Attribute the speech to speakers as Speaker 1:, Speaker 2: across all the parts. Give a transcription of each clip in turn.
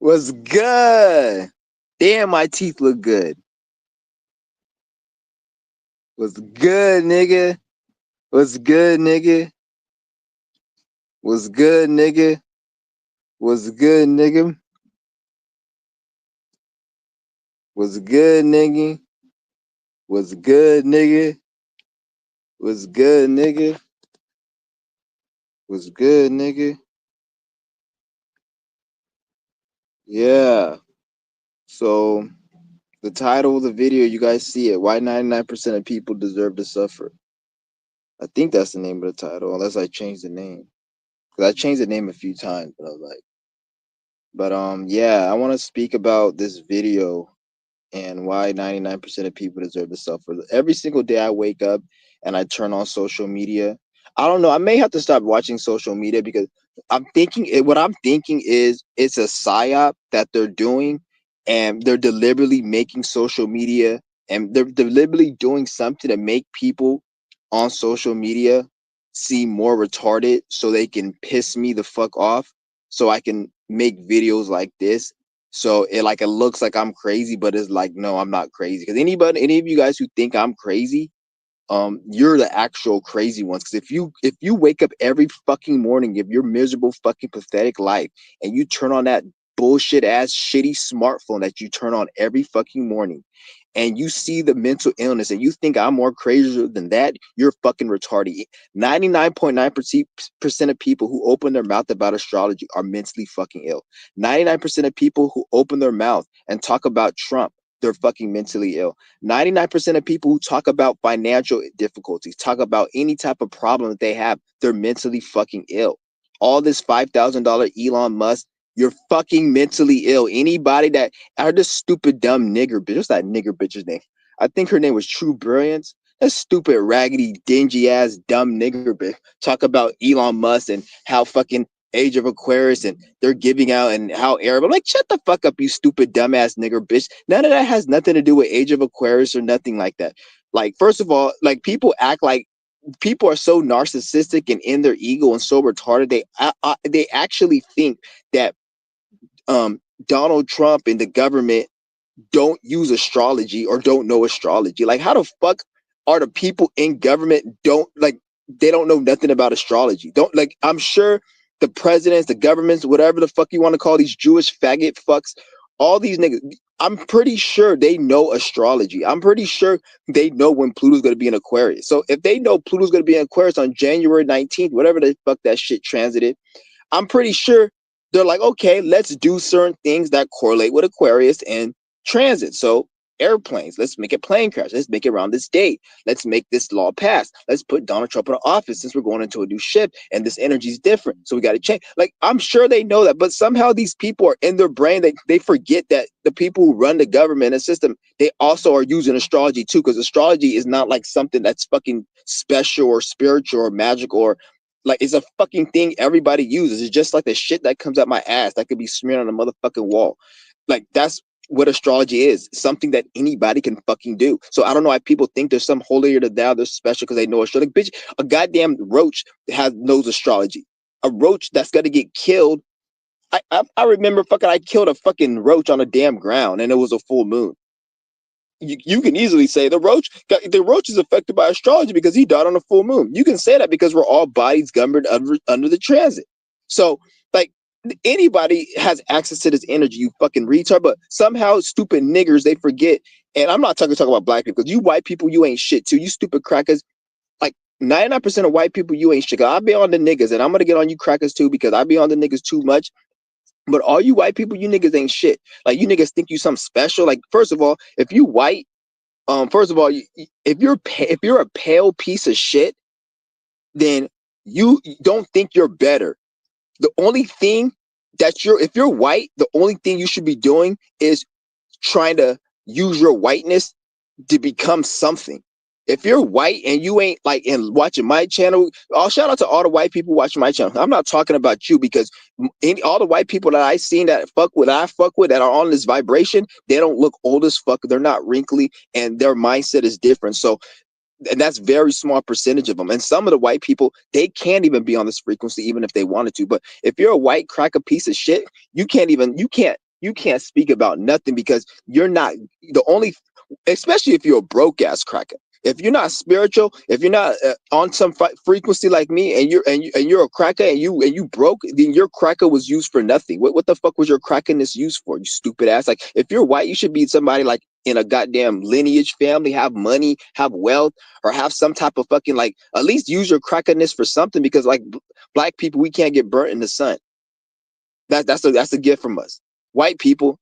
Speaker 1: What's good? Damn, my teeth look good. What's good, nigga? What's good, nigga? What's good, nigga? What's good, nigga? What's good, nigga? What's good, nigga? What's good, nigga? What's good, nigga? Yeah. So the title of the video, you guys see it. Why 99% of people deserve to suffer. I think that's the name of the title, unless I changed the name. Because I changed the name a few times, but I was like, yeah, I want to speak about this video and why 99% of people deserve to suffer. Every single day I wake up and I turn on social media. I don't know. I may have to stop watching social media because what I'm thinking is it's a psyop that they're doing, and they're deliberately making social media, and they're deliberately doing something to make people on social media seem more retarded so they can piss me the fuck off, so I can make videos like this, so it looks like I'm crazy, but it's like, no, I'm not crazy. Because any of you guys who think I'm crazy, you're the actual crazy ones. Because if you wake up every fucking morning of your miserable fucking pathetic life and you turn on that bullshit ass shitty smartphone that you turn on every fucking morning, and you see the mental illness and you think I'm more crazier than that, you're fucking retarded. 99.9% of people who open their mouth about astrology are mentally fucking ill. 99% of people who open their mouth and talk about Trump, they're fucking mentally ill. 99% of people who talk about financial difficulties, talk about any type of problem that they have, they're mentally fucking ill. All this $5,000 Elon Musk, you're fucking mentally ill. Anybody that I heard this stupid dumb nigger bitch. What's that nigger bitch's name? I think her name was True Brilliance. That stupid, raggedy, dingy ass, dumb nigger bitch. Talk about Elon Musk and how fucking Age of Aquarius and they're giving out and how Arab. I'm like, shut the fuck up, you stupid, dumbass nigger bitch. None of that has nothing to do with Age of Aquarius or nothing like that. Like, first of all, like people act like people are so narcissistic and in their ego and so retarded. They actually think that Donald Trump and the government don't use astrology or don't know astrology. Like, how the fuck are the people in government they don't know nothing about astrology? Don't like I'm sure the presidents, the governments, whatever the fuck you want to call these Jewish faggot fucks, all these niggas, I'm pretty sure they know astrology. I'm pretty sure they know when Pluto's gonna be in Aquarius. So if they know Pluto's gonna be in Aquarius on January 19th, whatever the fuck that shit transited, I'm pretty sure they're like, okay, let's do certain things that correlate with Aquarius and transit. So airplanes, let's make a plane crash. Let's make it around this date. Let's make this law pass. Let's put Donald Trump in office since we're going into a new shift and this energy is different. So we got to change. Like, I'm sure they know that, but somehow these people are in their brain. They forget that the people who run the government and system, they also are using astrology too, because astrology is not like something that's fucking special or spiritual or magical or like it's a fucking thing everybody uses. It's just like the shit that comes out my ass that could be smeared on a motherfucking wall. Like that's what astrology is. Something that anybody can fucking do. So I don't know why people think there's some holier than thou, they're special because they know astrology. Bitch, a goddamn roach knows astrology. A roach that's gonna get killed. I remember fucking I killed a fucking roach on a damn ground and it was a full moon. You can easily say the roach is affected by astrology because he died on a full moon. You can say that because we're all bodies governed under the transit. So like anybody has access to this energy, you fucking retard. But somehow stupid niggers they forget. And I'm not talking about black people because you white people you ain't shit too. You stupid crackers. Like 99% of white people you ain't shit. I'll be on the niggas and I'm gonna get on you crackers too because I be on the niggas too much. But all you white people, you niggas ain't shit. Like you niggas think you something special. Like first of all, if you white, first of all, if you're a pale piece of shit, then you don't think you're better. The only thing if you're white, the only thing you should be doing is trying to use your whiteness to become something. If you're white and you ain't like and watching my channel, I'll shout out to all the white people watching my channel. I'm not talking about you because all the white people that I seen that I fuck with that are on this vibration, they don't look old as fuck. They're not wrinkly and their mindset is different. So and that's very small percentage of them. And some of the white people, they can't even be on this frequency, even if they wanted to. But if you're a white cracker piece of shit, you can't you can't speak about nothing because you're not the only, especially if you're a broke ass cracker. If you're not spiritual, if you're not on some frequency like me, and you're a cracker, and you broke, then your cracker was used for nothing. What the fuck was your crackerness used for? You stupid ass. Like if you're white, you should be somebody like in a goddamn lineage family, have money, have wealth, or have some type of fucking like at least use your crackerness for something. Because like black people, we can't get burnt in the sun. That's a gift from us. White people,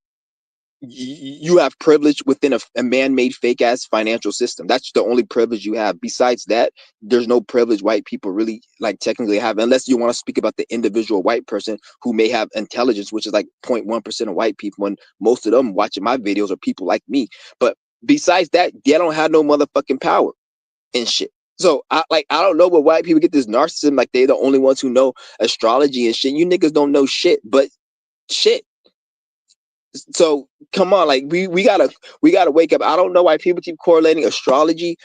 Speaker 1: you have privilege within a man-made fake ass financial system. That's the only privilege you have. Besides that, there's no privilege white people really like technically have, unless you want to speak about the individual white person who may have intelligence, which is like 0.1% of white people, and most of them watching my videos are people like me. But besides that, they don't have no motherfucking power and shit. So I don't know what white people get this narcissism like they're the only ones who know astrology and shit. You niggas don't know shit, but shit. So come on, like we gotta wake up. I don't know why people keep correlating astrology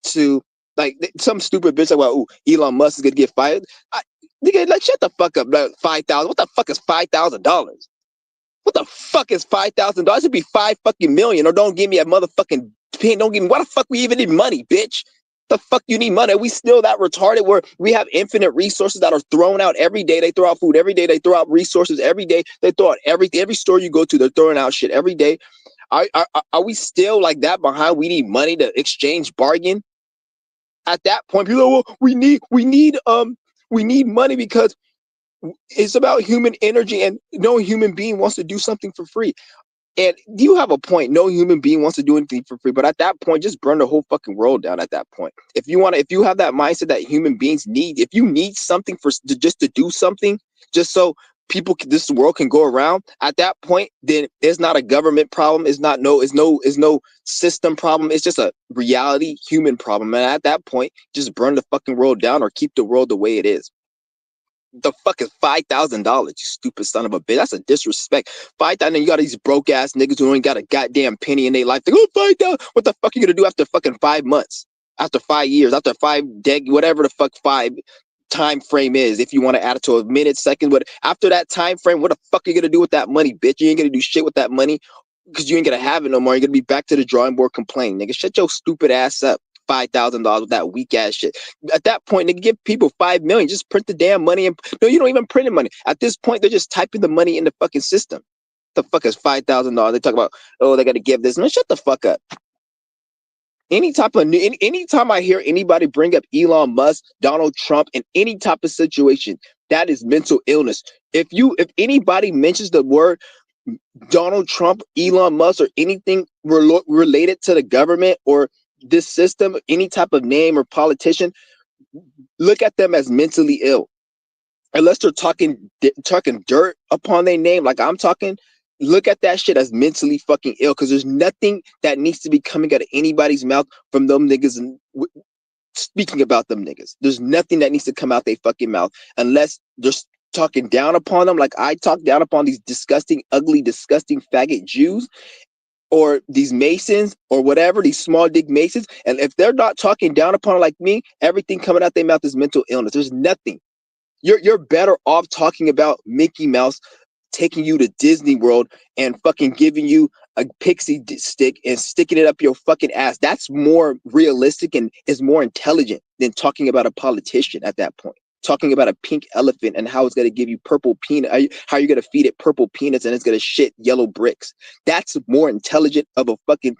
Speaker 1: to like some stupid bitch like, well, ooh, Elon Musk is gonna get fired. Nigga, like shut the fuck up. Like, 5,000. What the fuck is $5,000? What the fuck is $5,000? It should be 5 fucking million. Or don't give me a motherfucking pin. Don't give me. Why the fuck we even need money, bitch? The fuck you need money? Are we still that retarded where we have infinite resources that are thrown out every day? They throw out food every day. They throw out resources every day. They throw out everything. Every store you go to, they're throwing out shit every day. Are we still like that behind? We need money to exchange bargain. At that point, people are, well, we need money because it's about human energy, and no human being wants to do something for free. And you have a point. No human being wants to do anything for free. But at that point, just burn the whole fucking world down at that point. If you have that mindset that human beings need, if you need something just to do something, just so this world can go around, at that point, then it's not a government problem. It's no system problem. It's just a reality human problem. And at that point, just burn the fucking world down or keep the world the way it is. The fuck is $5,000? You stupid son of a bitch. That's a disrespect. 5,000. You got these broke ass niggas who ain't got a goddamn penny in their life. They go 5,000. What the fuck are you gonna do after fucking 5 months? After 5 years? After 5 whatever the fuck 5 time frame is? If you want to add it to a minute, second, but after that time frame, what the fuck are you gonna do with that money, bitch? You ain't gonna do shit with that money because you ain't gonna have it no more. You're gonna be back to the drawing board complaining, nigga. Shut your stupid ass up. $5,000 with that weak ass shit. At that point, they give people 5 million. Just print the damn money, and no, you don't even print the money. At this point, they're just typing the money in the fucking system. The fuck is $5,000? They talk about, oh, they got to give this. Man, shut the fuck up. Anytime I hear anybody bring up Elon Musk, Donald Trump, in any type of situation, that is mental illness. If anybody mentions the word Donald Trump, Elon Musk, or anything related to the government or this system, any type of name or politician, look at them as mentally ill. Unless they're talking dirt upon their name, like I'm talking, look at that shit as mentally fucking ill. Because there's nothing that needs to be coming out of anybody's mouth from them niggas and speaking about them niggas. There's nothing that needs to come out their fucking mouth unless they're talking down upon them, like I talk down upon these disgusting, ugly, disgusting faggot Jews, or these Masons, or whatever, these small dick Masons. And if they're not talking down upon it like me, everything coming out their mouth is mental illness. There's nothing. You're better off talking about Mickey Mouse taking you to Disney World and fucking giving you a pixie stick and sticking it up your fucking ass. That's more realistic and is more intelligent than talking about a politician at that point. Talking about a pink elephant and how it's going to give you purple peanut, how you're going to feed it purple peanuts and it's going to shit yellow bricks. That's more intelligent of a fucking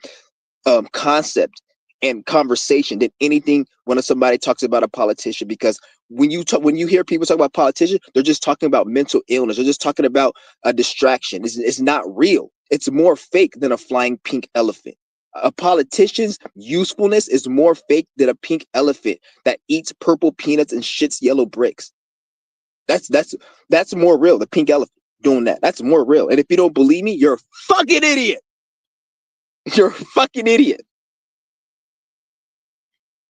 Speaker 1: concept and conversation than anything when somebody talks about a politician. Because when you hear people talk about politicians, they're just talking about mental illness. They're just talking about a distraction. It's not real. It's more fake than a flying pink elephant. A politician's usefulness is more fake than a pink elephant that eats purple peanuts and shits yellow bricks. That's more real. The pink elephant doing that. That's more real. And if you don't believe me, you're a fucking idiot. You're a fucking idiot.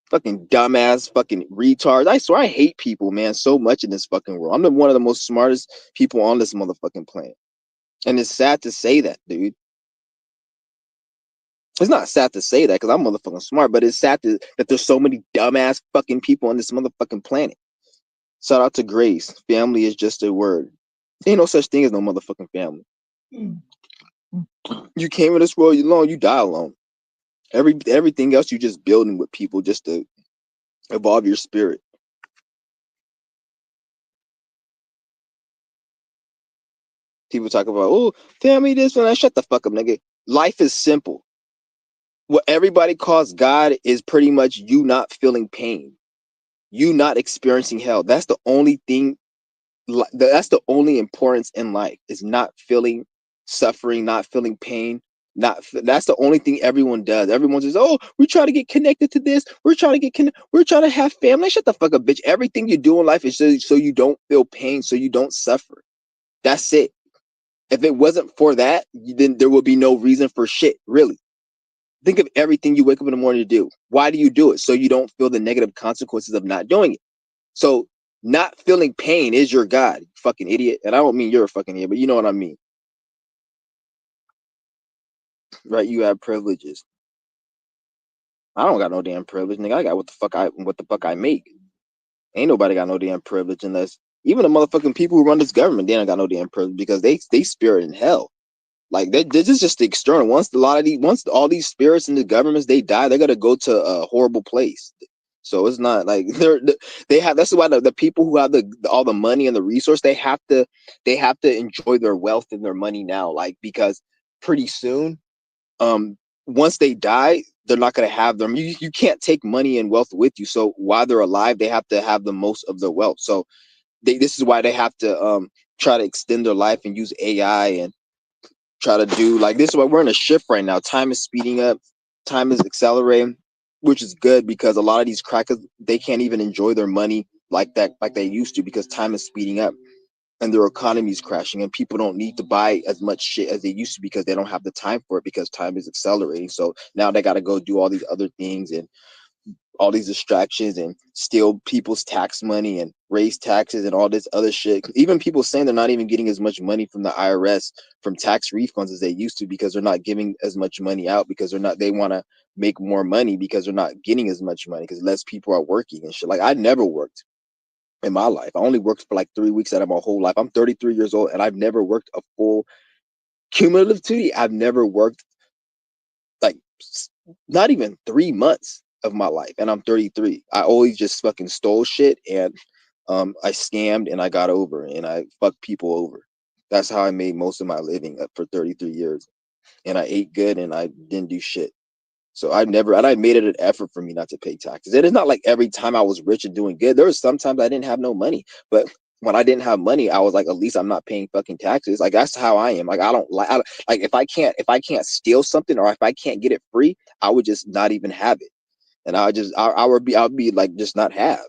Speaker 1: Fucking dumbass, fucking retards. I swear I hate people, man, so much in this fucking world. I'm one of the most smartest people on this motherfucking planet. And it's sad to say that, dude. It's not sad to say that because I'm motherfucking smart, but it's sad that there's so many dumbass fucking people on this motherfucking planet. Shout out to Grace. Family is just a word. Ain't no such thing as no motherfucking family. You came in this world alone, you die alone. Everything else you just building with people just to evolve your spirit. People talk about, oh, family this and that. Shut the fuck up, nigga. Life is simple. What everybody calls God is pretty much you not feeling pain, you not experiencing hell. That's the only thing. That's the only importance in life is not feeling suffering, not feeling pain. Not that's the only thing everyone does. Everyone says, "Oh, we're trying to get connected to this. We're trying to we're trying to have family." Shut the fuck up, bitch. Everything you do in life is so you don't feel pain, so you don't suffer. That's it. If it wasn't for that, then there would be no reason for shit, really. Think of everything you wake up in the morning to do. Why do you do it? So you don't feel the negative consequences of not doing it. So not feeling pain is your God, you fucking idiot. And I don't mean you're a fucking idiot, but you know what I mean. Right? You have privileges. I don't got no damn privilege, nigga. I got what the fuck I make. Ain't nobody got no damn privilege unless even the motherfucking people who run this government, they don't got no damn privilege because they spirit in hell. Like this is just the external. Once all these spirits in the governments they die, they're gonna go to a horrible place. So it's not like they have. That's why the people who have all the money and the resource they have to enjoy their wealth and their money now. Like because pretty soon, um, once they die, they're not gonna have them. You can't take money and wealth with you. So while they're alive, they have to have the most of their wealth. So this is why they have to try to extend their life and use AI and try to do like this is why we're in a shift right now. Time is speeding up, time is accelerating, which is good because a lot of these crackers they can't even enjoy their money like that like they used to because time is speeding up and their economy is crashing and people don't need to buy as much shit as they used to because they don't have the time for it because time is accelerating. So now they got to go do all these other things and all these distractions and steal people's tax money and raise taxes and all this other shit. Even people saying they're not even getting as much money from the IRS from tax refunds as they used to because they're not giving as much money out because they want to make more money because they're not getting as much money because less people are working and shit. Like I never worked in my life. I only worked for like 3 weeks out of my whole life. I'm 33 years old and I've never worked a full cumulatively. I've never worked like not even 3 months of my life, and I'm 33. I always just fucking stole shit and I scammed and I got over and I fucked people over. That's how I made most of my living for 33 years. And I ate good and I didn't do shit. So I made it an effort for me not to pay taxes. It is not like every time I was rich and doing good. There was sometimes I didn't have no money, but when I didn't have money, I was like, at least I'm not paying fucking taxes. Like that's how I am. Like I don't like if I can't steal something or if I can't get it free, I would just not even have it, and I would be like just not have.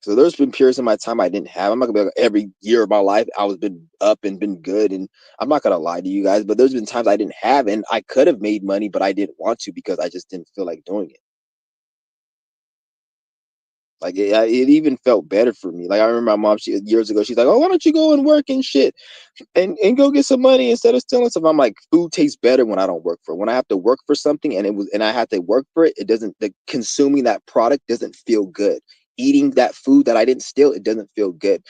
Speaker 1: So there's been periods in my time I didn't have. I'm not gonna be like every year of my life I was been up and been good, and I'm not gonna lie to you guys, but there's been times I didn't have, and I could have made money, but I didn't want to because I just didn't feel like doing it. Like it even felt better for me. Like I remember my mom, she years ago, she's like, "Oh, why don't you go and work and shit, and go get some money instead of stealing stuff?" I'm like, food tastes better when I don't work for it. When I have to work for something and I have to work for it, it doesn't. Consuming that product doesn't feel good. Eating that food that I didn't steal, it doesn't feel good.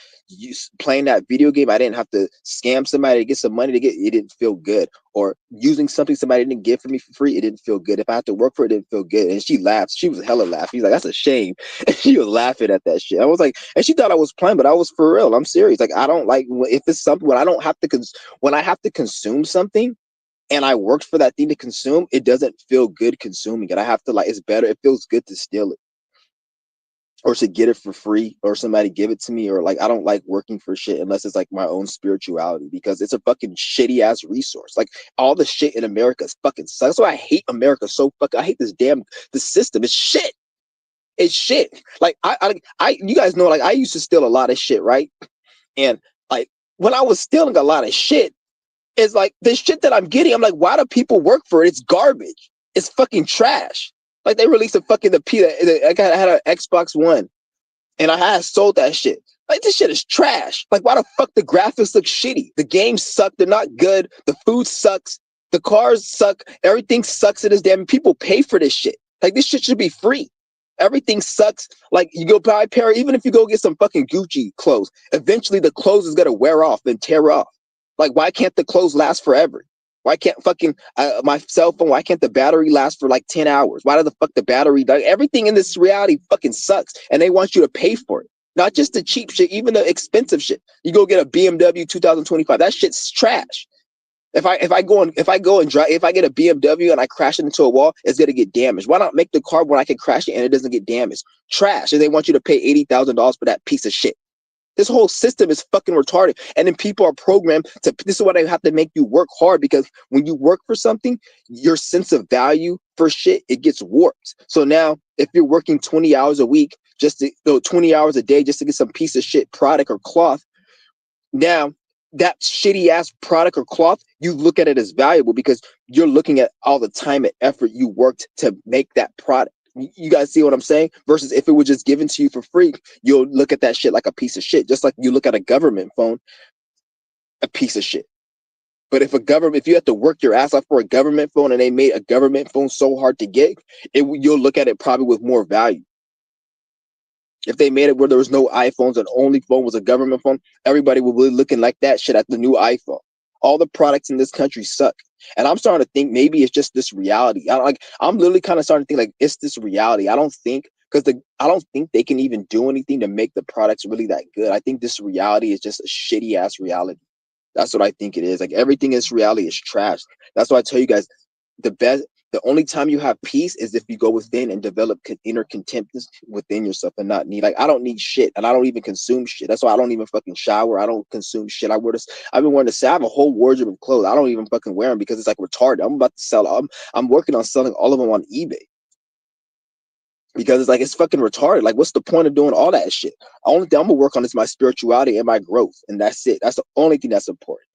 Speaker 1: Playing that video game, I didn't have to scam somebody to get some money to get. It didn't feel good. Or using something somebody didn't give for me for free, it didn't feel good. If I had to work for it, it didn't feel good. And she laughed. She was hella laughing. She's like, "That's a shame." And she was laughing at that shit. I was like, and she thought I was playing, but I was for real. I'm serious. Like I don't like if it's something when I don't have to when I have to consume something and I worked for that thing to consume, it doesn't feel good consuming it. I have to like it's better. It feels good to steal it or to get it for free or somebody give it to me or like I don't like working for shit unless it's like my own spirituality because it's a fucking shitty ass resource. Like all the shit in America is fucking sucks. That's why I hate America so fucking. I hate the system. It's shit. It's shit. Like you guys know like I used to steal a lot of shit, right? And like when I was stealing a lot of shit, it's like the shit that I'm getting. I'm like, why do people work for it? It's garbage. It's fucking trash. Like they released a fucking I had an Xbox One, and I had sold that shit. Like this shit is trash. Like why the fuck the graphics look shitty? The games suck. They're not good. The food sucks. The cars suck. Everything sucks in this damn. People pay for this shit. Like this shit should be free. Everything sucks. Like you go buy a pair, even if you go get some fucking Gucci clothes, eventually the clothes is gonna wear off and tear off. Like why can't the clothes last forever? Why can't fucking my cell phone? Why can't the battery last for like 10 hours? Why does the fuck the battery? Everything in this reality fucking sucks, and they want you to pay for it. Not just the cheap shit, even the expensive shit. You go get a BMW 2025. That shit's trash. If I go and drive, if I get a BMW and I crash it into a wall, it's gonna get damaged. Why not make the car when I can crash it and it doesn't get damaged? Trash, and they want you to pay $80,000 for that piece of shit. This whole system is fucking retarded. And then people are programmed to, this is why they have to make you work hard, because when you work for something, your sense of value for shit, it gets warped. So now if you're working 20 hours a week, just to, 20 hours a day just to get some piece of shit product or cloth, now that shitty ass product or cloth, you look at it as valuable because you're looking at all the time and effort you worked to make that product. You guys see what I'm saying? Versus if it was just given to you for free, you'll look at that shit like a piece of shit. Just like you look at a government phone, a piece of shit. But if you have to work your ass off for a government phone and they made a government phone so hard to get, you'll look at it probably with more value. If they made it where there was no iPhones and only phone was a government phone, everybody would be looking like that shit at the new iPhone. All the products in this country suck. And I'm starting to think maybe it's just this reality. I'm literally kind of starting to think like it's this reality. I don't think they can even do anything to make the products really that good. I think this reality is just a shitty ass reality. That's what I think it is. Like everything in this reality is trash. That's why I tell you guys, the only time you have peace is if you go within and develop inner contempt within yourself and not need. Like I don't need shit, and I don't even consume shit. That's why I don't even fucking shower. I don't consume shit. I've been wearing I have a whole wardrobe of clothes. I don't even fucking wear them because it's like retarded. I'm about to sell. I'm working on selling all of them on eBay because it's like it's fucking retarded. Like what's the point of doing all that shit? The only thing I'm gonna work on is my spirituality and my growth, and that's it. That's the only thing that's important.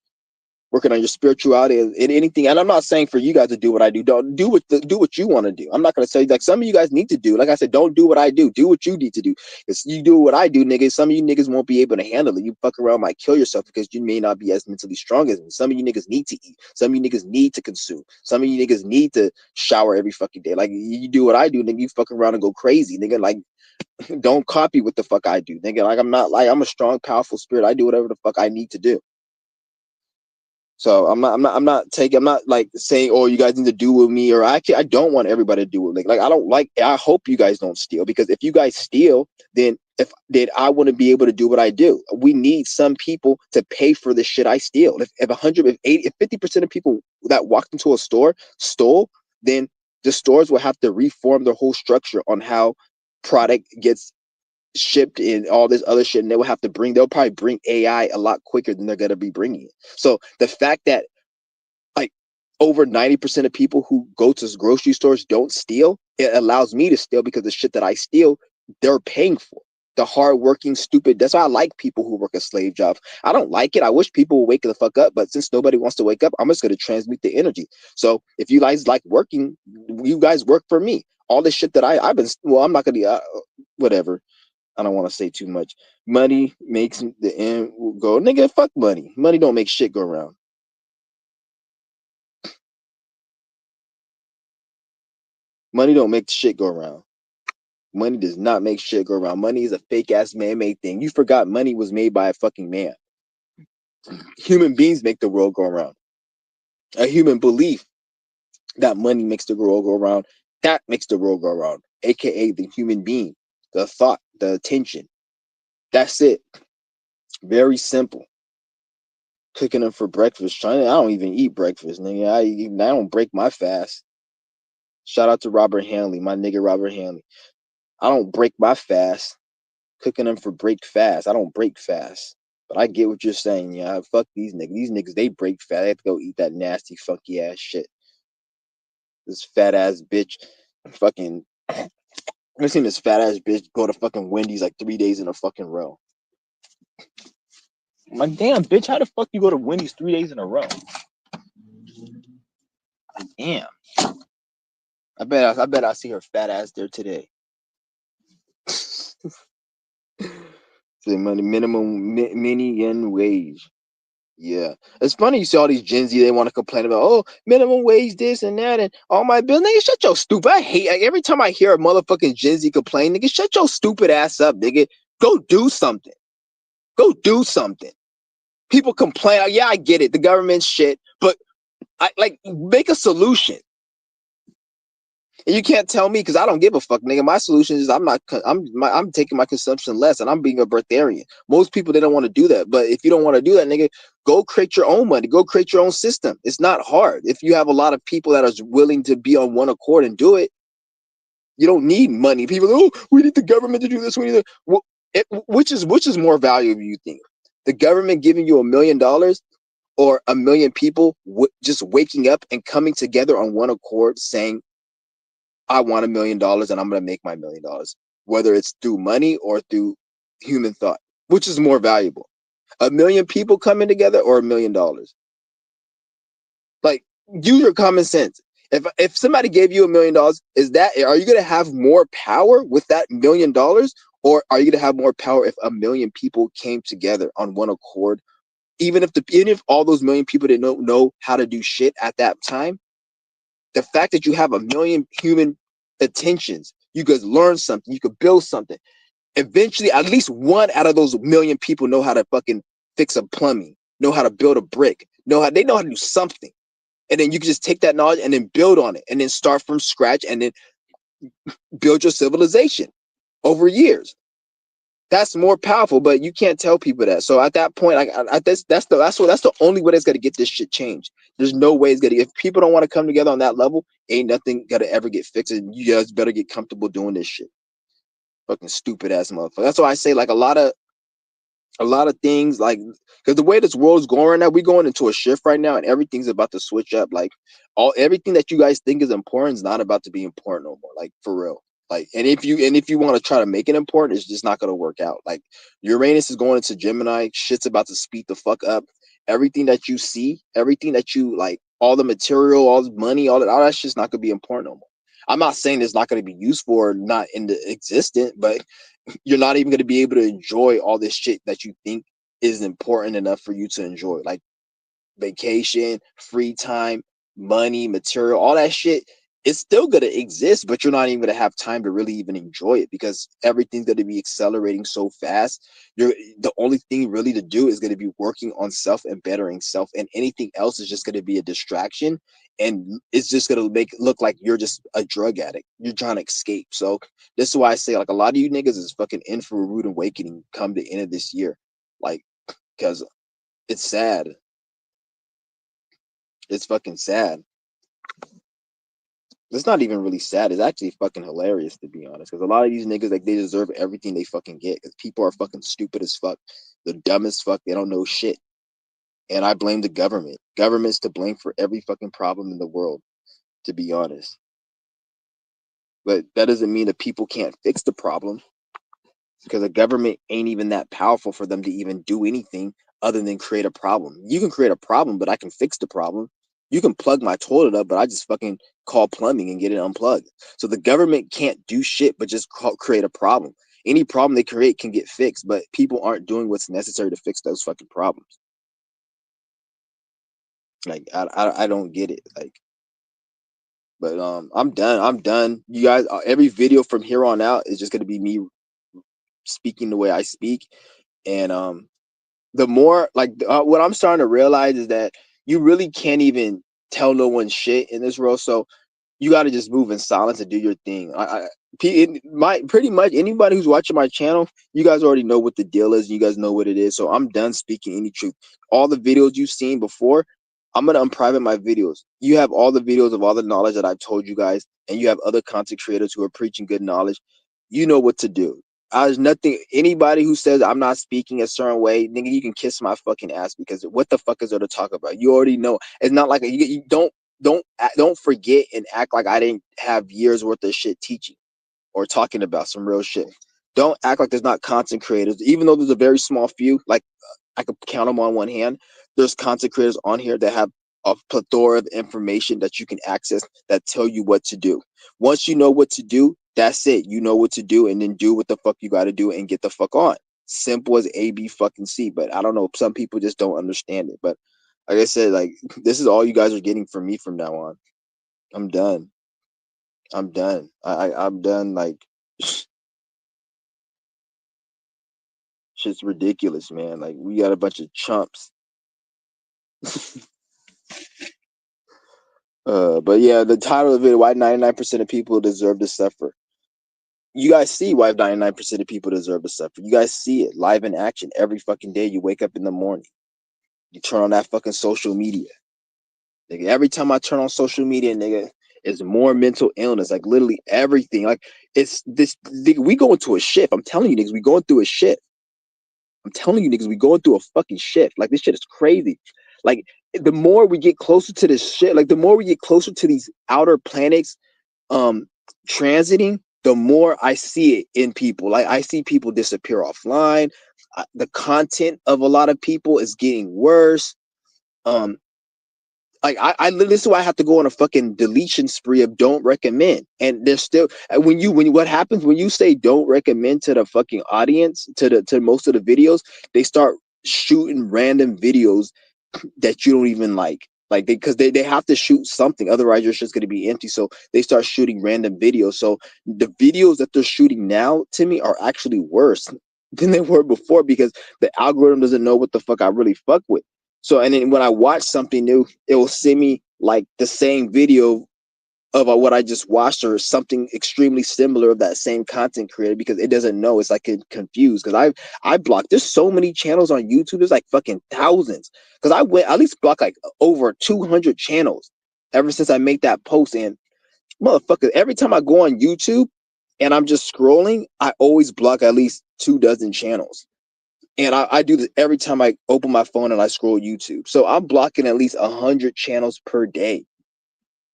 Speaker 1: Working on your spirituality and anything. And I'm not saying for you guys to do what I do. Don't do what you want to do. I'm not going to say like some of you guys need to do. Like I said, don't do what I do. Do what you need to do. Because you do what I do, niggas. Some of you niggas won't be able to handle it. You fuck around, might kill yourself because you may not be as mentally strong as me. Some of you niggas need to eat. Some of you niggas need to consume. Some of you niggas need to shower every fucking day. Like you do what I do, nigga. You fuck around and go crazy, nigga. Like don't copy what the fuck I do, nigga. Like I'm a strong, powerful spirit. I do whatever the fuck I need to do. So I'm not like saying, oh, you guys need to do with me, or actually I don't want everybody to do with me. Like I hope you guys don't steal, because if you guys steal, then I want to be able to do what I do. We need some people to pay for the shit I steal. If 50% of people that walked into a store stole, then the stores will have to reform their whole structure on how product gets shipped and all this other shit, and they'll probably bring AI a lot quicker than they're going to be bringing it. So the fact that like over 90% of people who go to grocery stores don't steal, it allows me to steal because the shit that I steal, they're paying for. The hardworking, stupid. That's why I like people who work a slave job. I don't like it. I wish people would wake the fuck up, but since nobody wants to wake up, I'm just going to transmute the energy. So if you guys like working, you guys work for me. All this shit that I've been, well, I'm not going to, whatever. I don't want to say too much. Money makes the end go. Nigga, fuck money. Money don't make shit go around. Money don't make shit go around. Money does not make shit go around. Money is a fake ass man-made thing. You forgot money was made by a fucking man. Human beings make the world go around. A human belief that money makes the world go around, that makes the world go around. AKA the human being, the thought, the attention. That's it. Very simple. Cooking them for breakfast. I don't even eat breakfast, nigga. I don't break my fast. Shout out to Robert Hanley, my nigga Robert Hanley. I don't break my fast. Cooking them for break fast. I don't break fast. But I get what you're saying. Yeah, fuck these niggas. These niggas, they break fast. They have to go eat that nasty, funky ass shit. This fat ass bitch. Fucking. I've seen this fat ass bitch go to fucking Wendy's like 3 days in a fucking row. I'm like, damn, bitch, how the fuck you go to Wendy's 3 days in a row? Like, damn. I bet I see her fat ass there today. The minimum wage. Yeah, it's funny you see all these Gen Z, they want to complain about, oh, minimum wage this and that and all my bill. Nigga, shut your stupid. I hate every time I hear a motherfucking Gen Z complain, nigga, shut your stupid ass up, nigga. Go do something. Go do something. People complain, yeah, I get it, the government's shit, but I like make a solution. And you can't tell me because I don't give a fuck, nigga. My solution is I'm taking my consumption less, and I'm being a breatharian. Most people they don't want to do that, but if you don't want to do that, nigga, go create your own money. Go create your own system. It's not hard if you have a lot of people that are willing to be on one accord and do it. You don't need money. People, oh, we need the government to do this. We need which is more valuable? You think the government giving you $1 million or a million people just waking up and coming together on one accord saying, I want $1 million and I'm going to make my $1 million, whether it's through money or through human thought, which is more valuable? A million people coming together or $1 million? Like, use your common sense. If somebody gave you $1 million, are you going to have more power with that $1 million, or are you going to have more power if a million people came together on one accord? Even if all those million people didn't know how to do shit at that time, the fact that you have a million human attentions, you could learn something, you could build something. Eventually, at least one out of those million people know how to fucking fix a plumbing, know how to build a brick, they know how to do something. And then you can just take that knowledge and then build on it and then start from scratch and then build your civilization over years. That's more powerful, but you can't tell people that. So at that point, that's the only way that's gonna get this shit changed. There's no way it's gonna. If people don't want to come together on that level, ain't nothing gonna ever get fixed. And you guys better get comfortable doing this shit. Fucking stupid ass motherfucker. That's why I say like a lot of things, like, because the way this world's going right now, we're going into a shift right now and everything's about to switch up. Like everything that you guys think is important is not about to be important no more, like for real. Like, and if you want to try to make it important, it's just not going to work out. Like, Uranus is going into Gemini, shit's about to speed the fuck up. Everything that you see, everything that you like, all the material, all the money, all that shit's not going to be important no more. I'm not saying it's not going to be useful or not in the existent, but you're not even going to be able to enjoy all this shit that you think is important enough for you to enjoy, like vacation, free time, money, material, all that shit. It's still going to exist, but you're not even going to have time to really even enjoy it because everything's going to be accelerating so fast. The only thing really to do is going to be working on self and bettering self, and anything else is just going to be a distraction, and it's just going to make it look like you're just a drug addict. You're trying to escape. So this is why I say, like, a lot of you niggas is fucking in for a rude awakening come the end of this year, like, because it's sad. It's fucking sad. It's not even really sad. It's actually fucking hilarious, to be honest. Because a lot of these niggas, like, they deserve everything they fucking get. Because people are fucking stupid as fuck. They're dumb as fuck. They don't know shit. And I blame the government. Government's to blame for every fucking problem in the world, to be honest. But that doesn't mean that people can't fix the problem, because the government ain't even that powerful for them to even do anything other than create a problem. You can create a problem, but I can fix the problem. You can plug my toilet up, but I just fucking call plumbing and get it unplugged. So the government can't do shit but just create a problem. Any problem they create can get fixed, but people aren't doing what's necessary to fix those fucking problems. Like, I don't get it. Like, but I'm done. I'm done. You guys, every video from here on out is just gonna be me speaking the way I speak, and the more, like, what I'm starting to realize is that you really can't even tell no one shit in this world. So you got to just move in silence and do your thing. Pretty much anybody who's watching my channel, you guys already know what the deal is. You guys know what it is. So I'm done speaking any truth. All the videos you've seen before, I'm gonna unprivate my videos. You have all the videos of all the knowledge that I've told you guys, and you have other content creators who are preaching good knowledge. You know what to do. There's nothing. Anybody who says I'm not speaking a certain way, nigga, you can kiss my fucking ass, because what the fuck is there to talk about? You already know. It's not like you don't forget and act like I didn't have years worth of shit teaching or talking about some real shit. Don't act like there's not content creators, even though there's a very small few. Like, I could count them on one hand. There's content creators on here that have a plethora of information that you can access that tell you what to do. Once you know what to do, that's it. You know what to do, and then do what the fuck you got to do and get the fuck on. Simple as A, B, fucking C. But I don't know. Some people just don't understand it. But like I said, like, this is all you guys are getting from me from now on. I'm done. I'm done. I'm done. Like, shit's ridiculous, man. Like, we got a bunch of chumps. But yeah, the title of it, why 99% of people deserve to suffer. You guys see why 99% of people deserve to suffer. You guys see it live in action every fucking day. You wake up in the morning, you turn on that fucking social media. Nigga, every time I turn on social media, nigga, it's more mental illness. Like literally everything. Like it's this. Nigga, we going through a shift. I'm telling you, niggas, we going through a shift. I'm telling you, niggas, we going through a fucking shift. Like this shit is crazy. Like the more we get closer to this shit, like the more we get closer to these outer planets, um, transiting, the more I see it in people. Like I see people disappear offline. The content of a lot of people is getting worse. Um, like this is why I have to go on a fucking deletion spree of don't recommend. And there's still what happens when you say don't recommend to the fucking audience to most of the videos, they start shooting random videos that you don't even like they have to shoot something, otherwise your shit's going to be empty. So they start shooting random videos. So the videos that they're shooting now to me are actually worse than they were before, because the algorithm doesn't know what the fuck I really fuck with. So and then when I watch something new, it will send me like the same video of what I just watched, or something extremely similar of that same content creator, because it doesn't know. It's like confused, because I blocked. There's so many channels on YouTube. There's like fucking thousands. Because I went at least blocked like over 200 channels ever since I made that post. And motherfucker, every time I go on YouTube and I'm just scrolling, I always block at least 2 dozen channels. And I do this every time I open my phone and I scroll YouTube. So I'm blocking at least 100 channels per day.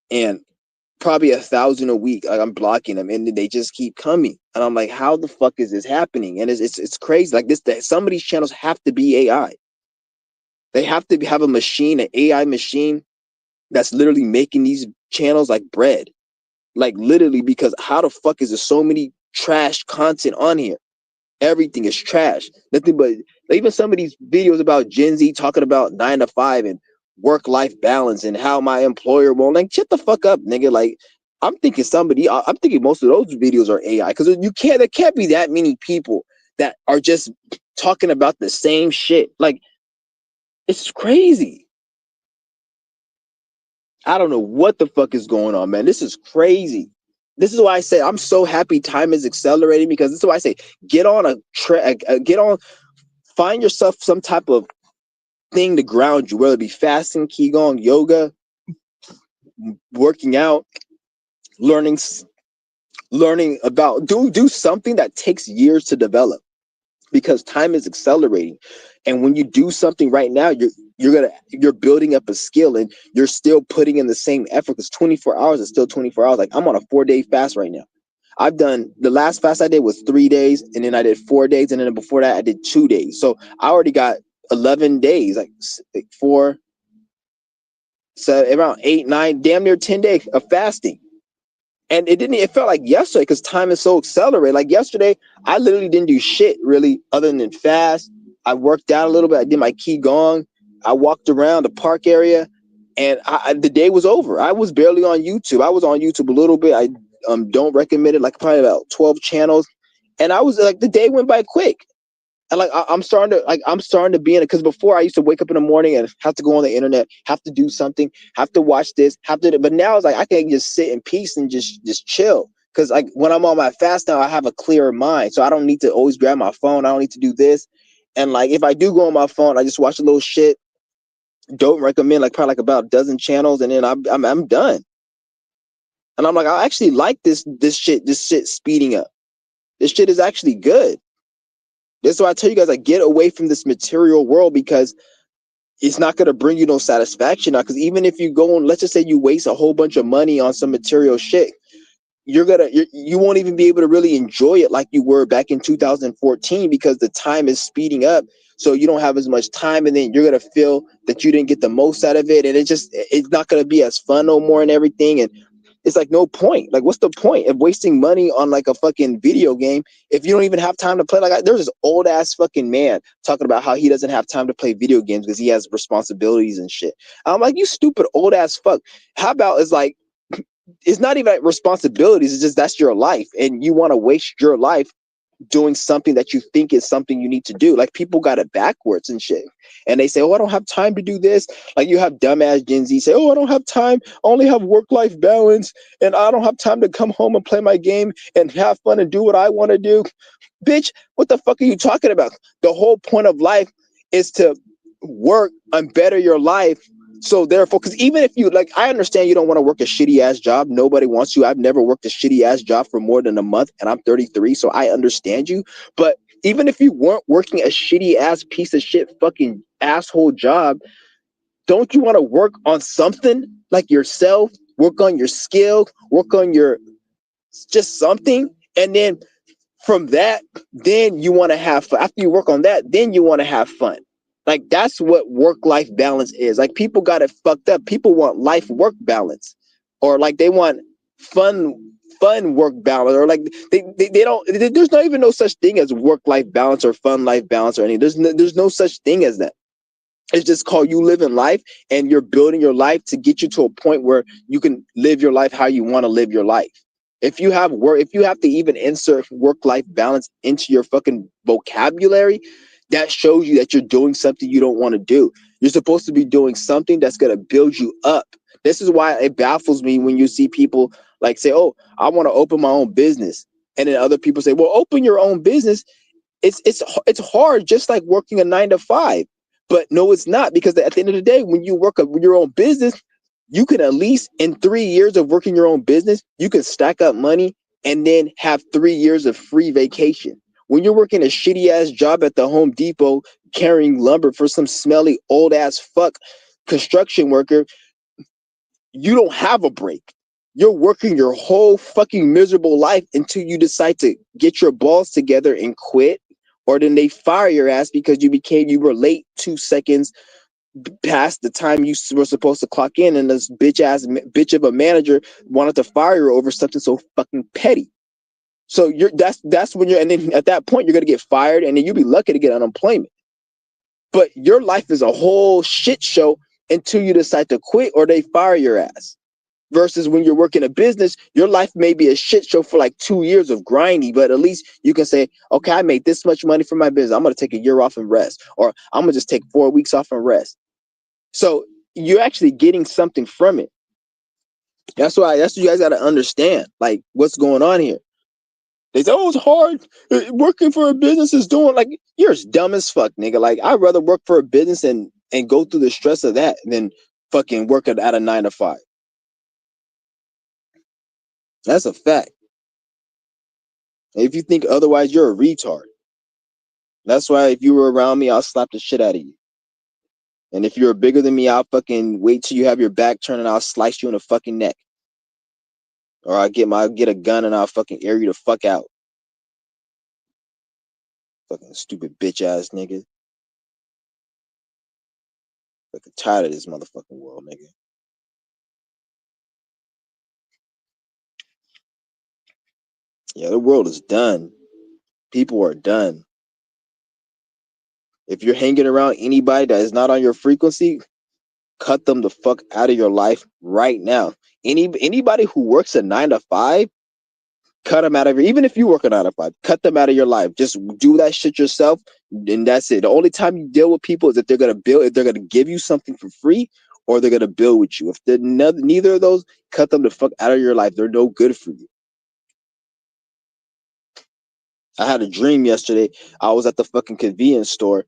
Speaker 1: And probably 1,000 a week. Like I'm blocking them, and they just keep coming. And I'm like, how the fuck is this happening? And it's crazy. Like this, that some of these channels have to be AI. They have to have a machine, an AI machine that's literally making these channels like bread. Like literally, because how the fuck is there so many trash content on here? Everything is trash. Nothing but even some of these videos about Gen Z talking about 9 to 5 and work-life balance and how my employer won't, like, shut the fuck up, nigga. Like I'm thinking most of those videos are AI, because there can't be that many people that are just talking about the same shit. Like it's crazy. I don't know what the fuck is going on, man. This is crazy. This is why I say I'm so happy time is accelerating, because this is why I say get on get on, find yourself some type of thing to ground you, whether it be fasting, qigong, yoga, working out, learning about do something that takes years to develop, because time is accelerating. And when you do something right now, you're building up a skill, and you're still putting in the same effort, because 24 hours is still 24 hours. Like I'm on a 4-day fast right now. I've done the last fast I did was 3 days, and then I did 4 days, and then before that I did 2 days. So I already got 11 days, like four, so around 8, 9, damn near 10 days of fasting. And it felt like yesterday, because time is so accelerated. Like yesterday, I literally didn't do shit really other than fast. I worked out a little bit. I did my qigong. I walked around the park area, and the day was over. I was barely on YouTube. I was on YouTube a little bit. I don't recommend it, like probably about 12 channels, and I was like, the day went by quick. And like I'm starting to be in it, because before I used to wake up in the morning and have to go on the internet, have to do something, have to watch this, have to. But now it's like I can just sit in peace and just chill. Because like when I'm on my fast now, I have a clearer mind, so I don't need to always grab my phone. I don't need to do this. And like if I do go on my phone, I just watch a little shit. Don't recommend, like probably like about a dozen channels, and then I'm done. And I'm like, I actually like this shit speeding up. This shit is actually good. That's why I tell you guys, like, get away from this material world, because it's not going to bring you no satisfaction now. Because even if you go on, let's just say you waste a whole bunch of money on some material shit, you won't even be able to really enjoy it like you were back in 2014, because the time is speeding up. So you don't have as much time, and then you're gonna feel that you didn't get the most out of it, and it's not gonna be as fun no more and everything. And it's like no point. Like, what's the point of wasting money on like a fucking video game if you don't even have time to play? Like, there's this old ass fucking man talking about how he doesn't have time to play video games because he has responsibilities and shit. I'm like, you stupid old ass fuck. How about it's like, it's not even like responsibilities. It's just that's your life, and you want to waste your life doing something that you think is something you need to do. Like people got it backwards and shit. And they say, oh, I don't have time to do this. Like you have dumbass Gen Z say, oh, I don't have time. I only have work-life balance. And I don't have time to come home and play my game and have fun and do what I want to do. Bitch, what the fuck are you talking about? The whole point of life is to work and better your life. So therefore, because even if you like, I understand you don't want to work a shitty ass job. Nobody wants you. I've never worked a shitty ass job for more than a month, and I'm 33, so I understand you. But even if you weren't working a shitty ass piece of shit fucking asshole job, don't you want to work on something like yourself? Work on your skill, work on your just something, and then from that, then you want to have fun. After you work on that, then you want to have fun. Like that's what work-life balance is. Like people got it fucked up. People want life-work balance, or like they want fun work balance, or like they don't. There's not even no such thing as work-life balance or fun-life balance or anything. There's no such thing as that. It's just called you living life, and you're building your life to get you to a point where you can live your life how you want to live your life. If you have work, if you have to even insert work-life balance into your fucking vocabulary, that shows you that you're doing something you don't want to do. You're supposed to be doing something that's going to build you up. This is why it baffles me when you see people like say, "Oh, I want to open my own business," and then other people say, "Well, open your own business." It's hard, just like working a 9 to 5. But no, it's not, because at the end of the day, when you work your own business, you can at least in 3 years of working your own business, you can stack up money and then have 3 years of free vacation. When you're working a shitty ass job at the Home Depot carrying lumber for some smelly old ass fuck construction worker, you don't have a break. You're working your whole fucking miserable life until you decide to get your balls together and quit, or then they fire your ass because you were late 2 seconds past the time you were supposed to clock in, and this bitch of a manager wanted to fire you over something so fucking petty. So that's when and then at that point you're gonna get fired, and then you'll be lucky to get unemployment. But your life is a whole shit show until you decide to quit or they fire your ass. Versus when you're working a business, your life may be a shit show for like 2 years of grinding, but at least you can say, okay, I made this much money from my business. I'm going to take a year off and rest, or I'm going to just take 4 weeks off and rest. So you're actually getting something from it. That's what you guys got to understand, like what's going on here. They say, oh, it's hard. Working for a business is doing, like, you're as dumb as fuck, nigga. Like, I'd rather work for a business and go through the stress of that than fucking work at a 9 to 5. That's a fact. If you think otherwise, you're a retard. That's why if you were around me, I'll slap the shit out of you. And if you're bigger than me, I'll fucking wait till you have your back turned and I'll slice you in the fucking neck. Or I'll get a gun and I'll fucking air you the fuck out. Fucking stupid bitch ass nigga. Fucking tired of this motherfucking world, nigga. Yeah, the world is done. People are done. If you're hanging around anybody that is not on your frequency, cut them the fuck out of your life right now. Anybody who works a 9 to 5, cut them out of your, even if you work a 9 to 5, cut them out of your life. Just do that shit yourself, and that's it. The only time you deal with people is if they're gonna give you something for free, or they're gonna build with you. If they're neither of those, cut them the fuck out of your life. They're no good for you. I had a dream yesterday. I was at the fucking convenience store,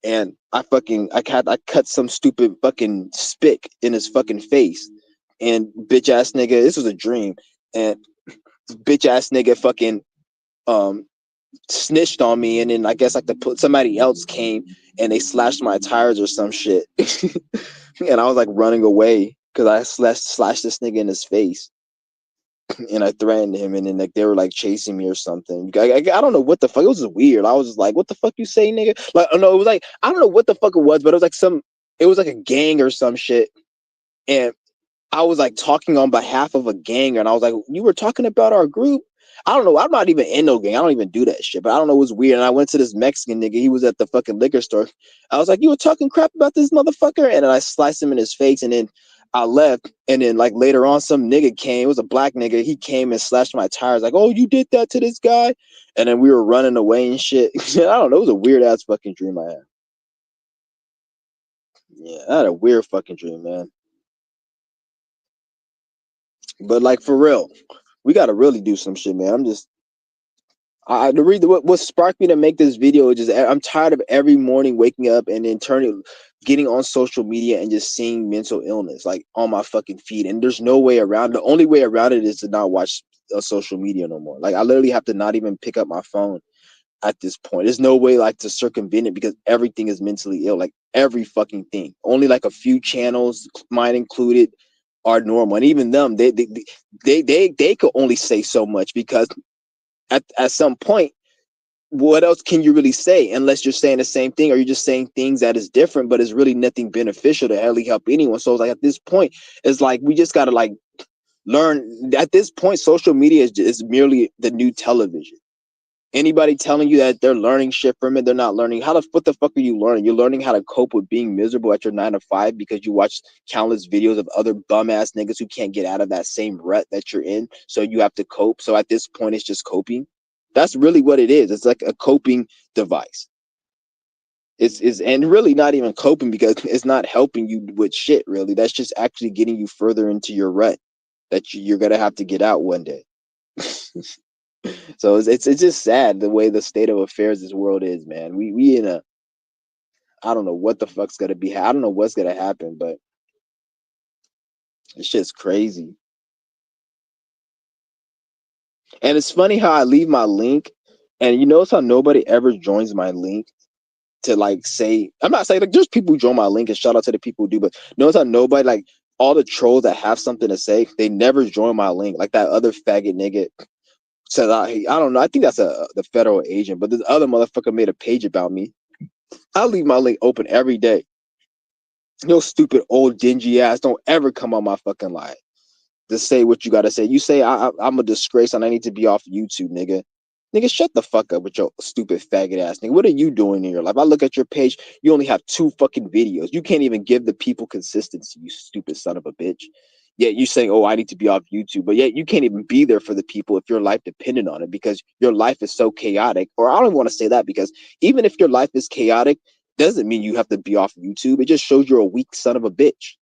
Speaker 1: and I cut some stupid fucking spick in his fucking face, and bitch ass nigga, this was a dream, and bitch ass nigga fucking um snitched on me, and then I guess like somebody else came and they slashed my tires or some shit, and I was like running away because I slashed this nigga in his face. And I threatened him, and then like they were like chasing me or something. I don't know what the fuck. It was just weird. I was just like, "What the fuck you say, nigga?" Like, no, it was like I don't know what the fuck it was, but it was like it was like a gang or some shit, and I was like talking on behalf of a gang, and I was like, "You were talking about our group." I don't know. I'm not even in no gang. I don't even do that shit. But I don't know. It was weird. And I went to this Mexican nigga. He was at the fucking liquor store. I was like, "You were talking crap about this motherfucker," and then I sliced him in his face, and then I left, and then like later on, some nigga came. It was a black nigga. He came and slashed my tires. Like, oh, you did that to this guy, and then we were running away and shit. I don't know. It was a weird ass fucking dream I had. Yeah, I had a weird fucking dream, man. But like for real, we gotta really do some shit, man. I'm just the reason what sparked me to make this video is just I'm tired of every morning waking up and then getting on social media and just seeing mental illness like on my fucking feed, and there's no way around. The only way around it is to not watch social media no more. Like I literally have to not even pick up my phone at this point. There's no way like to circumvent it because everything is mentally ill. Like every fucking thing. Only like a few channels, mine included, are normal, and even them, they could only say so much because at some point, what else can you really say unless you're saying the same thing, or you're just saying things that is different but is really nothing beneficial to really help anyone. So it's like at this point, it's like we just gotta like learn. At this point, social media is merely the new television. Anybody telling you that they're learning shit from it, they're not learning. What the fuck are you learning? You're learning how to cope with being miserable at your 9 to 5 because you watch countless videos of other bum ass niggas who can't get out of that same rut that you're in. So you have to cope. So at this point, it's just coping. That's really what it is. It's like a coping device. It's and really not even coping because it's not helping you with shit. Really, that's just actually getting you further into your rut that you're gonna have to get out one day. So it's just sad the way the state of affairs this world is, man. We in a I don't know what the fuck's gonna be. I don't know what's gonna happen, but it's just crazy. And it's funny how I leave my link, and you notice how nobody ever joins my link to like say. I'm not saying like there's people who join my link, and shout out to the people who do, but notice how nobody like all the trolls that have something to say, they never join my link. Like that other faggot nigga said, I don't know. I think that's the federal agent, but this other motherfucker made a page about me. I leave my link open every day. No stupid old dingy ass don't ever come on my fucking live to say what you gotta say. You say I'm a disgrace and I need to be off YouTube, nigga. Nigga, shut the fuck up with your stupid faggot ass nigga. What are you doing in your life? I look at your page, you only have 2 fucking videos. You can't even give the people consistency, you stupid son of a bitch. Yet you saying, oh, I need to be off YouTube, but yet you can't even be there for the people if your life depended on it because your life is so chaotic. Or I don't want to say that because even if your life is chaotic, doesn't mean you have to be off YouTube. It just shows you're a weak son of a bitch.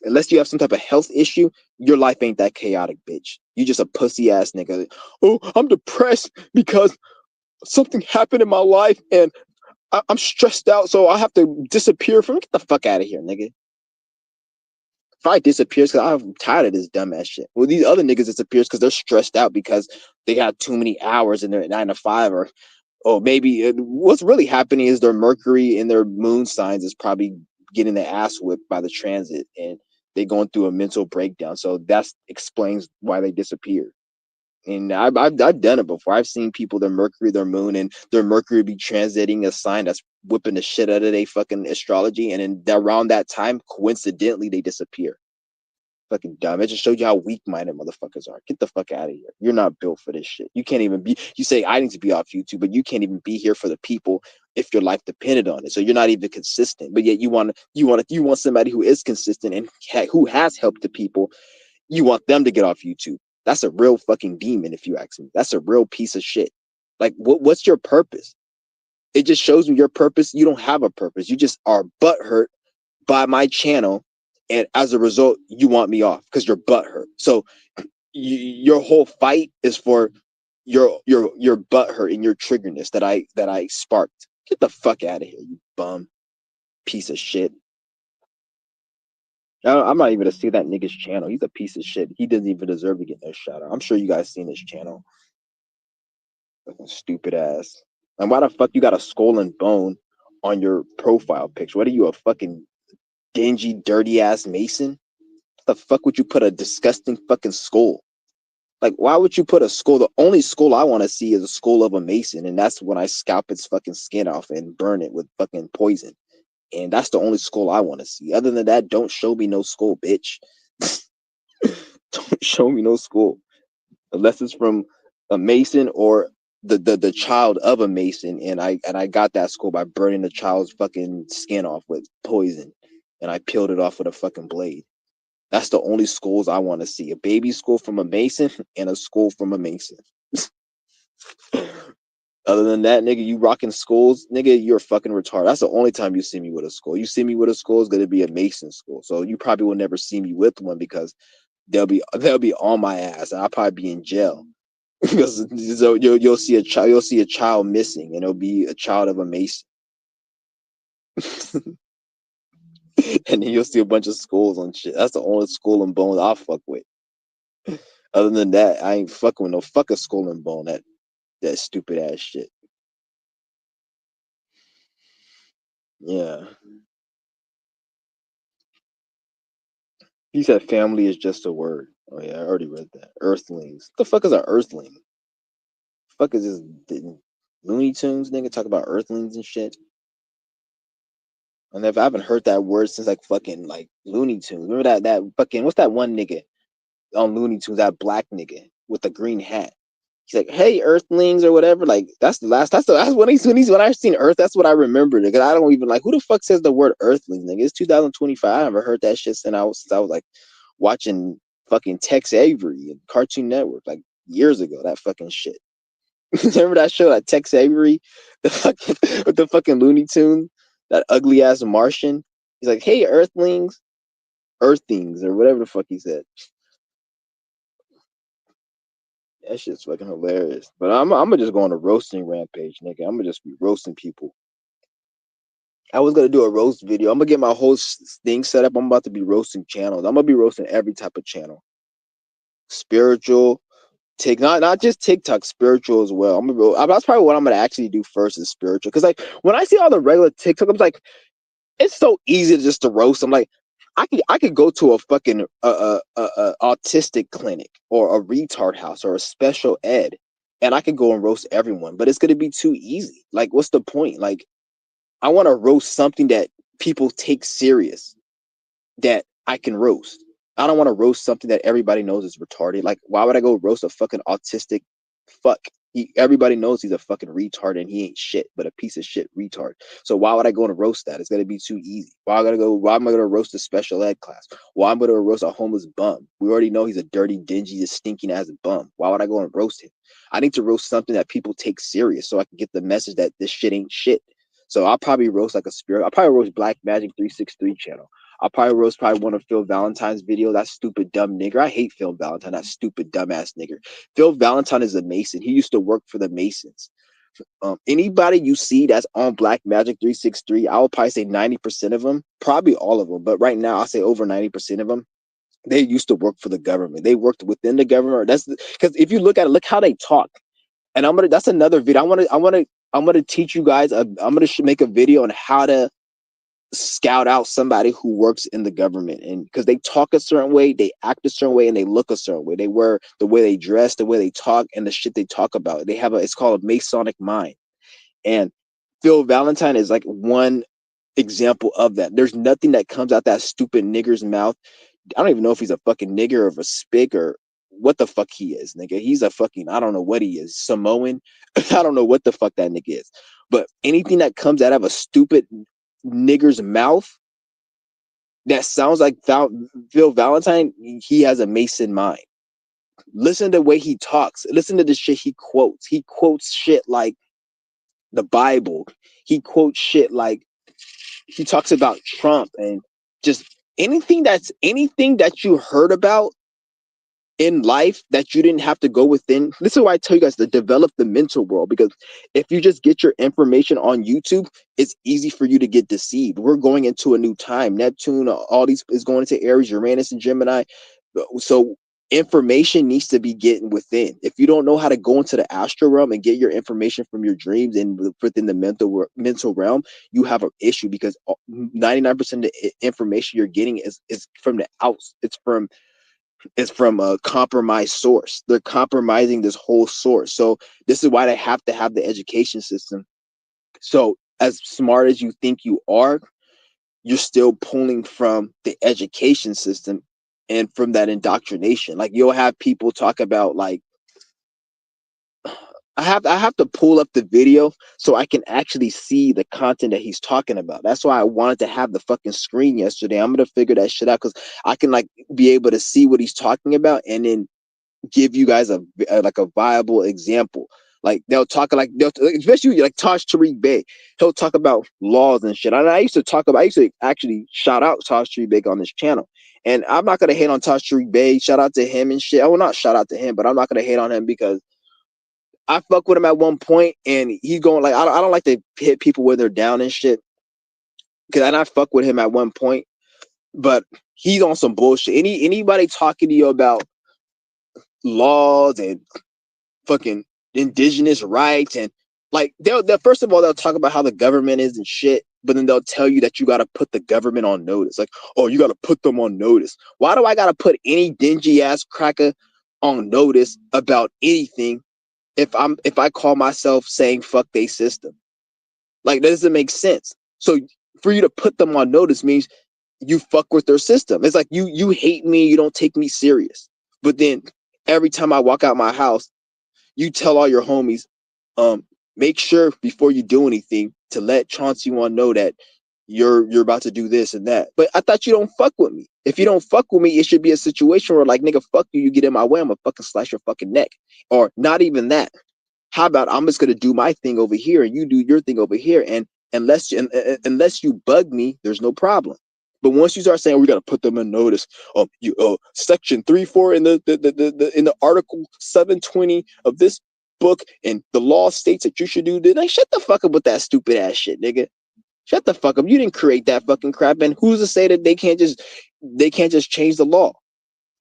Speaker 1: Unless you have some type of health issue, your life ain't that chaotic, bitch. You just a pussy ass nigga. Oh, I'm depressed because something happened in my life and I'm stressed out, so I have to disappear from. Get the fuck out of here, nigga. If I disappears because I'm tired of this dumbass shit. Well, these other niggas disappears because they're stressed out because they got too many hours in their 9 to 5, or maybe what's really happening is their Mercury and their moon signs is probably getting their ass whipped by the transit, and they going through a mental breakdown. So that explains why they disappear. And I've done it before. I've seen people, their Mercury, their moon, and their Mercury be transiting a sign that's whipping the shit out of their fucking astrology, and then around that time, coincidentally, they disappear. Fucking dumb. It just showed you how weak-minded motherfuckers are. Get the fuck out of here. You're not built for this shit. You can't even be. You say I need to be off YouTube, but you can't even be here for the people if your life depended on it. So you're not even consistent. But yet you want somebody who is consistent and who has helped the people. You want them to get off YouTube. That's a real fucking demon, if you ask me. That's a real piece of shit. Like, what's your purpose? It just shows me your purpose. You don't have a purpose. You just are butthurt by my channel, and as a result, you want me off because you're butthurt. So your whole fight is for your butthurt and your triggerness that I sparked. Get the fuck out of here, you bum piece of shit. I'm not even gonna see that nigga's channel. He's a piece of shit. He doesn't even deserve to get no shout out. I'm sure you guys seen his channel. Fucking stupid ass. And why the fuck you got a skull and bone on your profile picture? What are you, a fucking dingy, dirty ass Mason? What the fuck would you put a disgusting fucking skull? Like, why would you put a skull? The only skull I want to see is a skull of a Mason, and that's when I scalp its fucking skin off and burn it with fucking poison. And that's the only skull I want to see. Other than that, don't show me no skull, bitch. Don't show me no skull. Unless it's from a Mason or the child of a Mason, and I got that skull by burning the child's fucking skin off with poison, and I peeled it off with a fucking blade. That's the only schools I want to see: a baby school from a Mason and a school from a Mason. Other than that, nigga, you rocking schools, nigga, you're fucking retarded. That's the only time you see me with a school. You see me with a school, it's gonna be a Mason school. So you probably will never see me with one because they'll be on my ass. I'll probably be in jail. Because so you'll see a child missing, and it'll be a child of a Mason. And then you'll see a bunch of schools on shit. That's the only school and bone I'll fuck with. Other than that, I ain't fucking with no fucking skull and bone. That stupid ass shit. Yeah. He said family is just a word. Oh yeah, I already read that. Earthlings. What the fuck is an earthling? Fuck is this Looney Tunes nigga talk about earthlings and shit? And if I haven't heard that word since like fucking like Looney Tunes. Remember that fucking what's that one nigga on Looney Tunes, that black nigga with the green hat? He's like, "Hey, Earthlings" or whatever. Like that's the last. That's when I seen Earth. That's what I remember. Because I don't even like who the fuck says the word Earthlings. Nigga, it's 2025. I never heard that shit since I was like watching fucking Tex Avery and Cartoon Network like years ago. That fucking shit. Remember that show, that Tex Avery, the fucking with the fucking Looney Tune, that ugly ass Martian. He's like, "Hey, Earthlings, Earthings," or whatever the fuck he said. That shit's fucking hilarious. But I'm gonna just go on a roasting rampage, nigga. I'm gonna just be roasting people. I was gonna do a roast video. I'm gonna get my whole thing set up. I'm about to be roasting channels. I'm gonna be roasting every type of channel. Spiritual, not just TikTok, spiritual as well. That's probably what I'm gonna actually do first is spiritual. Cause like when I see all the regular TikTok, I'm like, it's so easy to just to roast. I'm like, I could go to a fucking autistic clinic or a retard house or a special ed, and I could go and roast everyone. But it's gonna be too easy. Like, what's the point? Like, I want to roast something that people take serious, that I can roast. I don't want to roast something that everybody knows is retarded. Like, why would I go roast a fucking autistic fuck? Everybody knows he's a fucking retard and he ain't shit, but a piece of shit retard. So why would I go and roast that? It's gonna be too easy. Why am I gonna roast a special ed class? Why am I gonna roast a homeless bum? We already know he's a dirty, dingy, stinking ass bum. Why would I go and roast him? I need to roast something that people take serious so I can get the message that this shit ain't shit. So I'll probably roast like a spirit. I'll probably roast Black Magic 363 channel. I'll probably roast one of Phil Valentine's video. That stupid dumb nigger. I hate Phil Valentine. That stupid dumbass nigger. Phil Valentine is a Mason. He used to work for the Masons. Anybody you see that's on Black Magic 363, I would probably say 90% of them, probably all of them, but right now I'll say over 90% of them, they used to work for the government. They worked within the government. That's because if you look at it, look how they talk. And that's another video. I'm gonna teach you guys. I'm gonna make a video on how to scout out somebody who works in the government, and because they talk a certain way, they act a certain way, and they look a certain way. They wear the way they dress, the way they talk, and the shit they talk about. It's called a Masonic mind. And Phil Valentine is like one example of that. There's nothing that comes out that stupid nigger's mouth. I don't even know if he's a fucking nigger or a spick or what the fuck he is, nigga. He's a fucking, I don't know what he is, Samoan. I don't know what the fuck that nigga is. But anything that comes out of a stupid nigger's mouth that sounds like Phil Valentine, he has a Mason mind. Listen to the way he talks. Listen to the shit he quotes. He quotes shit like the Bible. He quotes shit like he talks about Trump and just anything that you heard about in life that you didn't have to go within. This is why I tell you guys to develop the mental world, because if you just get your information on YouTube, it's easy for you to get deceived. We're going into a new time. Neptune, all these is going into Aries, Uranus, and Gemini. So information needs to be getting within. If you don't know how to go into the astral realm and get your information from your dreams and within the mental realm, you have an issue, because 99% of the information you're getting is from the outs. It's from a compromised source. They're compromising this whole source. So this is why they have to have the education system. So as smart as you think you are, you're still pulling from the education system and from that indoctrination. Like, you'll have people talk about like I have to pull up the video so I can actually see the content that he's talking about. That's why I wanted to have the fucking screen yesterday. I'm gonna figure that shit out because I can like be able to see what he's talking about and then give you guys a like a viable example. Like they'll talk like they'll especially like Tosh Tariq Bey. He'll talk about laws and shit. And I used to actually shout out Tosh Tariq Bey on this channel. And I'm not gonna hate on Tosh Tariq Bey. Shout out to him and shit. I will not shout out to him, but I'm not gonna hate on him because I fuck with him at one point, and he's going like I don't like to hit people when they're down and shit. Cause I not fuck with him at one point, but he's on some bullshit. Anybody talking to you about laws and fucking indigenous rights and like they'll first of all they'll talk about how the government isn't shit, but then they'll tell you that you got to put the government on notice. Like, oh, you got to put them on notice. Why do I got to put any dingy ass cracker on notice about anything if I call myself saying fuck they system? Like that doesn't make sense. So for you to put them on notice means you fuck with their system. It's like you hate me, you don't take me serious. But then every time I walk out my house, you tell all your homies, make sure before you do anything to let Chauncey one know that you're about to do this and that. But I thought you don't fuck with me. If you don't fuck with me, it should be a situation where like nigga, fuck you, you get in my way, I'm gonna fucking slice your fucking neck. Or not even that. How about I'm just gonna do my thing over here and you do your thing over here, and unless you bug me, there's no problem. But once you start saying we gotta put them in notice, you section 3-4 in the in the article 720 of this book, and the law states that you should do this. Like, shut the fuck up with that stupid ass shit, nigga. Shut the fuck up. You didn't create that fucking crap, and who's to say that they can't just change the law?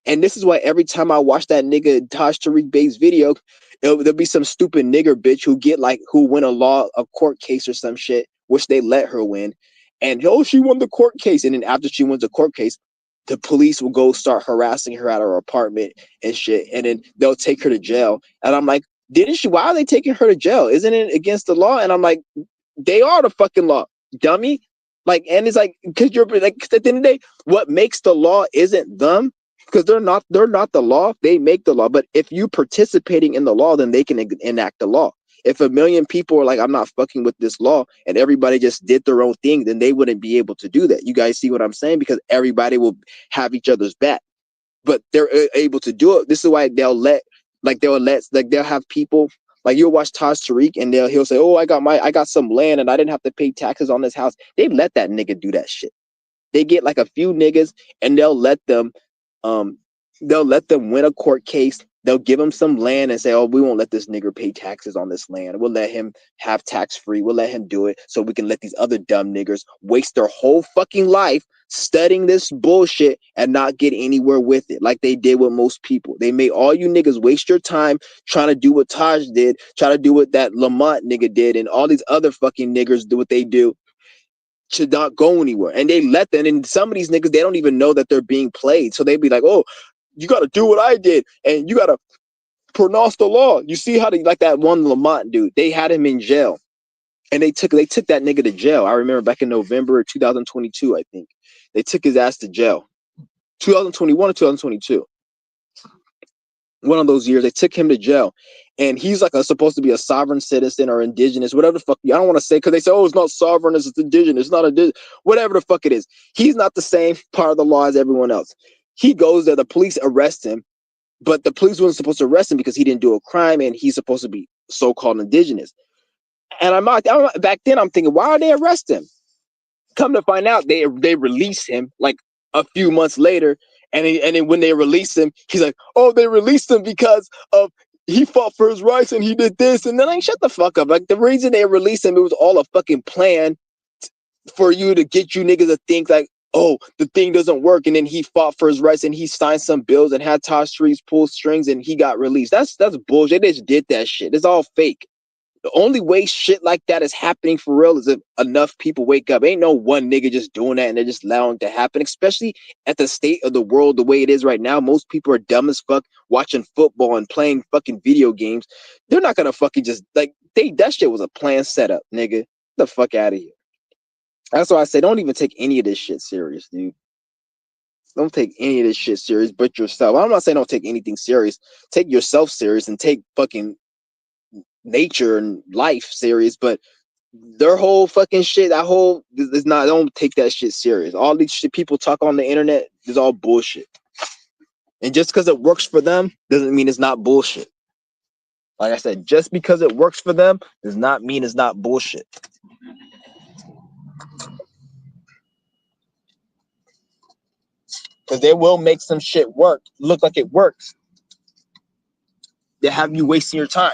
Speaker 1: And this is why every time I watch that nigga Tosh Tariq Bey's video, there'll be some stupid nigger bitch who win a court case or some shit, which they let her win. And oh, she won the court case. And then after she wins the court case, the police will go start harassing her at her apartment and shit. And then they'll take her to jail. And I'm like, didn't she? Why are they taking her to jail? Isn't it against the law? And I'm like, they are the fucking law, dummy. Like, and it's like, because you're like, at the end of the day, what makes the law isn't them, because they're not the law, they make the law. But if you participating in the law, then they can enact the law. If a million people are like, I'm not fucking with this law, and everybody just did their own thing, then they wouldn't be able to do that. You guys see what I'm saying? Because everybody will have each other's back, but they're able to do it. This is why they'll have people like, you'll watch Taj Tariq and he'll say, oh, I got some land and I didn't have to pay taxes on this house. They let that nigga do that shit. They get like a few niggas and um they'll let them win a court case. They'll give him some land and say, oh, we won't let this nigger pay taxes on this land. We'll let him have tax free. We'll let him do it so we can let these other dumb niggers waste their whole fucking life studying this bullshit and not get anywhere with it, like they did with most people. They made all you niggas waste your time trying to do what Taj did, try to do what that Lamont nigga did, and all these other fucking niggers do what they do, should not go anywhere. And they let them, and some of these niggas, they don't even know that they're being played. So they'd be like, oh, you got to do what I did, and you got to pronounce the law. You see how they, like that one Lamont dude, they had him in jail, and they took that nigga to jail. I remember back in November 2022, I think they took his ass to jail. 2021 or 2022, one of those years, they took him to jail. And he's like supposed to be a sovereign citizen or indigenous, whatever the fuck. I don't want to say, because they say, oh, it's not sovereign, it's indigenous, it's not indigenous, whatever the fuck it is. He's not the same part of the law as everyone else. He goes there, the police arrest him, but the police wasn't supposed to arrest him because he didn't do a crime and he's supposed to be so-called indigenous. And back then I'm thinking, why are they arresting him? Come to find out, they release him like a few months later, and then when they release him, he's like, oh, they released him because of he fought for his rights and he did this, and then like, shut the fuck up. Like, the reason they released him, it was all a fucking plan for you to get you niggas to think like, oh, the thing doesn't work, and then he fought for his rights and he signed some bills and had Tosh Tariq pull strings and he got released. That's bullshit. They just did that shit. It's all fake. The only way shit like that is happening for real is if enough people wake up. Ain't no one nigga just doing that and they're just allowing it to happen, especially at the state of the world the way it is right now. Most people are dumb as fuck watching football and playing fucking video games. They're not gonna fucking just like that shit was a plan setup, nigga. Get the fuck out of here. That's why I say don't even take any of this shit serious, dude. Don't take any of this shit serious but yourself. I'm not saying don't take anything serious. Take yourself serious and take fucking Nature and Life series, but their whole fucking shit, that whole is not. Don't take that shit serious. All these shit people talk on the internet is all bullshit. And just because it works for them doesn't mean it's not bullshit. Like I said, just because it works for them does not mean it's not bullshit. Because they will make some shit work, look like it works. They have you wasting your time.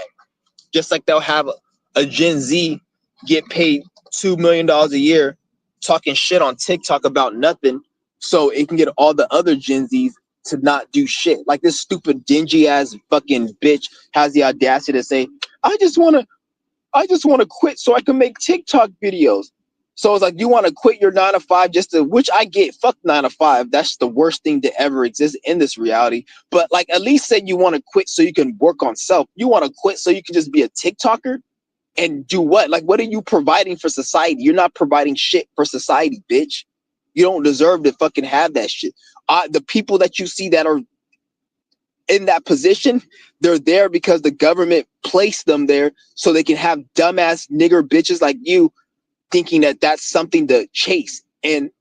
Speaker 1: Just like they'll have a Gen Z get paid $2 million a year talking shit on TikTok about nothing, so it can get all the other Gen Zs to not do shit. Like this stupid dingy ass fucking bitch has the audacity to say, I just wanna quit so I can make TikTok videos. So it's like, you want to quit your 9 to 5 just to, which I get, fuck 9 to 5. That's the worst thing to ever exist in this reality. But like, at least say you want to quit so you can work on self. You want to quit so you can just be a TikToker and do what? Like, what are you providing for society? You're not providing shit for society, bitch. You don't deserve to fucking have that shit. The people that you see that are in that position, they're there because the government placed them there so they can have dumbass nigger bitches like you thinking that that's something to chase, and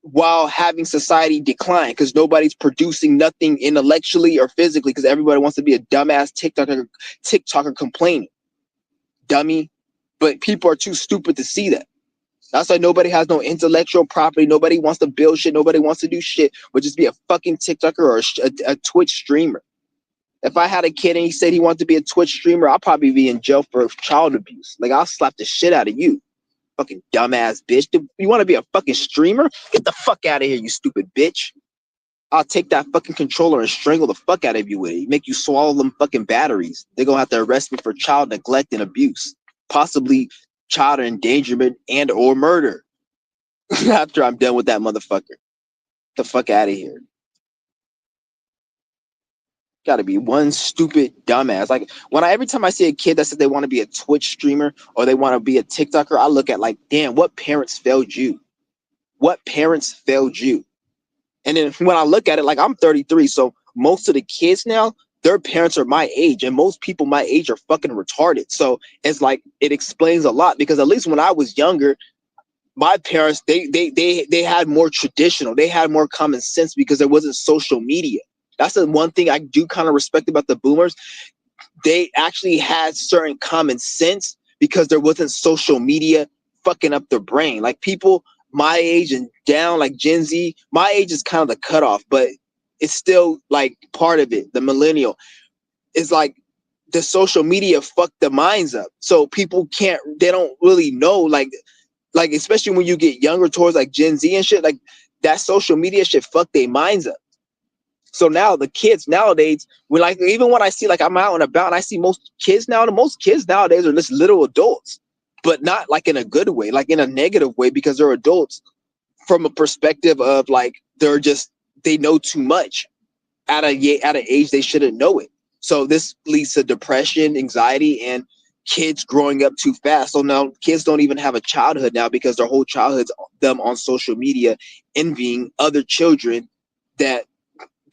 Speaker 1: while having society decline because nobody's producing nothing intellectually or physically because everybody wants to be a dumbass TikToker complaining, dummy. But people are too stupid to see that. That's why nobody has no intellectual property. Nobody wants to build shit. Nobody wants to do shit, but just be a fucking TikToker or a Twitch streamer. If I had a kid and he said he wanted to be a Twitch streamer, I'll probably be in jail for child abuse. Like, I'll slap the shit out of you. Fucking dumbass bitch. You want to be a fucking streamer? Get the fuck out of here, you stupid bitch. I'll take that fucking controller and strangle the fuck out of you with it. Make you swallow them fucking batteries. They're gonna have to arrest me for child neglect and abuse. Possibly child endangerment and or murder. After I'm done with that motherfucker. Get the fuck out of here. Gotta be one stupid dumbass. Like every time I see a kid that says they want to be a Twitch streamer or they want to be a TikToker, I look at like, damn, what parents failed you? What parents failed you? And then when I look at it, like, I'm 33, so most of the kids now, their parents are my age, and most people my age are fucking retarded. So it's like, it explains a lot, because at least when I was younger, my parents, they had more traditional, they had more common sense because there wasn't social media. That's the one thing I do kind of respect about the boomers. They actually had certain common sense because there wasn't social media fucking up their brain. Like, people my age and down, like Gen Z, my age is kind of the cutoff, but it's still like part of it. The millennial is like, the social media fucked the minds up. So people they don't really know, like especially when you get younger towards like Gen Z and shit, like that social media shit fucked their minds up. So now the kids nowadays, even when I see, like, I'm out and about and I see most kids nowadays are just little adults, but not like in a good way, like in a negative way, because they're adults from a perspective of like, they know too much at an age they shouldn't know it. So this leads to depression, anxiety, and kids growing up too fast. So now kids don't even have a childhood now because their whole childhood's them on social media envying other children that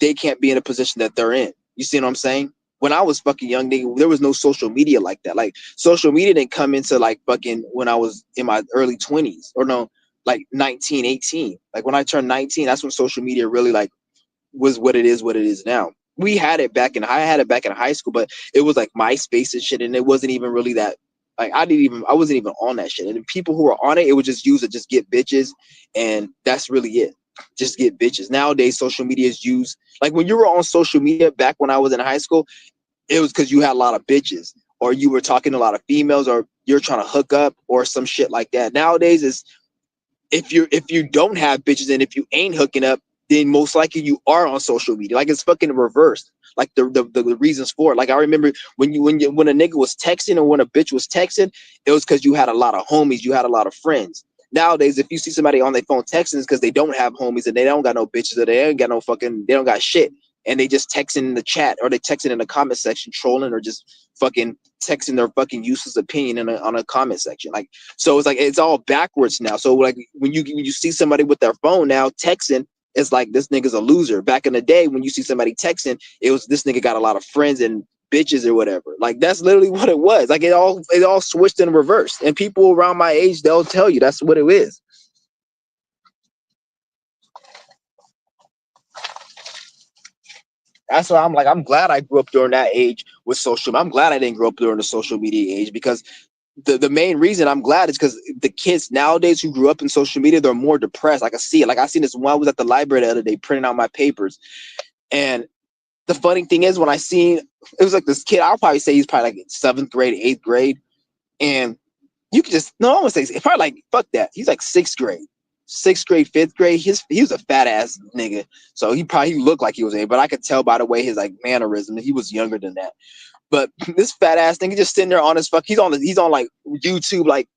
Speaker 1: they can't be in a position that they're in. You see what I'm saying? When I was fucking young, there was no social media like that. Like, social media didn't come into like fucking when I was in my early 20s, or no, like 19, 18. Like when I turned 19, that's when social media really like was what it is now. I had it back in high school, but it was like MySpace and shit, and it wasn't even really that. Like, I wasn't even on that shit. And the people who were on it, it would just use it, just get bitches, and that's really it. Just get bitches. Nowadays, social media is used. Like, when you were on social media back when I was in high school, it was because you had a lot of bitches, or you were talking to a lot of females, or you're trying to hook up, or some shit like that. Nowadays, is if you don't have bitches and if you ain't hooking up, then most likely you are on social media. Like, it's fucking reversed. Like the reasons for it. Like, I remember when a nigga was texting or when a bitch was texting, it was because you had a lot of homies, you had a lot of friends. Nowadays, if you see somebody on their phone texting, it's because they don't have homies and they don't got no bitches, or they don't got shit, and they just texting in the chat, or they texting in the comment section, trolling, or just fucking texting their fucking useless opinion on a comment section. Like, so it's like, it's all backwards now. So like, when you see somebody with their phone now texting, it's like, this nigga's a loser. Back in the day, when you see somebody texting, it was, this nigga got a lot of friends and bitches or whatever. Like that's literally what it was. Like it all switched in reverse. And people around my age, they'll tell you that's what it is. That's why I'm like, I'm glad I grew up during that age with social. I'm glad I didn't grow up during the social media age, because the main reason I'm glad is because the kids nowadays who grew up in social media, they're more depressed. I can see it. Like I seen this one. I was at the library the other day printing out my papers, and the funny thing is when I seen it was like this kid, I'll probably say he's probably like 7th grade, 8th grade, and you could just no, I won't say it's probably like fuck that. He's like 6th grade. 6th grade, 5th grade, he was a fat ass nigga. So he looked like he was 8, but I could tell by the way his like mannerism, he was younger than that. But this fat ass nigga just sitting there on his fuck. He's on like YouTube, like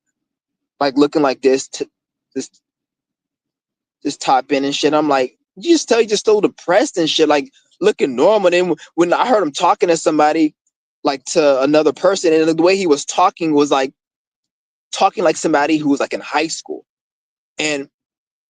Speaker 1: looking like this, this top end and shit. I'm like, you just tell you just so depressed and shit, like looking normal. And then when I heard him talking to somebody, like to another person, and the way he was talking was like talking like somebody who was like in high school. And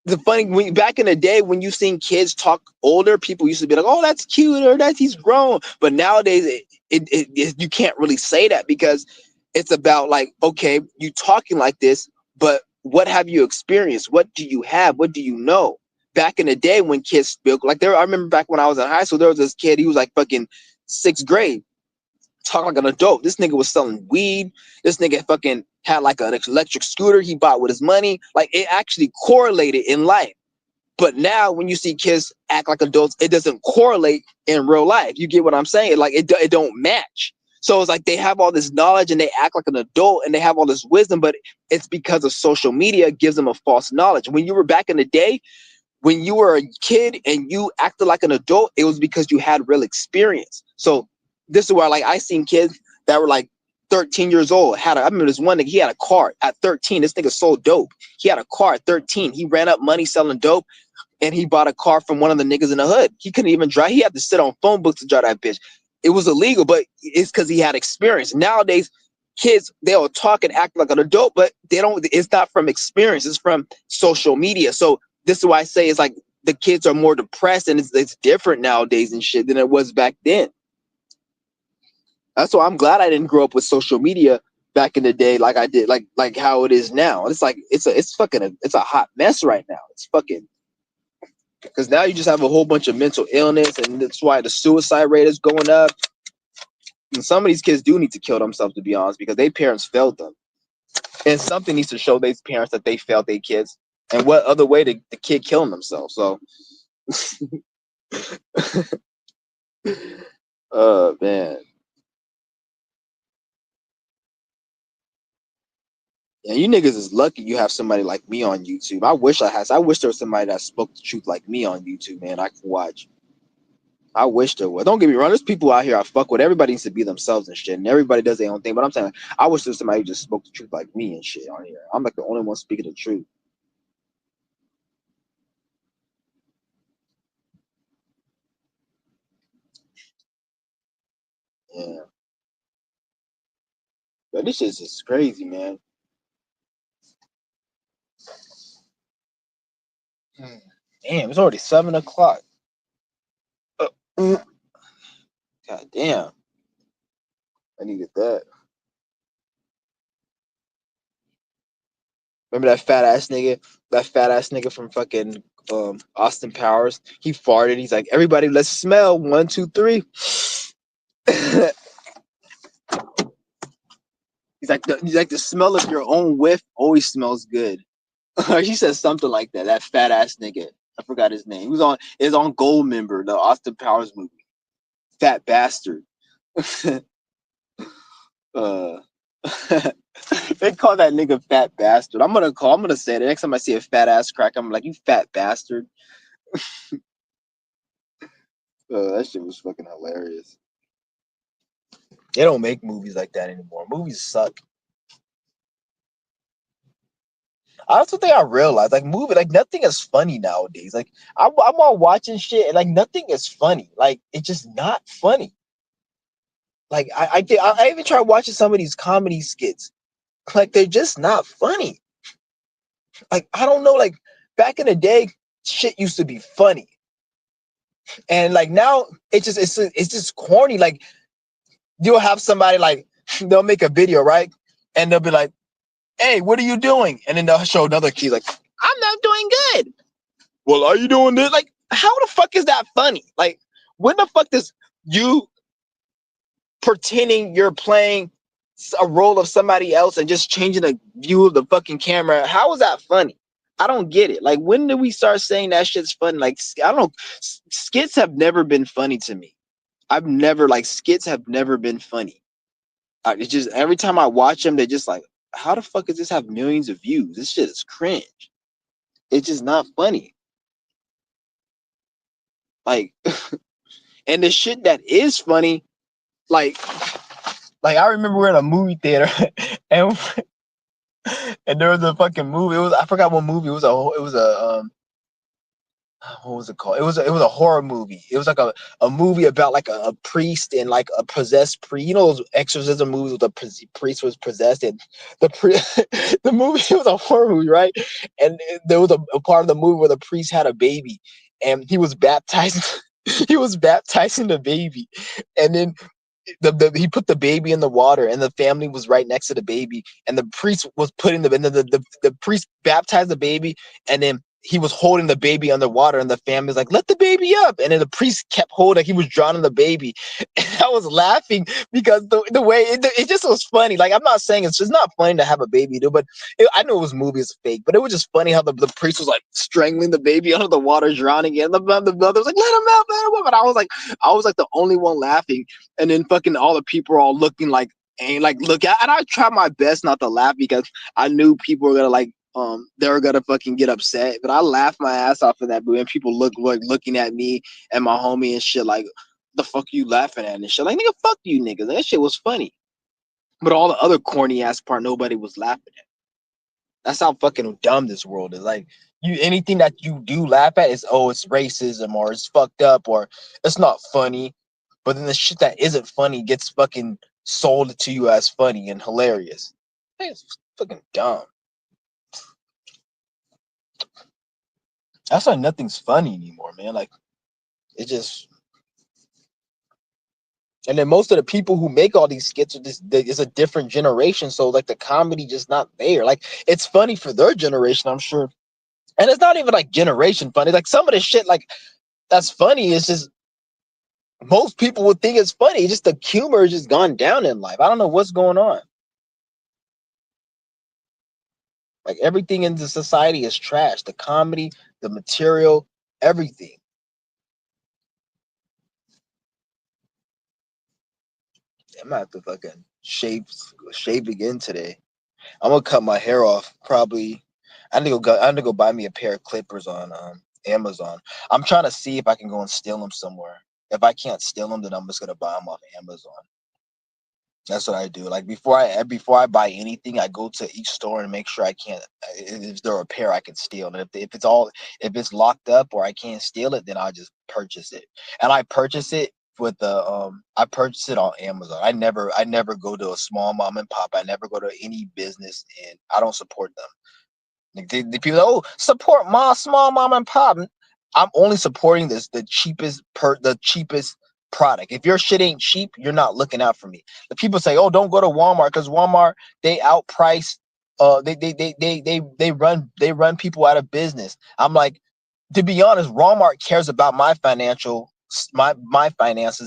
Speaker 1: the funny back in the day when you seen kids talk older, people used to be like, "Oh, that's cute," or "That's he's grown." But nowadays, you can't really say that, because it's about like, okay, you talking like this, but what have you experienced? What do you have? What do you know? Back in the day when kids spoke like I remember back when I was in high school, there was this kid. He was like fucking 6th grade, talk like an adult. This nigga was selling weed. This nigga fucking had like an electric scooter he bought with his money. Like it actually correlated in life. But now when you see kids act like adults, it doesn't correlate in real life. You get what I'm saying? Like it don't match. So it's like they have all this knowledge and they act like an adult and they have all this wisdom, but it's because of social media gives them a false knowledge. When you were back in the day, when you were a kid and you acted like an adult, it was because you had real experience. So this is where like I seen kids that were like 13 years old. I remember this one nigga, he had a car at 13. This nigga sold dope. He had a car at 13. He ran up money selling dope, and he bought a car from one of the niggas in the hood. He couldn't even drive. He had to sit on phone books to drive that bitch. It was illegal, but it's because he had experience. Nowadays, kids, they'll talk and act like an adult, but they don't. It's not from experience. It's from social media. So this is why I say it's like the kids are more depressed, and it's different nowadays and shit than it was back then. That's why I'm glad I didn't grow up with social media back in the day like I did, like how it is now. It's like it's a hot mess right now. It's fucking because now you just have a whole bunch of mental illness, and that's why the suicide rate is going up. And some of these kids do need to kill themselves, to be honest, because their parents failed them. And something needs to show these parents that they failed their kids. And what other way to the kid killing themselves? So, oh man, yeah, you niggas is lucky you have somebody like me on YouTube. I wish I wish there was somebody that spoke the truth like me on YouTube, man. I can watch. I wish there was. Don't get me wrong. There's people out here I fuck with. Everybody needs to be themselves and shit, and everybody does their own thing. But I'm saying, I wish there was somebody who just spoke the truth like me and shit on here. I'm like the only one speaking the truth. Yeah, but this shit is just crazy, man. Damn, it's already 7 o'clock. Mm. God damn, I needed that. Remember that fat ass nigga? That fat ass nigga from fucking Austin Powers. He farted. He's like, everybody, let's smell. 1, 2, 3. He's like the smell of your own whiff always smells good. He said something like that. That fat ass nigga. I forgot his name. He was on. Is on Goldmember, the Austin Powers movie. Fat bastard. uh, they call that nigga fat bastard. I'm gonna say it. The next time I see a fat ass crack, I'm like, you fat bastard. That shit was fucking hilarious. They don't make movies like that anymore. Movies suck. That's what thing I realized. Like like nothing is funny nowadays. Like I'm all watching shit and like nothing is funny. Like it's just not funny. Like I even try watching some of these comedy skits. Like they're just not funny. Like I don't know. Like back in the day, shit used to be funny, and like now it's just corny. Like you'll have somebody like they'll make a video, right? And they'll be like, "Hey, what are you doing?" And then they'll show another kid like, "I'm not doing good." Well, are you doing this? Like, how the fuck is that funny? Like, when the fuck does you pretending you're playing a role of somebody else and just changing the view of the fucking camera? How is that funny? I don't get it. Like, when do we start saying that shit's funny? Like, I don't know. Skits have never been funny to me. I've never like skits have never been funny. It's just every time I watch them, they're just like, how the fuck does this have millions of views? This shit is cringe. It's just not funny. Like, and the shit that is funny, like, I remember we're in a movie theater, and and there was a fucking movie. It was, I forgot what movie. It was a what was it called? It was a horror movie. It was like a movie about like a priest and like a possessed priest. You know those exorcism movies with the priest was possessed, and the movie, it was a horror movie, right? And there was a part of the movie where the priest had a baby, and he was baptizing. He was baptizing the baby, and then he put the baby in the water, and the family was right next to the baby, and the priest was putting the and the priest baptized the baby, and then he was holding the baby underwater, and the family's like, let the baby up, and then the priest kept holding, he was drowning the baby. And I was laughing because the way it just was funny. Like, I'm not saying it's just not funny to have a baby, dude, but I know it was movie, is fake, but it was just funny how the priest was like strangling the baby under the water, drowning it, and the mother was like, let him out, let him up, and I was like the only one laughing, and then fucking all the people are all looking like, and like look at, and I tried my best not to laugh because I knew people were gonna like they were gonna fucking get upset, but I laughed my ass off of that movie, and people looking at me and my homie and shit like, the fuck you laughing at and shit, like, nigga, fuck you niggas, that shit was funny, but all the other corny ass part nobody was laughing at. That's how fucking dumb this world is. Like, you, anything that you do laugh at is, oh, it's racism or it's fucked up or it's not funny. But then the shit that isn't funny gets fucking sold to you as funny and hilarious. It's fucking dumb. That's why nothing's funny anymore, man. Like, it just, and then most of the people who make all these skits are just, it's a different generation. So like the comedy just not there. Like, it's funny for their generation, I'm sure. And it's not even like generation funny. Like, some of the shit like that's funny is just, most people would think it's funny. Just the humor has just gone down in life. I don't know what's going on. Like, everything in the society is trash. The comedy, the material, everything. I'm gonna have to fucking shave again today. I'm gonna cut my hair off. Probably. I need to go buy me a pair of clippers on Amazon. I'm trying to see if I can go and steal them somewhere. If I can't steal them, then I'm just gonna buy them off Amazon. That's what I do. Like, before I buy anything, I go to each store and make sure I can't, if they're a pair I can steal. And if it's locked up or I can't steal it, then I'll just purchase it. And I purchase it with I purchase it on Amazon. I never go to a small mom and pop. I never go to any business, and I don't support them. Like, the people, oh, support my small mom and pop. I'm only supporting the cheapest product. If your shit ain't cheap, you're not looking out for me. The people say, oh, don't go to Walmart because Walmart, they outprice, they run people out of business. I'm like, to be honest, Walmart cares about my finances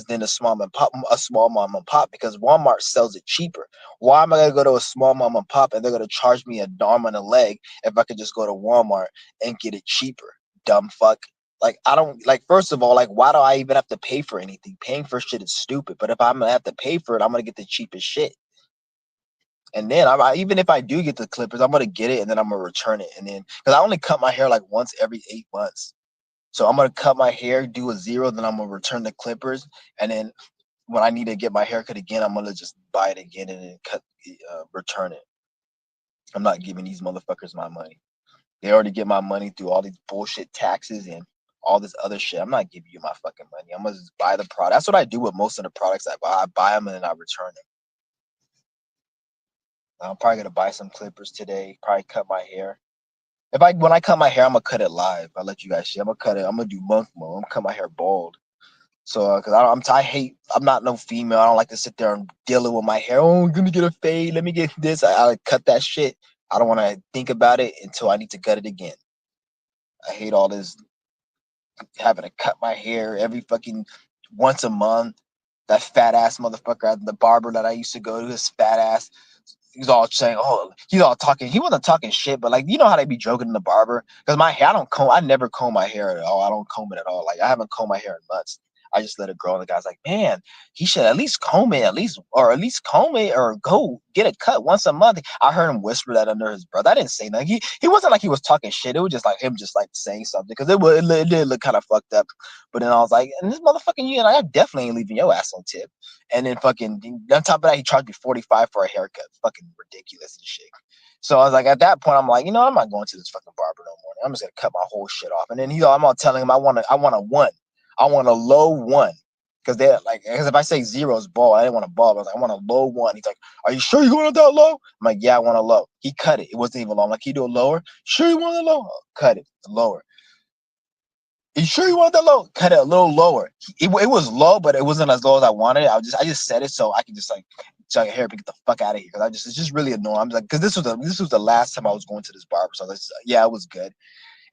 Speaker 1: than a small mom and pop, because Walmart sells it cheaper. Why am I gonna go to a small mom and pop and they're gonna charge me an arm and a leg if I could just go to Walmart and get it cheaper? Dumb fuck. Like, I don't like, first of all, like, why do I even have to pay for anything? Paying for shit is stupid. But if I'm gonna have to pay for it, I'm gonna get the cheapest shit. And then even if I do get the clippers, I'm gonna get it and then I'm gonna return it. And then, because I only cut my hair like once every 8 months. So I'm gonna cut my hair, do a zero, then I'm gonna return the clippers, and then when I need to get my haircut again, I'm gonna just buy it again and then return it. I'm not giving these motherfuckers my money. They already get my money through all these bullshit taxes and all this other shit. I'm not giving you my fucking money. I'm gonna just buy the product. That's what I do with most of the products I buy. I buy them and then I return them. I'm probably gonna buy some clippers today. Probably cut my hair. When I cut my hair, I'm gonna cut it live. I'll let you guys see. I'm gonna cut it. I'm gonna do monk mode. I'm gonna cut my hair bald. So, cause I'm not no female. I don't like to sit there and dealing with my hair. Oh, I'm gonna get a fade. Let me get this. I cut that shit. I don't want to think about it until I need to cut it again. I hate all this having to cut my hair every fucking once a month. That fat ass motherfucker at the barber that I used to go to, his fat ass. He's all saying, oh, he's all talking. He wasn't talking shit, but like, you know how they be joking in the barber? Because my hair, I never comb my hair at all. I don't comb it at all. Like, I haven't combed my hair in months. I just let it grow. And the guy's like, man, he should at least comb it, at least comb it or go get a cut once a month. I heard him whisper that under his breath. I didn't say nothing. He wasn't like he was talking shit. It was just like him just like saying something because it did look kind of fucked up. But then I was like, and this motherfucking you and I definitely ain't leaving your ass on tip. And then fucking on top of that, he charged me 45 for a haircut. Fucking ridiculous and shit. So I was like, at that point, I'm like, you know, I'm not going to this fucking barber no more. I'm just gonna cut my whole shit off. And then I'm all telling him I want a one. I want a low one. Because they're like, because if I say zero is ball, I didn't want a ball. I was like, I want a low one. He's like, are you sure you want it that low? I'm like, yeah, I want a low. He cut it. It wasn't even low. I'm like, can you do it lower? Sure you want it low? Cut it lower. You sure you want that low? Cut it a little lower. It was low, but it wasn't as low as I wanted. I just said it so I can just like tell your hair, get the fuck out of here. Because it's just really annoying. I'm like, because this was the last time I was going to this barber, so yeah, it was good.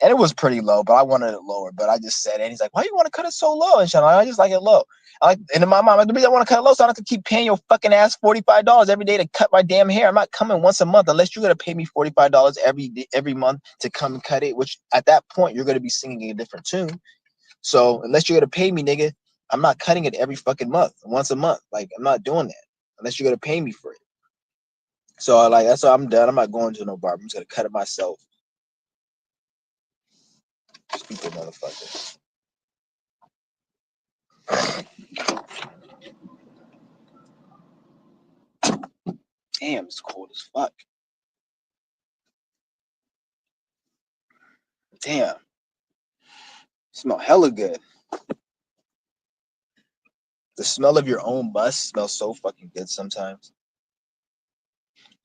Speaker 1: And it was pretty low, but I wanted it lower. But I just said it. And he's like, why you want to cut it so low? And shit, I just like it low. And in my mom, the reason I want to cut it low so I don't have to keep paying your fucking ass $45 every day to cut my damn hair. I'm not coming once a month unless you're gonna pay me $45 every month to come and cut it. Which at that point you're gonna be singing a different tune. So unless you're gonna pay me, nigga, I'm not cutting it every fucking month, once a month. Like I'm not doing that unless you're gonna pay me for it. So like that's why I'm done. I'm not going to no barber. I'm just gonna cut it myself. Stupid motherfucker. Damn, it's cold as fuck. Damn. Smell hella good. The smell of your own bus smells so fucking good sometimes.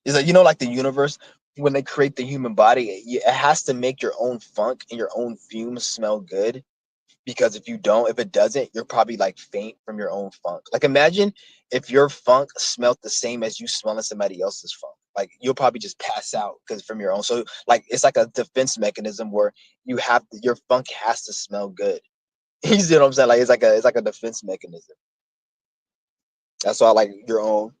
Speaker 1: It's like, you know, like the universe, when they create the human body, it has to make your own funk and your own fumes smell good. Because if it doesn't, you're probably like faint from your own funk. Like imagine if your funk smelled the same as you smelling somebody else's funk. Like you'll probably just pass out because from your own. So like it's like a defense mechanism where your funk has to smell good. You see what I'm saying? Like it's like a defense mechanism. That's why like your own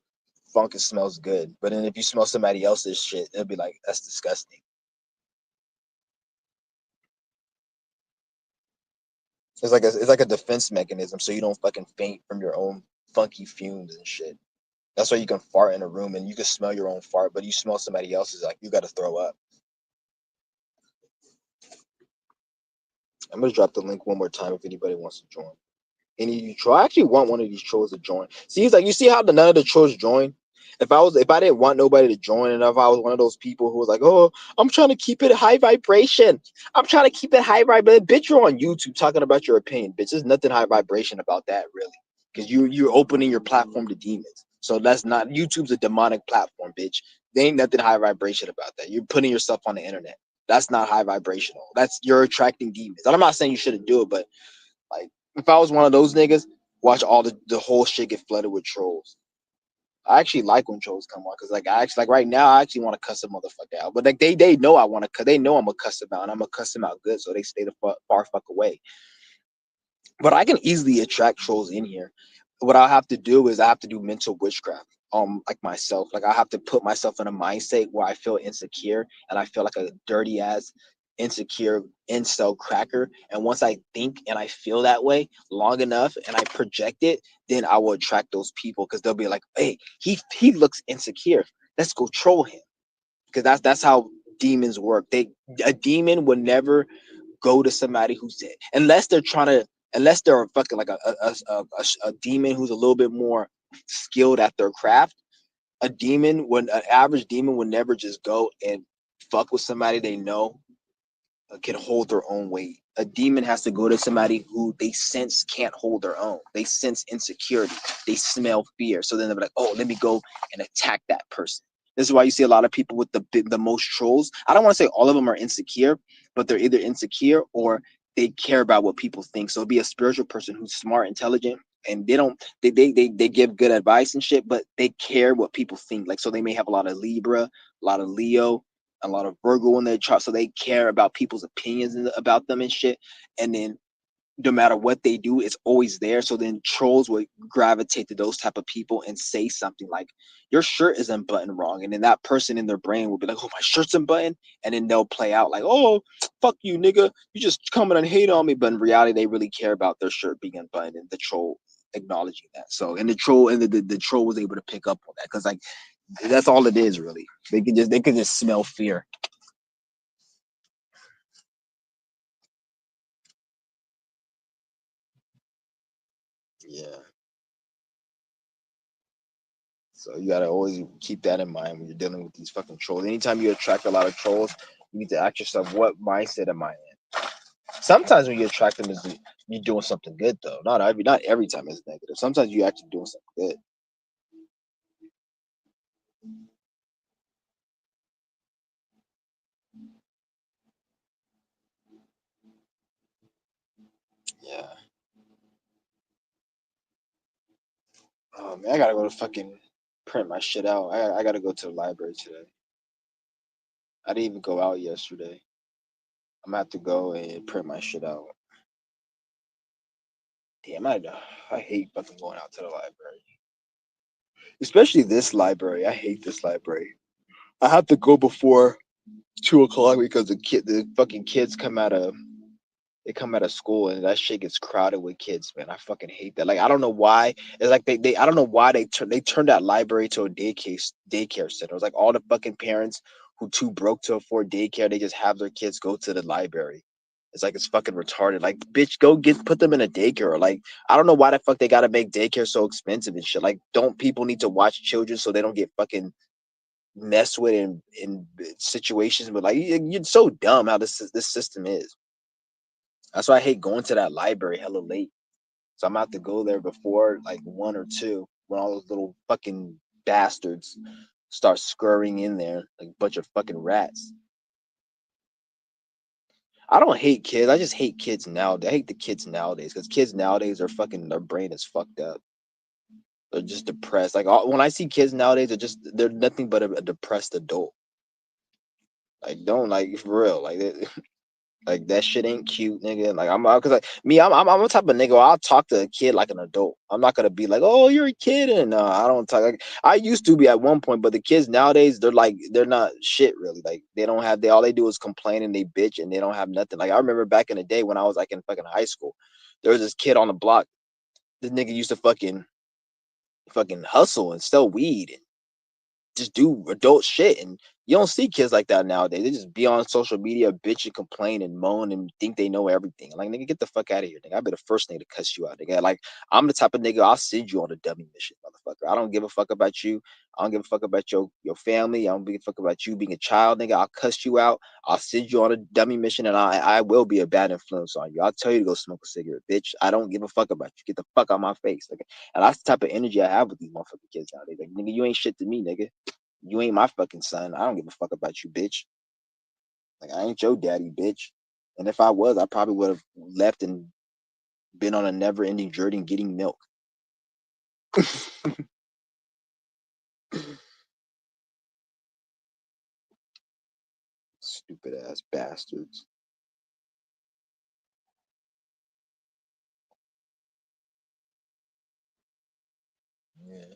Speaker 1: funk smells good. But then if you smell somebody else's shit, it'll be like that's disgusting. It's like a defense mechanism so you don't fucking faint from your own funky fumes and shit. That's why you can fart in a room and you can smell your own fart, but you smell somebody else's, like you got to throw up. I'm gonna drop the link one more time if anybody wants to join. Any of you troll, I actually want one of these trolls to join. See, he's like, you see how none of the trolls join. If I didn't want nobody to join, and if I was one of those people who was like, oh, I'm trying to keep it high vibration. I'm trying to keep it high vibration. Bitch, you're on YouTube talking about your opinion. Bitch, there's nothing high vibration about that, really, because you're opening your platform to demons. So that's not YouTube's a demonic platform, bitch. There ain't nothing high vibration about that. You're putting yourself on the internet. That's not high vibrational. That's you're attracting demons. And I'm not saying you shouldn't do it, but like if I was one of those niggas, watch all the whole shit get flooded with trolls. I actually like when trolls come on because like I actually like right now I actually want to cuss a motherfucker out, but like they know I want to they know I'm a cuss them out and I'm a cuss them out good, so they stay the far fuck away. But I can easily attract trolls in here. What I have to do is I have to do mental witchcraft. Like myself, like I have to put myself in a mindset where I feel insecure and I feel like a dirty ass, insecure incel cracker. And once I think and I feel that way long enough and I project it, then I will attract those people because they'll be like, "Hey, he looks insecure. Let's go troll him." Because that's how demons work. A demon would never go to somebody who's dead unless they're fucking like a demon who's a little bit more skilled at their craft. An average demon would never just go and fuck with somebody they know can hold their own weight. A demon has to go to somebody who they sense can't hold their own. They sense insecurity. They smell fear. So then they're like, oh, let me go and attack that person. This is why you see a lot of people with the most trolls. I don't want to say all of them are insecure, but they're either insecure or they care about what people think. So be a spiritual person who's smart, intelligent, and they give good advice and shit, but they care what people think. Like so they may have a lot of Libra, a lot of Leo, a lot of Virgo in their chart, so they care about people's opinions about them and shit. And then no matter what they do, it's always there. So then trolls would gravitate to those type of people and say something like, "Your shirt isn't buttoned wrong," and then that person in their brain will be like, "Oh, my shirt's unbuttoned," and then they'll play out like, "Oh, fuck you, nigga, you just coming and hate on me," but in reality, they really care about their shirt being unbuttoned, and the troll acknowledging that. So, and the troll was able to pick up on that because like that's all it is really. They could just smell fear. Yeah. So you gotta always keep that in mind when you're dealing with these fucking trolls. Anytime you attract a lot of trolls, you need to ask yourself, what mindset am I in? Sometimes when you attract them, is you're doing something good though. Not every time it's negative. Sometimes you actually doing something good. Yeah. Oh man, I gotta go to fucking print my shit out. I gotta go to the library today. I didn't even go out yesterday. I'm gonna have to go and print my shit out. Damn, I hate fucking going out to the library. Especially this library. I hate this library. I have to go before 2 o'clock because the fucking kids come out of school and that shit gets crowded with kids, man. I fucking hate that. Like I don't know why. It's like they I don't know why they turned that library to a daycare center. It was like all the fucking parents who too broke to afford daycare, they just have their kids go to the library. It's like it's fucking retarded. Like, bitch, go put them in a daycare. Like, I don't know why the fuck they gotta make daycare so expensive and shit. Like, don't people need to watch children so they don't get fucking messed with in situations? But like, you're so dumb how this system is. That's why I hate going to that library hella late. So I'm gonna have to go there before like 1 or 2 when all those little fucking bastards start scurrying in there like a bunch of fucking rats. I don't hate kids. I just hate kids nowadays. I hate the kids nowadays because kids nowadays are fucking their brain is fucked up. They're just depressed. Like when I see kids nowadays, they're nothing but a depressed adult. Like don't like for real. Like that shit ain't cute, nigga. Like cause like me, I'm a type of nigga. I'll talk to a kid like an adult. I'm not gonna be like, oh, you're a kid, and I don't talk. Like I used to be at one point, but the kids nowadays, they're not shit really. Like they all they do is complain and they bitch and they don't have nothing. Like I remember back in the day when I was like in fucking high school, there was this kid on the block. This nigga used to fucking hustle and sell weed just do adult shit. And you don't see kids like that nowadays. They just be on social media, bitch and complain and moan and think they know everything. Like, nigga, get the fuck out of here, nigga. I'll be the first nigga to cuss you out, nigga. Like, I'm the type of nigga I'll send you on a dummy mission, motherfucker. I don't give a fuck about you. I don't give a fuck about your family. I don't give a fuck about you being a child, nigga. I'll cuss you out. I'll send you on a dummy mission, and I will be a bad influence on you. I'll tell you to go smoke a cigarette, bitch. I don't give a fuck about you. Get the fuck out my face, nigga. And that's the type of energy I have with these motherfucking kids nowadays. Like, nigga, you ain't shit to me, nigga. You ain't my fucking son. I don't give a fuck about you, bitch. Like I ain't your daddy, bitch. And if I was, I probably would have left and been on a never-ending journey getting milk. Stupid ass bastards. Yeah.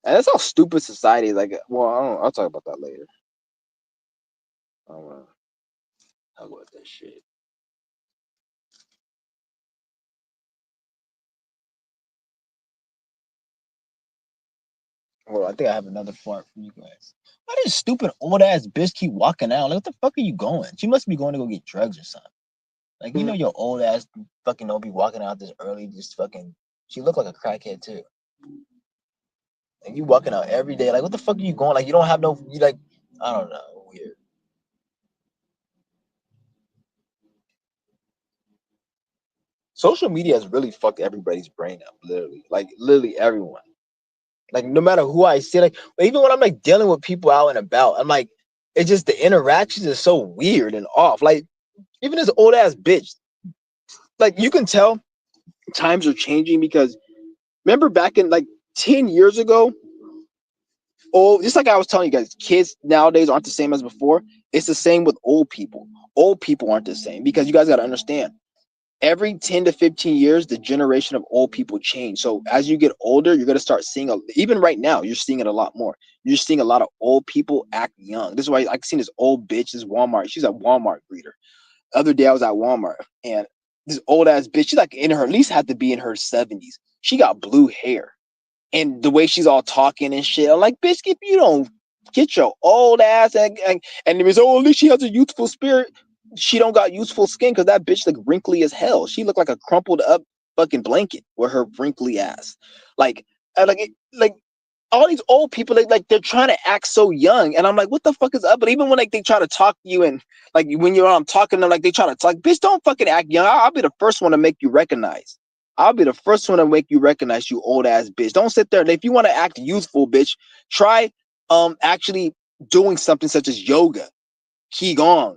Speaker 1: And that's how stupid society is. Like, well, I'll talk about that later. I don't want to talk about that shit. Well, I think I have another fart for you guys. Why does stupid old ass bitch keep walking out? Like, what the fuck are you going? She must be going to go get drugs or something. Like, you know, your old ass fucking don't be walking out this early, just fucking. She look like a crackhead too. And you walking out every day. Like, what the fuck are you going? Like, you don't have no. You like, I don't know. Weird. Social media has really fucked everybody's brain up. Literally, like literally everyone. Like, no matter who I see, like even when I'm like dealing with people out and about, I'm like, it's just the interactions is so weird and off. Like, Even this old ass bitch. Like you can tell times are changing because remember back in like 10 years ago, just like I was telling you guys, kids nowadays aren't the same as before. It's the same with old people. Old people aren't the same because you guys got to understand every 10 to 15 years, the generation of old people change. So as you get older, you're going to start seeing, even right now, you're seeing it a lot more. You're seeing a lot of old people act young. This is why I've seen this old bitch, this Walmart. She's a Walmart greeter. The other day I was at Walmart and this old ass bitch, she's like in her, at least had to be in her 70s. She got blue hair and the way she's all talking and shit. I'm like, bitch, if you don't get your old ass and it was, oh, at least she has a youthful spirit. She don't got youthful skin because that bitch look wrinkly as hell. She looked like a crumpled up fucking blanket with her wrinkly ass. Like, like all these old people, they're trying to act so young, and I'm like, what the fuck is up? But even when like they try to talk to you and like when you're talking to them, like they try to talk, bitch, don't fucking act young. I'll be the first one to make you recognize. I'll be the first one to make you recognize, you old ass bitch. Don't sit there. If you want to act youthful, bitch, try actually doing something such as yoga, qigong,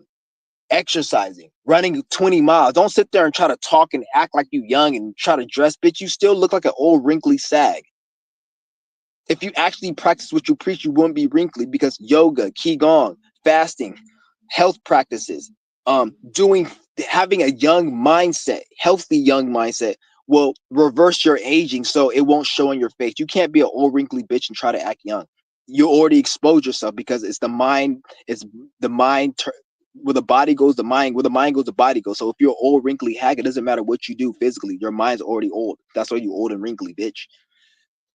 Speaker 1: exercising, running 20 miles. Don't sit there and try to talk and act like you young and try to dress, bitch. You still look like an old wrinkly sag. If you actually practice what you preach, you wouldn't be wrinkly because yoga, qigong, fasting, health practices, doing having a young mindset, healthy young mindset will reverse your aging so it won't show in your face. You can't be an old wrinkly bitch and try to act young. You already exposed yourself because it's the mind, where the body goes, the mind, where the mind goes, the body goes. So if you're old, wrinkly hag, it doesn't matter what you do physically. Your mind's already old. That's why you old and wrinkly, bitch.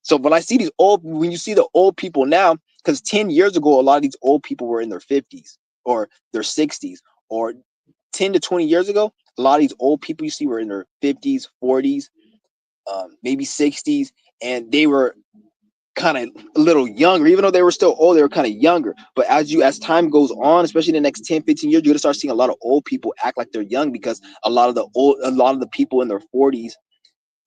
Speaker 1: So when I see when you see the old people now, because 10 years ago, a lot of these old people were in their 50s or their 60s, or 10 to 20 years ago, a lot of these old people you see were in their 50s, 40s, maybe 60s, and they were kind of a little younger, even though they were still old, they were kind of younger. But as time goes on, especially in the next 10, 15 years, you're gonna start seeing a lot of old people act like they're young because a lot of the people in their 40s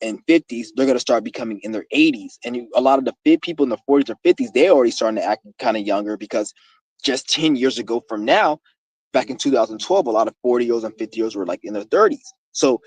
Speaker 1: and 50s, they're going to start becoming in their 80s. And a lot of the fit people in the 40s or 50s, they're already starting to act kind of younger because just 10 years ago from now, back in 2012, a lot of 40-year-olds and 50-year-olds were like in their 30s. So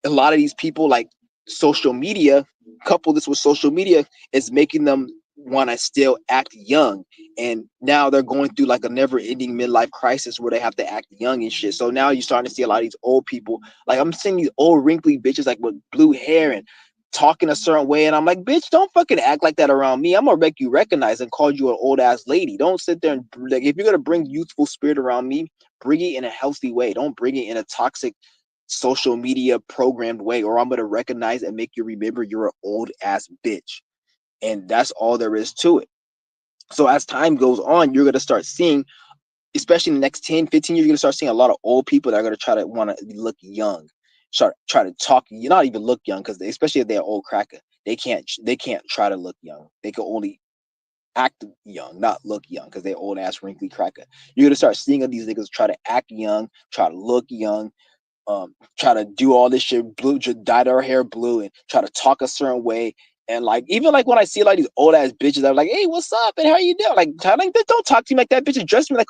Speaker 1: a lot of these people, like social media, couple this with social media, is making them want to still act young. And now they're going through like a never-ending midlife crisis where they have to act young and shit. So now you're starting to see a lot of these old people. Like I'm seeing these old wrinkly bitches like with blue hair and talking a certain way, and I'm like, bitch, don't fucking act like that around me. I'm gonna make you recognize and call you an old ass lady. Don't sit there and like, if you're gonna bring youthful spirit around me, bring it in a healthy way. Don't bring it in a toxic social media programmed way, or I'm gonna recognize and make you remember you're an old ass bitch. And that's all there is to it. So as time goes on, you're gonna start seeing, especially in the next 10, 15 years, you're gonna start seeing a lot of old people that are gonna try to want to look young, try to talk, you not even look young, because especially if they're old cracker, they can't try to look young. They can only act young, not look young, because they're old ass wrinkly cracker. You're gonna start seeing these niggas try to act young, try to look young, try to do all this shit, blue, just dye their hair blue and try to talk a certain way. And like, even like when I see like these old ass bitches, I'm like, hey, what's up? And how you doing? Like, don't talk to me like that, bitch. Address me like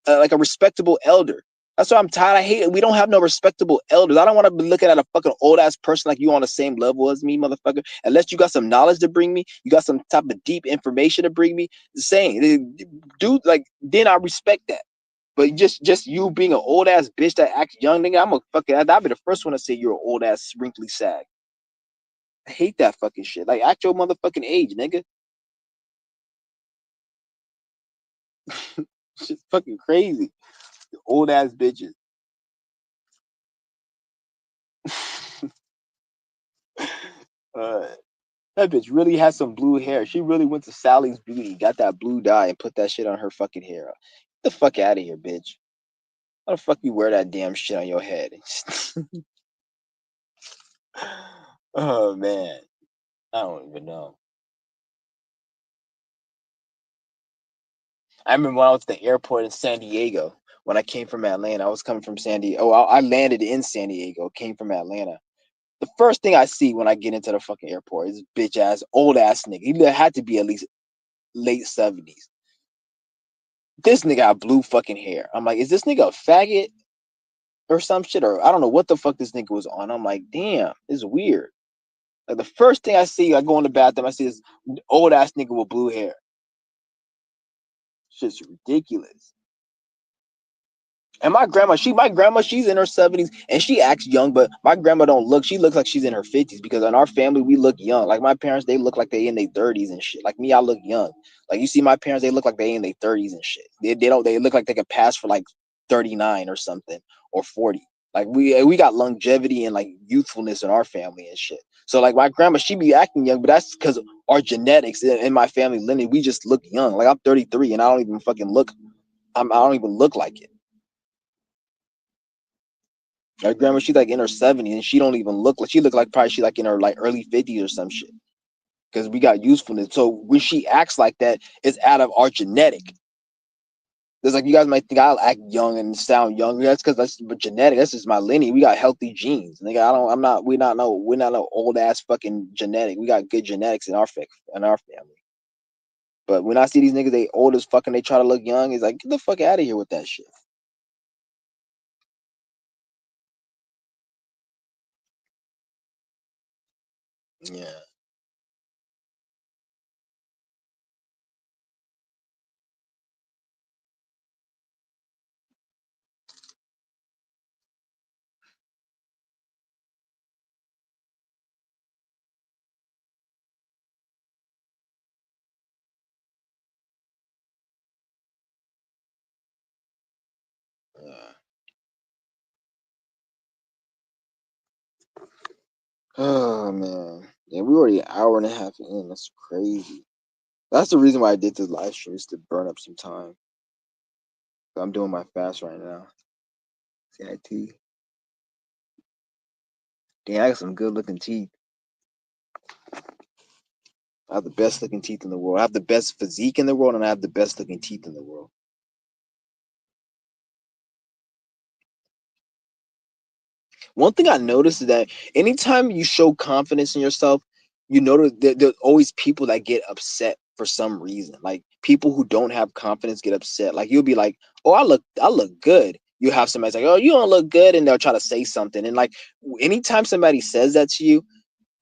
Speaker 1: like a respectable elder. That's why I'm tired. I hate it. We don't have no respectable elders. I don't want to be looking at a fucking old ass person like you on the same level as me, motherfucker. Unless you got some knowledge to bring me, you got some type of deep information to bring me. Saying, dude, like, then I respect that. But just you being an old ass bitch that acts young, nigga, I'm a fucking. I'll be the first one to say you're an old ass wrinkly sag. I hate that fucking shit. Like, act your motherfucking age, nigga. Shit's fucking crazy. Old ass bitches. uh, that bitch really has some blue hair. She really went to Sally's Beauty, got that blue dye, and put that shit on her fucking hair. Get the fuck out of here, bitch. How the fuck you wear that damn shit on your head? Oh man, I don't even know. I remember when I was at the airport in San Diego. When I came from Atlanta, I was coming from San Diego. Oh, I landed in San Diego. Came from Atlanta. The first thing I see when I get into the fucking airport is bitch ass, old ass nigga. He had to be at least late 70s. This nigga got blue fucking hair. I'm like, is this nigga a faggot? or some shit, or I don't know what the fuck this nigga was on. I'm like, damn, it's weird. Like the first thing I see, I go in the bathroom, I see this old ass nigga with blue hair. Shit's ridiculous. And my grandma, she's in her 70s and she acts young, but my grandma don't look, she looks like she's in her 50s because in our family, we look young. Like my parents, they look like they in their 30s and shit. Like me, I look young. Like you see my parents, they look like they in their 30s and shit. They look like they could pass for like 39 or something or 40. Like we got longevity and like youthfulness in our family and shit. So like my grandma, she be acting young, but that's because our genetics in my family lineage, we just look young. Like I'm 33 and I don't even fucking look, I don't even look like it. My grandma, she's like in her 70s and she don't even look like, she look like probably she's like in her like early 50s or some shit. Because we got usefulness. So when she acts like that, it's out of our genetic. It's like you guys might think I'll act young and sound young. That's because that's genetic. That's just my lineage. We got healthy genes. Nigga, we're not no old ass fucking genetic. We got good genetics in our family. But when I see these niggas, they old as fucking, they try to look young. It's like, get the fuck out of here with that shit. Yeah. Yeah. Oh man. Yeah, we already an hour and a half in. That's crazy. That's the reason why I did this live stream is to burn up some time. I'm doing my fast right now. CIT. Damn, I got some good looking teeth. I have the best looking teeth in the world. I have the best physique in the world, and I have the best looking teeth in the world. One thing I noticed is that anytime you show confidence in yourself, you notice that there's always people that get upset for some reason. Like people who don't have confidence get upset. Like you'll be like, "Oh, I look good." You have somebody like, "Oh, you don't look good," and they'll try to say something. And like anytime somebody says that to you,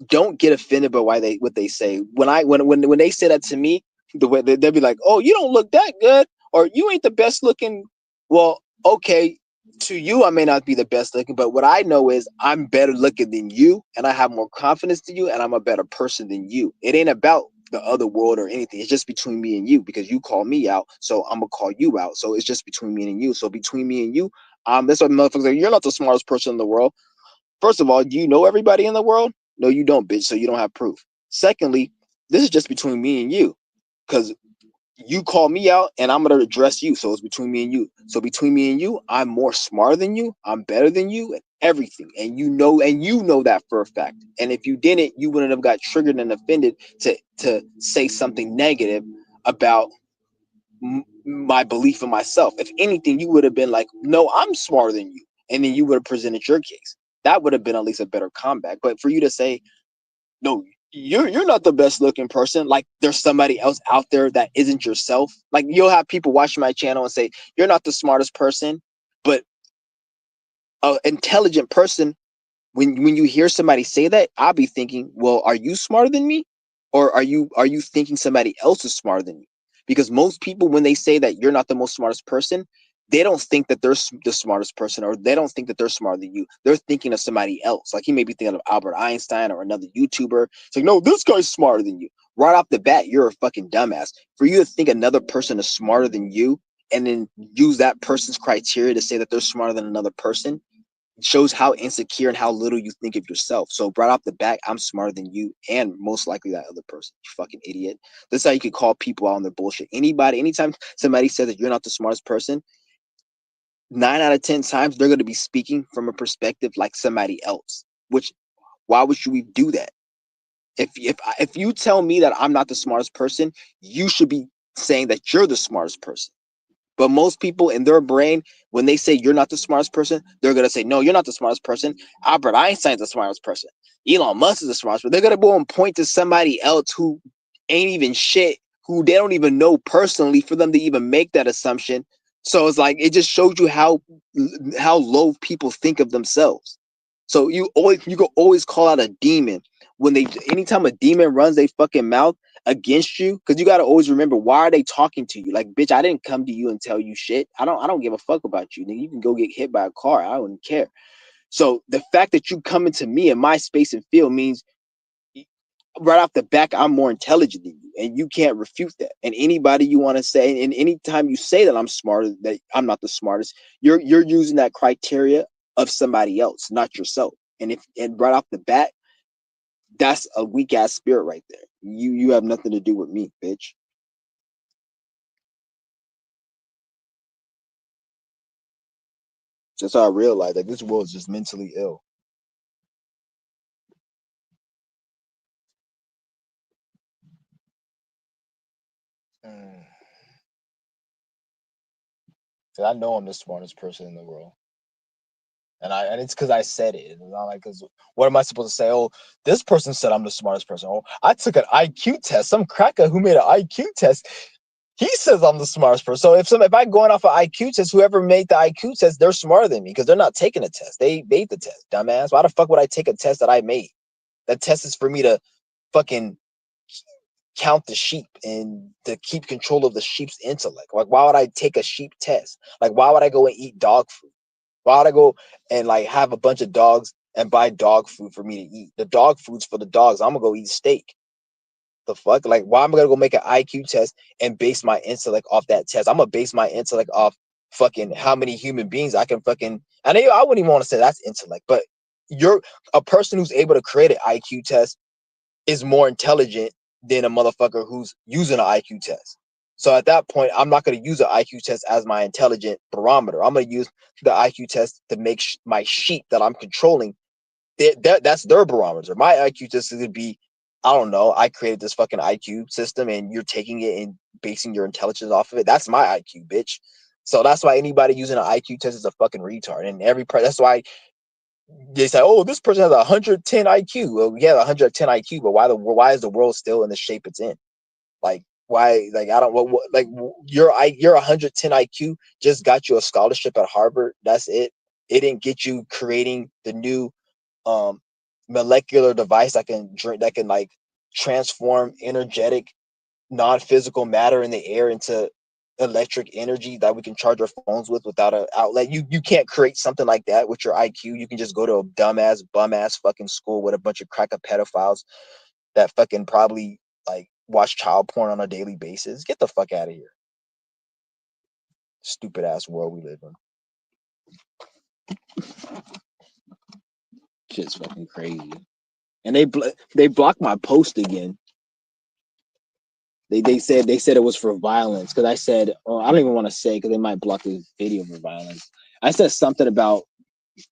Speaker 1: don't get offended by what they say. When they say that to me, the way they'll be like, "Oh, you don't look that good," or "You ain't the best looking." Well, okay, to you I may not be the best looking, but what I know is I'm better looking than you, and I have more confidence than you, and I'm a better person than you. It ain't about the other world or anything. It's just between me and you because you call me out, so I'm gonna call you out. So it's just between me and you. So between me and you, that's what motherfuckers like. You're not the smartest person in the world. First of all, do you know everybody in the world? No, you don't, bitch. So you don't have proof. Secondly, this is just between me and you, because you call me out and I'm gonna address you. So it's between me and you. So between me and you, I'm more smarter than you. I'm better than you, and everything. And you know that for a fact. And if you didn't, you wouldn't have got triggered and offended to say something negative about my belief in myself. If anything, you would have been like, no, I'm smarter than you. And then you would have presented your case. That would have been at least a better comeback. But for you to say, no, you're not the best looking person, like there's somebody else out there that isn't yourself. Like you'll have people watching my channel and say, you're not the smartest person, but an intelligent person, when you hear somebody say that, I'll be thinking, well, are you smarter than me, or are you thinking somebody else is smarter than you? Because most people, when they say that you're not the most smartest person, they don't think that they're the smartest person, or they don't think that they're smarter than you. They're thinking of somebody else. Like he may be thinking of Albert Einstein or another YouTuber. It's like, no, this guy's smarter than you. Right off the bat, you're a fucking dumbass. For you to think another person is smarter than you and then use that person's criteria to say that they're smarter than another person shows how insecure and how little you think of yourself. So right off the bat, I'm smarter than you and most likely that other person. You fucking idiot. That's how you can call people out on their bullshit. Anytime somebody says that you're not the smartest person, 9 out of 10 times they're going to be speaking from a perspective like somebody else. Which, why would we do that? If you tell me that I'm not the smartest person, you should be saying that you're the smartest person. But most people in their brain, when they say you're not the smartest person, they're gonna say, no, you're not the smartest person. Albert Einstein's the smartest person. Elon Musk is the smartest person. They're gonna go and point to somebody else who ain't even shit, who they don't even know personally, for them to even make that assumption. So it's like it just showed you how low people think of themselves. So you can always call out a demon when they anytime a demon runs their fucking mouth against you, because you gotta always remember, why are they talking to you? Like, bitch, I didn't come to you and tell you shit. I don't give a fuck about you. Nigga, you can go get hit by a car. I wouldn't care. So the fact that you coming to me in my space and field means right off the back, I'm more intelligent than you, and you can't refute that. And anybody you want to say, and anytime you say that I'm smarter, that I'm not the smartest, you're using that criteria of somebody else, not yourself. And right off the bat, that's a weak ass spirit right there. You have nothing to do with me, bitch. Just so I realized that this world is just mentally ill. Mm. 'Cause I know I'm the smartest person in the world. And it's because I said it. It's not like, because what am I supposed to say? Oh, this person said I'm the smartest person. Oh, I took an IQ test. Some cracker who made an IQ test, he says I'm the smartest person. So if I'm going off an IQ test, whoever made the IQ test, they're smarter than me because they're not taking a test. They made the test, dumbass. Why the fuck would I take a test that I made? That test is for me to fucking count the sheep and to keep control of the sheep's intellect. Like, why would I take a sheep test? Like, why would I go and eat dog food? Why would I go and like have a bunch of dogs and buy dog food for me to eat? The dog food's for the dogs. I'm gonna go eat steak. The fuck? Like, why am I gonna go make an IQ test and base my intellect off that test? I'm gonna base my intellect off fucking how many human beings I can fucking. I know I wouldn't even want to say that's intellect, but you're a person who's able to create an IQ test is more intelligent than a motherfucker who's using an IQ test. So at that point, I'm not going to use an IQ test as my intelligent barometer. I'm going to use the IQ test to make my sheep that I'm controlling. That's their barometer. My IQ test is going to be, I don't know, I created this fucking IQ system and you're taking it and basing your intelligence off of it. That's my IQ, bitch. So that's why anybody using an IQ test is a fucking retard. And that's why they say, "Oh, this person has 110 IQ." Well, yeah, 110 IQ, but why is the world still in the shape it's in? Like, why? Like, I don't like your 110 IQ just got you a scholarship at Harvard. That's it. It didn't get you creating the new um molecular device that can like transform energetic non-physical matter in the air into electric energy that we can charge our phones with without an outlet. You can't create something like that with your IQ. You can just go to a dumbass, bum ass fucking school with a bunch of cracker pedophiles that fucking probably like watch child porn on a daily basis. Get the fuck out of here. Stupid ass world we live in. Shit's fucking crazy. And they blocked my post again. They said it was for violence because I said, oh, I don't even want to say because they might block the video for violence. I said something about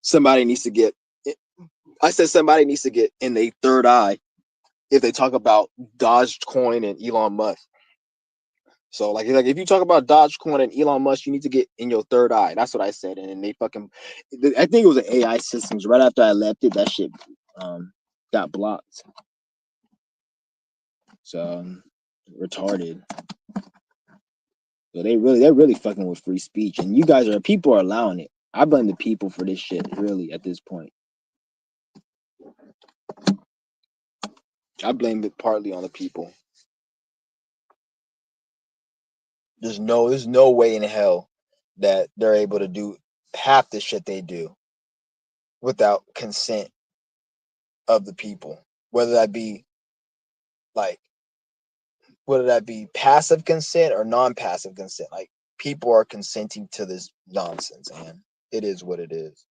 Speaker 1: somebody needs to get. I said somebody needs to get in the third eye if they talk about Dogecoin and Elon Musk. So like if you talk about Dogecoin and Elon Musk, you need to get in your third eye. That's what I said, and then they fucking. I think it was an AI systems. Right after I left it, that shit got blocked. So retarded. So they're really fucking with free speech, and you guys are people are allowing it. I blame the people for this shit. Really, at this point, I blame it partly on the people. There's no way in hell that they're able to do half the shit they do without consent of the people. Whether that be like whether that be passive consent or non-passive consent. Like, people are consenting to this nonsense, and it is what it is.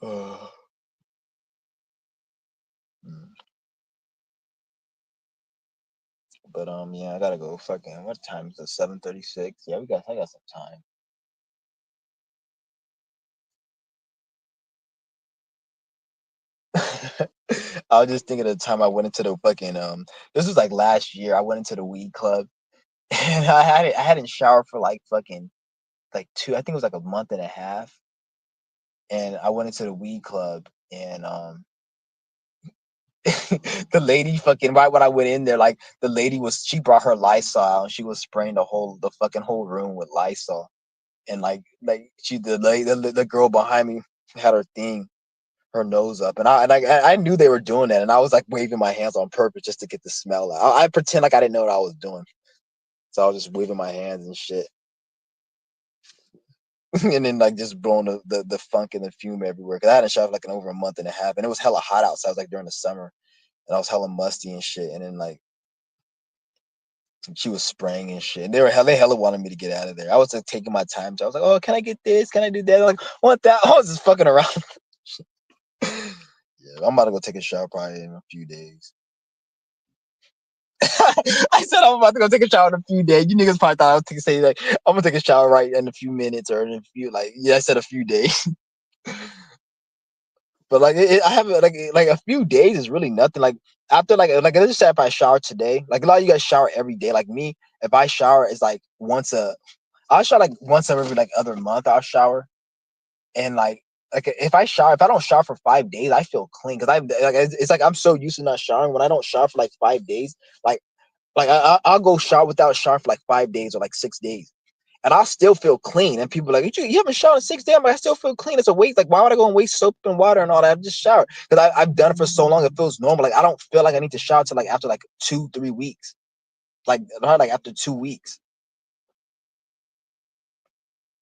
Speaker 1: Uh, but yeah, I gotta go. Fucking, what time is it? 7:36. Yeah, I got some time. I was just thinking of the time I went into the fucking this was like last year. I went into the weed club and I hadn't showered for like fucking like two, I think it was like a month and a half. And I went into the weed club and the lady fucking right when I went in there, like the lady she brought her Lysol and she was spraying the fucking whole room with Lysol. And like she the girl behind me had her thing, her nose up, and I knew they were doing that, and I was like waving my hands on purpose just to get the smell out. I pretend like I didn't know what I was doing, so I was just waving my hands and shit, and then like just blowing the funk and the fume everywhere. Cause I hadn't showered like in over a month and a half, and it was hella hot outside. It was like during the summer, and I was hella musty and shit. And then like she was spraying and shit. And they hella wanted me to get out of there. I was like taking my time. So I was like, oh, can I get this? Can I do that? They're like, what that? I was just fucking around. Yeah, I'm about to go take a shower probably in a few days. I said I'm about to go take a shower in a few days. You niggas probably thought I was say like I'm gonna take a shower right in a few minutes or in a few I said a few days. But like I have like a few days is really nothing. Like after like let's just say if I shower today, like a lot of you guys shower every day. Like me, if I shower, it's like I'll shower like once every like other month. I'll shower and like if I don't shower for 5 days, I feel clean because I like it's like I'm so used to not showering. When I don't shower for like 5 days, like I'll go shower without showering for like 5 days or like 6 days. And I still feel clean. And people are like, you haven't showered in 6 days, but I still feel clean. It's a waste. Like, why would I go and waste soap and water and all that? I've just showered. Because I've done it for so long, it feels normal. Like, I don't feel like I need to shower till like after like 2-3 weeks. Like, not like after 2 weeks.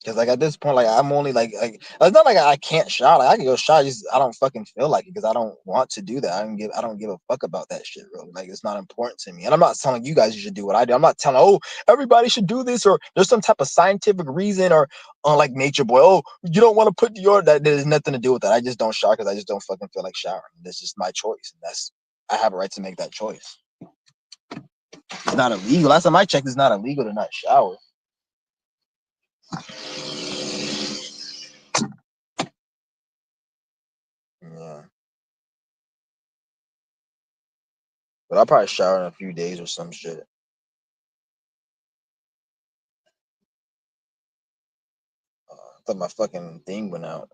Speaker 1: Because like at this point, like I'm only like it's not like I can't shower. Like I can go shower, just I don't fucking feel like it because I don't want to do that. I don't give a fuck about that shit, really. Like it's not important to me. And I'm not telling you guys you should do what I do. I'm not telling everybody should do this or there's some type of scientific reason or like Nature Boy. Oh, you don't want to put that. There's nothing to do with that. I just don't shower because I just don't fucking feel like showering. That's just my choice. I have a right to make that choice. It's not illegal. Last time I checked, it's not illegal to not shower. Yeah. But I'll probably shower in a few days or some shit. I thought my fucking thing went out.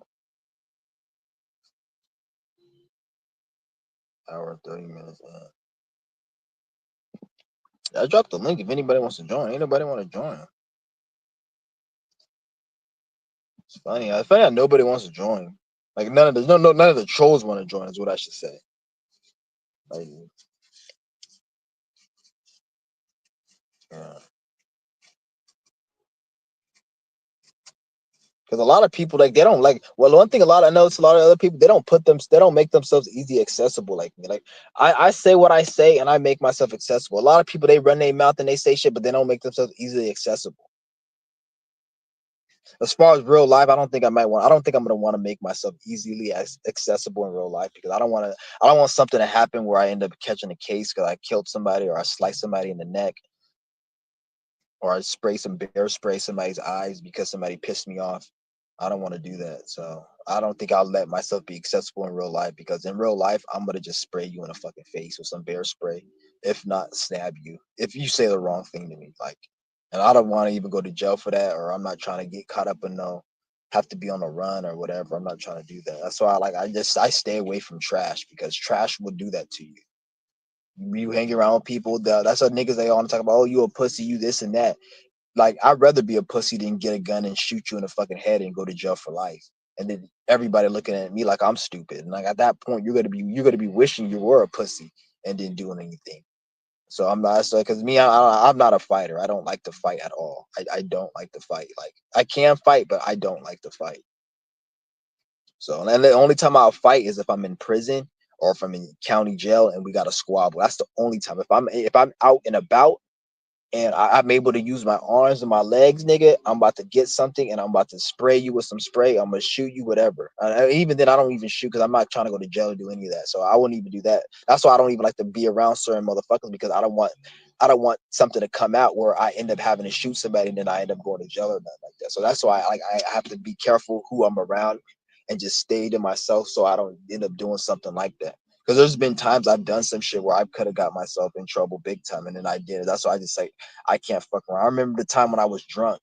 Speaker 1: Hour and 30 minutes. I dropped the link if anybody wants to join. Ain't nobody want to join. It's funny. I find out nobody wants to join. Like none of the trolls want to join. Is what I should say. Like, yeah. Because a lot of people like they don't like. Well, one thing I know it's a lot of other people they don't make themselves easy accessible like me. Like I say what I say and I make myself accessible. A lot of people they run their mouth and they say shit, but they don't make themselves easily accessible. As far as real life, I don't think I'm gonna want to make myself easily accessible in real life because I don't want something to happen where I end up catching a case because I killed somebody or I sliced somebody in the neck or I spray some bear spray somebody's eyes because somebody pissed me off. I don't want to do that. So I don't think I'll let myself be accessible in real life because in real life, I'm gonna just spray you in the fucking face with some bear spray. If not, stab you. If you say the wrong thing to me, like, and I don't want to even go to jail for that, or I'm not trying to get caught up in no have to be on a run or whatever. I'm not trying to do that. That's why I stay away from trash because trash will do that to you. You hang around with people that's what niggas they all talk about. Oh, you a pussy, you this and that. Like I'd rather be a pussy than get a gun and shoot you in the fucking head and go to jail for life. And then everybody looking at me like I'm stupid. And like at that point, you're gonna be wishing you were a pussy and didn't do anything. So I'm not so because me, I'm not a fighter. I don't like to fight at all. I don't like to fight. Like I can fight, but I don't like to fight. So and the only time I'll fight is if I'm in prison or if I'm in county jail and we got a squabble. That's the only time. If I'm out and about and I'm able to use my arms and my legs, nigga, I'm about to get something and I'm about to spray you with some spray. I'm gonna shoot you, whatever. Even then, I don't even shoot because I'm not trying to go to jail or do any of that. So I wouldn't even do that. That's why I don't even like to be around certain motherfuckers because I don't want something to come out where I end up having to shoot somebody and then I end up going to jail or nothing like that. So that's why I have to be careful who I'm around and just stay to myself so I don't end up doing something like that. Because there's been times I've done some shit where I could have got myself in trouble big time, and then I did it. That's why I just say I can't fuck around. I remember the time when I was drunk,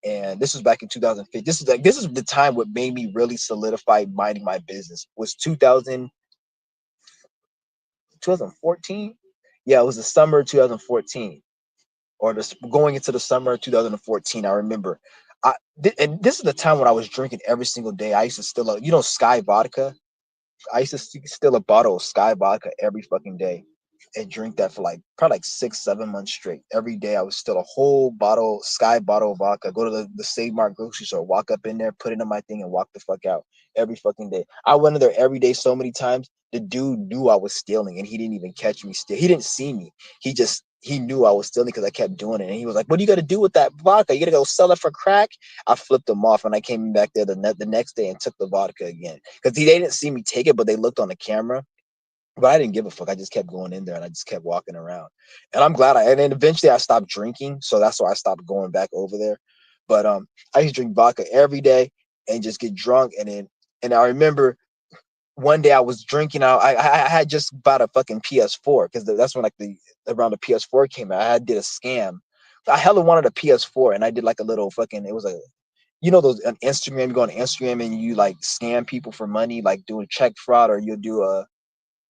Speaker 1: and this was back in 2015. This is the time what made me really solidify minding my business. Was 2000 2014. Yeah, it was the summer of 2014, or going into the summer of 2014. I remember. And this is the time when I was drinking every single day. I used to steal Sky vodka. I used to steal a bottle of Sky vodka every fucking day and drink that for like probably like 6, 7 months straight. Every day I would steal a whole bottle, Sky bottle of vodka, go to the Save Mart grocery store, walk up in there, put it in my thing, and walk the fuck out every fucking day. I went in there every day so many times. The dude knew I was stealing and he didn't even catch me steal. He didn't see me. He knew I was stealing because I kept doing it. And he was like, "What are you gonna do with that vodka? You gonna go sell it for crack?" I flipped him off and I came back there the next day and took the vodka again. Because they didn't see me take it, but they looked on the camera. But I didn't give a fuck. I just kept going in there and I just kept walking around. And I'm glad and then eventually I stopped drinking. So that's why I stopped going back over there. But I used to drink vodka every day and just get drunk. And I remember one day I was drinking out. I had just bought a fucking PS4 because that's when like around the PS4 came out. I did a scam. I hella wanted a PS4 and I did like a little fucking, it was a, those on Instagram, you go on Instagram and you like scam people for money, like doing check fraud, or you'll do a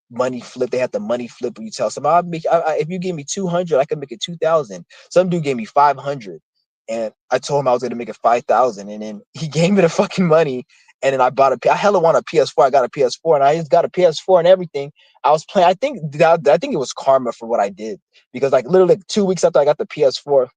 Speaker 1: money flip. They have the money flip where you tell somebody, if you give me 200, I can make it 2,000. Some dude gave me 500, and I told him I was gonna make it 5,000, and then he gave me the fucking money, and then I hella want a PS4. I got a PS4, and I just got a PS4 and everything. I was playing. I think it was karma for what I did because like literally like 2 weeks after I got the PS4.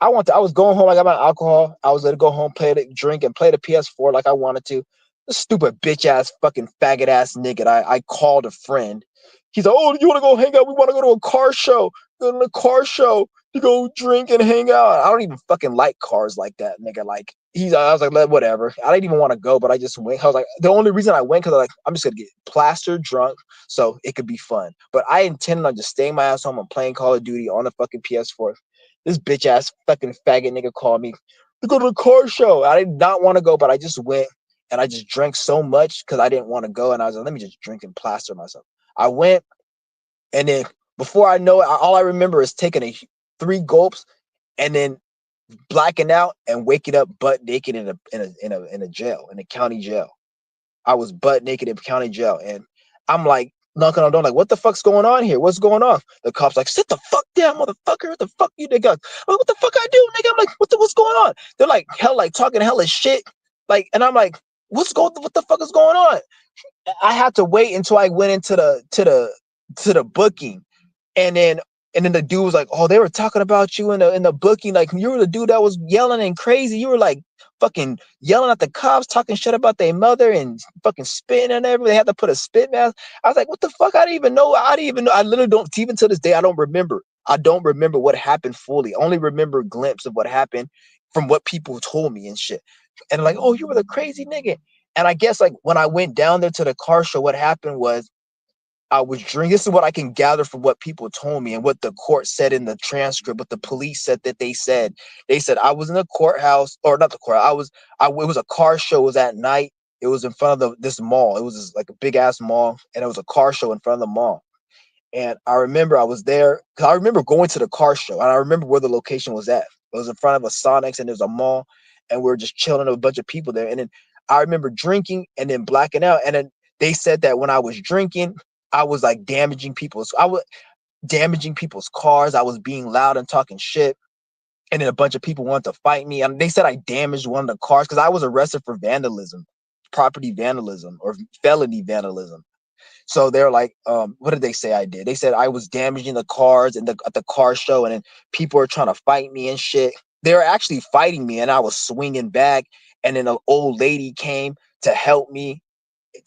Speaker 1: I was going home. I got my alcohol. I was gonna go home, drink, and play the PS4 like I wanted to. The stupid bitch ass fucking faggot ass nigga. I called a friend. He's like, "Oh, you want to go hang out? We want to go to a car show. Go to a car show to go drink and hang out." I don't even fucking like cars like that, nigga. Like I was like, whatever. I didn't even want to go, but I just went. I was like, the only reason I went because I'm just gonna get plastered drunk, so it could be fun. But I intended on just staying my ass home and playing Call of Duty on the fucking PS4. This bitch ass fucking faggot nigga called me to go to the car show. I did not want to go, but I just went and I just drank so much because I didn't want to go. And I was like, let me just drink and plaster myself. I went, and then before I know it, all I remember is taking 3 gulps and then blacking out and waking up butt naked in a jail, in a county jail. I was butt naked in county jail, and I'm like knocking on the door, like, what the fuck's going on here? What's going on? The cop's like, sit the fuck down, motherfucker. What the fuck you nigga? Like, what the fuck I do, nigga? I'm like, what's going on? They're like talking hella shit. Like, and I'm like, what the fuck is going on? I had to wait until I went into the booking, and then the dude was like, "Oh, they were talking about you in the booking. Like you were the dude that was yelling and crazy. You were like fucking yelling at the cops, talking shit about their mother and fucking spitting and everything. They had to put a spit mask." I was like, "What the fuck? I didn't even know. I didn't even know. I literally don't. Even to this day, I don't remember. I don't remember what happened fully. I only remember a glimpse of what happened from what people told me and shit. And like, oh, you were the crazy nigga." And I guess like when I went down there to the car show, what happened was I was drinking. This is what I can gather from what people told me and what the court said in the transcript. What the police said that they said. They said I was in the courthouse, or not the court. It was a car show. It was at night. It was in front of this mall. It was like a big ass mall, and it was a car show in front of the mall. And I remember I was there because I remember going to the car show, and I remember where the location was at. It was in front of a Sonics, and there's a mall, and we were just chilling with a bunch of people there. And then I remember drinking and then blacking out. And then they said that when I was drinking, I was like damaging people's cars. I was being loud and talking shit. And then a bunch of people wanted to fight me. And they said I damaged one of the cars because I was arrested for vandalism, property vandalism, or felony vandalism. So they're like, what did they say I did? They said I was damaging the cars at the car show, and then people were trying to fight me and shit. They were actually fighting me, and I was swinging back. And then an old lady came to help me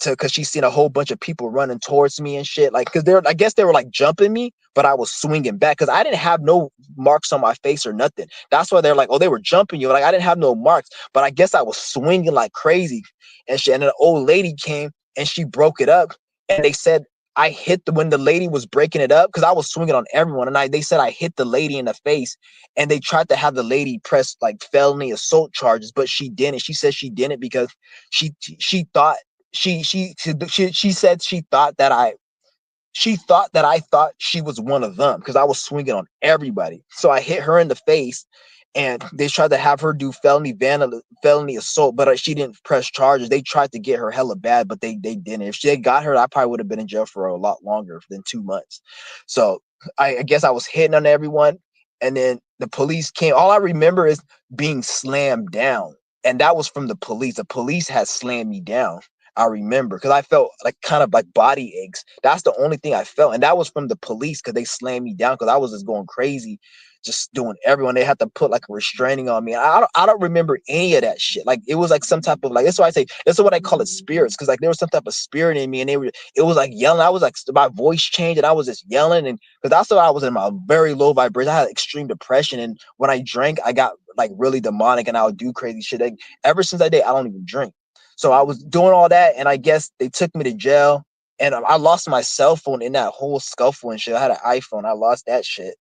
Speaker 1: because she seen a whole bunch of people running towards me and shit. Like, I guess they were like jumping me, but I was swinging back because I didn't have no marks on my face or nothing. That's why they're like, oh, they were jumping you. Like, I didn't have no marks, but I guess I was swinging like crazy and shit. And then an old lady came and she broke it up, and they said I hit when the lady was breaking it up because I was swinging on everyone, and they said I hit the lady in the face, and they tried to have the lady press like felony assault charges, but she didn't. She said she didn't because she thought she said she thought that I thought she was one of them because I was swinging on everybody. So I hit her in the face, and they tried to have her do felony assault, but she didn't press charges. They tried to get her hella bad, but they didn't. If she had got her, I probably would have been in jail for a lot longer than 2 months. So I guess I was hitting on everyone, and then the police came. All I remember is being slammed down, and that was from the police. The police had slammed me down. I remember because I felt like kind of like body aches. That's the only thing I felt, and that was from the police because they slammed me down because I was just going crazy, just doing everyone. They had to put like a restraining on me. I don't remember any of that shit. Like it was like some type of like that's why I say that's what I call it spirits because like there was some type of spirit in me and it was like yelling. I was like my voice changed and I was just yelling and because that's why I was in my very low vibration. I had extreme depression and when I drank I got like really demonic and I would do crazy shit. Like, ever since that day I don't even drink. So I was doing all that and I guess they took me to jail and I lost my cell phone in that whole scuffle and shit. I had an iPhone. I lost that shit.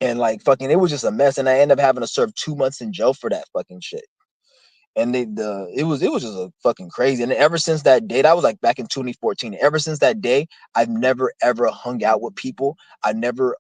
Speaker 1: And like fucking, it was just a mess. And I ended up having to serve 2 months in jail for that fucking shit. And it was just a fucking crazy. And ever since that day, that was like back in 2014. Ever since that day, I've never ever hung out with people. I never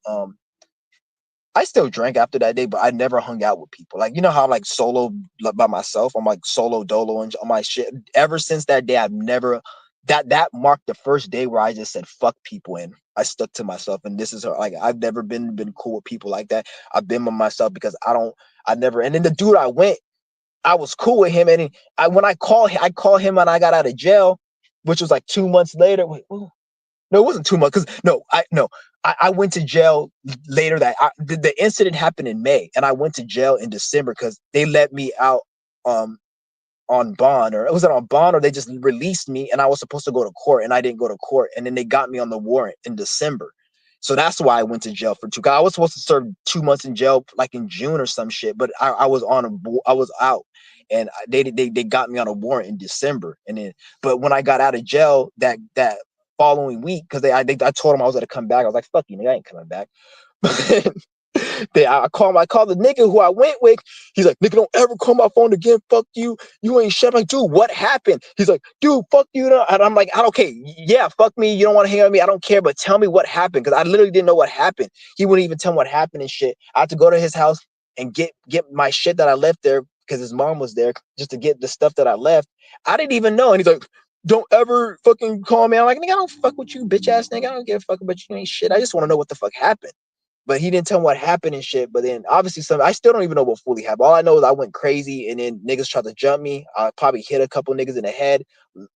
Speaker 1: I still drank after that day, but I never hung out with people. Like you know how I'm like solo like, by myself. I'm like solo dolo and on my shit. Ever since that day, I've never that marked the first day where I just said fuck people and I stuck to myself. And this is like I've never been cool with people like that. I've been with myself because I never. And then the dude I was cool with him. And when I called him when I got out of jail, which was like 2 months later. Wait, no, it wasn't 2 months because I went to jail later. The incident happened in May, and I went to jail in December because they let me out um on bond, or it was it on bond, or they just released me, and I was supposed to go to court, and I didn't go to court, and then they got me on the warrant in December. So that's why I went to jail for two. Cause I was supposed to serve 2 months in jail like in June or some shit, but I was out, and they got me on a warrant in December, and then but when I got out of jail that following week, because I told them I was gonna come back. I was like, fuck you, nigga, I ain't coming back. I called the nigga who I went with. He's like, nigga, don't ever call my phone again. Fuck you. You ain't shit. I'm like, dude, what happened? He's like, dude, fuck you. And I'm like, I don't care. Yeah, fuck me. You don't want to hang out with me. I don't care. But tell me what happened. Because I literally didn't know what happened. He wouldn't even tell me what happened and shit. I had to go to his house and get my shit that I left there because his mom was there just to get the stuff that I left. I didn't even know. And he's like, don't ever fucking call me. I'm like, nigga, I don't fuck with you, bitch ass nigga. I don't give a fuck about you. You ain't shit. I just want to know what the fuck happened. But he didn't tell me what happened and shit. But then obviously I still don't even know what fully happened. All I know is I went crazy and then niggas tried to jump me. I probably hit a couple niggas in the head.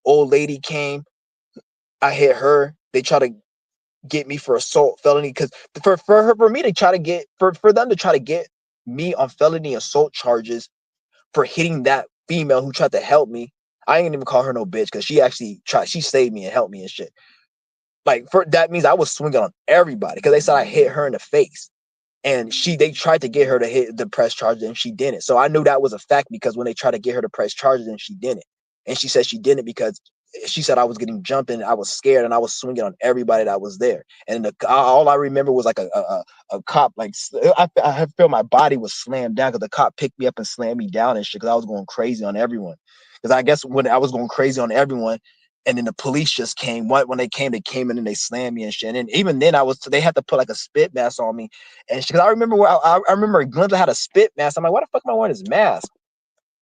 Speaker 1: Old lady came. I hit her. They tried to get me for assault felony because for me to try to get for them to try to get me on felony assault charges for hitting that female who tried to help me. I ain't even call her no bitch because she saved me and helped me and shit. Like for that means I was swinging on everybody because they said I hit her in the face. And they tried to get her to hit the press charges and she didn't. So I knew that was a fact because when they tried to get her to press charges and she didn't. And she said she didn't because she said I was getting jumped and I was scared and I was swinging on everybody that was there. And all I remember was like a cop, like I felt my body was slammed down because the cop picked me up and slammed me down and shit because I was going crazy on everyone. Because I guess when I was going crazy on everyone, and then the police just came. When they came in and they slammed me and shit. And even then, they had to put like a spit mask on me. And because I remember I remember Glimpse had a spit mask. I'm like, why the fuck am I wearing this mask?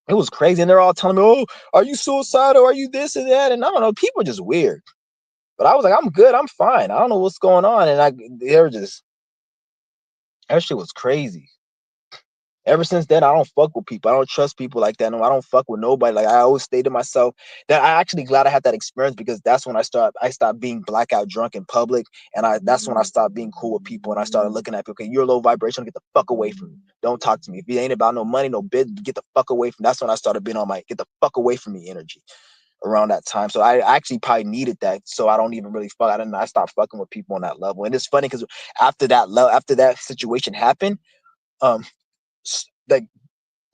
Speaker 1: It was crazy. And they're all telling me, oh, are you suicidal? Are you this and that? And I don't know, people are just weird. But I was like, I'm good. I'm fine. I don't know what's going on. And they were just, that shit was crazy. Ever since then, I don't fuck with people. I don't trust people like that. No, I don't fuck with nobody. Like I always stay to myself. That I actually glad I had that experience because that's when I stopped being blackout drunk in public, and that's when I stopped being cool with people, and I started looking at people. Okay, you're low vibration. Get the fuck away from me. Don't talk to me. If it ain't about no money, no bid, get the fuck away from me. That's when I started being on my get the fuck away from me energy around that time. So I actually probably needed that. So I don't even really fuck. I stopped fucking with people on that level. And it's funny because after that situation happened, um, like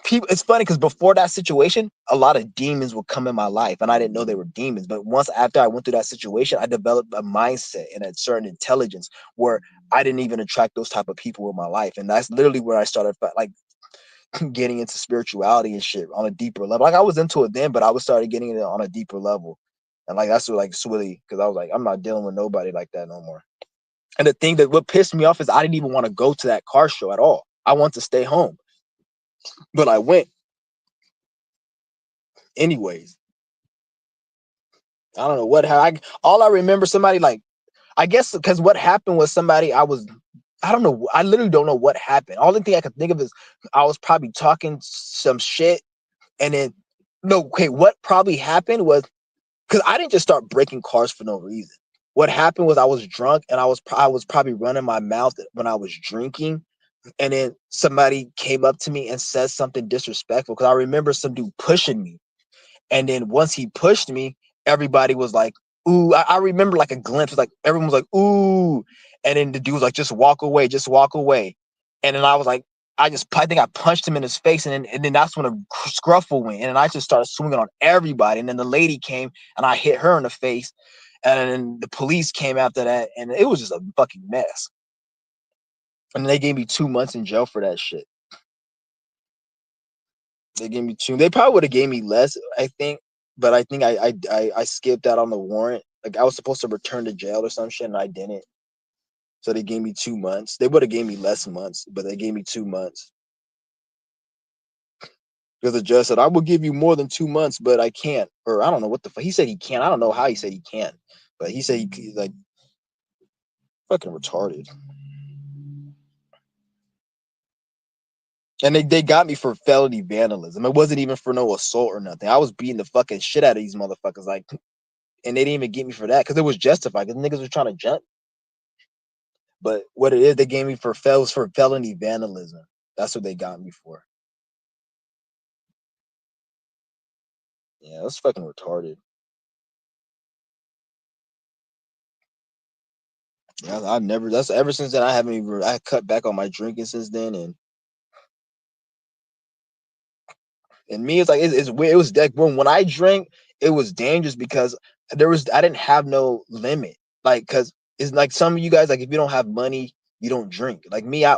Speaker 1: people, it's funny because before that situation a lot of demons would come in my life and I didn't know they were demons, but once after I went through that situation I developed a mindset and a certain intelligence where I didn't even attract those type of people in my life, and that's literally where I started like getting into spirituality and shit on a deeper level. Like I was into it then, but I was started getting it on a deeper level, and like that's what like Swilly, because I was like, I'm not dealing with nobody like that no more. And the thing that what pissed me off is I didn't even want to go to that car show at all. I want to stay home. but I went anyways. I don't know what how all I remember somebody like I guess because what happened was somebody I don't know. I literally don't know what happened. All the thing I could think of is I was probably talking some shit, and then no, okay, what probably happened was because I didn't just start breaking cars for no reason. What happened was I was drunk and I was probably running my mouth when I was drinking, and then somebody came up to me and said something disrespectful because I remember some dude pushing me, and then once he pushed me, everybody was like, ooh. I remember like a glimpse, like everyone was like, ooh. And then the dude was like, just walk away, just walk away. And then I was like, I think I punched him in his face. And then that's when a scruffle went. And then I just started swinging on everybody. And then the lady came and I hit her in the face. And then the police came after that. And it was just a fucking mess. And they gave me 2 months in jail for that shit. They gave me two. They probably would have gave me less, I think, but I think I skipped out on the warrant. Like I was supposed to return to jail or some shit, and I didn't. So they gave me 2 months. They would have gave me less months, but they gave me 2 months because the judge said I will give you more than 2 months, but I can't. Or I don't know what the fuck he said. He can't. I don't know how he said he can't, but he said he's like fucking retarded. And they got me for felony vandalism. It wasn't even for no assault or nothing. I was beating the fucking shit out of these motherfuckers. Like, and they didn't even get me for that because it was justified because niggas was trying to jump. But what it is, they gave me for felony vandalism. That's what they got me for. Yeah, that's fucking retarded. Yeah, I never. That's ever since then. I haven't even. I cut back on my drinking since then, and me, it's like it's weird. It was like when I drank, it was dangerous because I didn't have no limit. Like, cause it's like some of you guys, like if you don't have money, you don't drink. Like me, I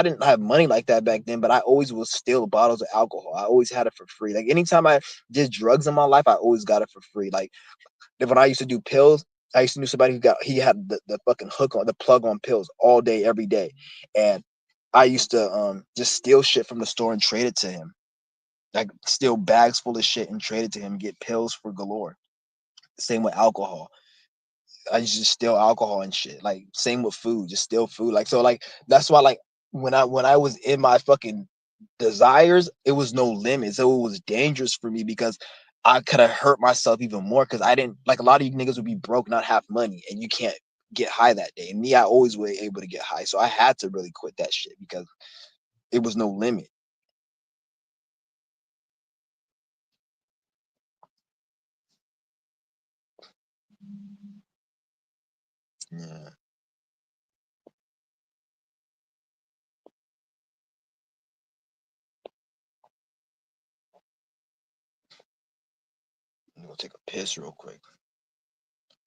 Speaker 1: didn't have money like that back then, but I always would steal bottles of alcohol. I always had it for free. Like anytime I did drugs in my life, I always got it for free. Like when I used to do pills, I used to know somebody he had the fucking hook on the plug on pills all day, every day. And I used to just steal shit from the store and trade it to him. Like steal bags full of shit and trade it to him, get pills for galore. Same with alcohol. I used to just steal alcohol and shit. Like same with food, just steal food. Like so, like that's why like when I was in my fucking desires, it was no limit. So it was dangerous for me because I could have hurt myself even more because I didn't like a lot of you niggas would be broke, not have money, and you can't get high that day. And me, I always was able to get high. So I had to really quit that shit because it was no limit. Yeah. I'm gonna take a piss real quick.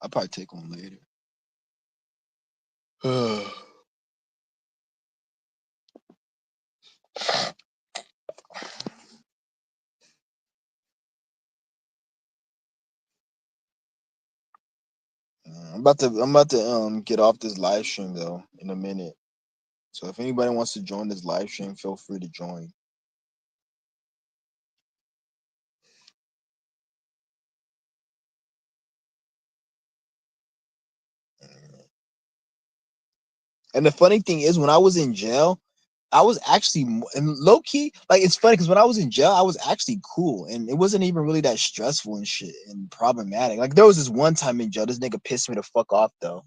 Speaker 1: I'll probably take one later. I'm about to get off this live stream though in a minute. So if anybody wants to join this live stream, feel free to join. And the funny thing is, when I was in jail, I was actually and low key. Like it's funny because when I was in jail, I was actually cool, and it wasn't even really that stressful and shit and problematic. Like there was this one time in jail, this nigga pissed me the fuck off though,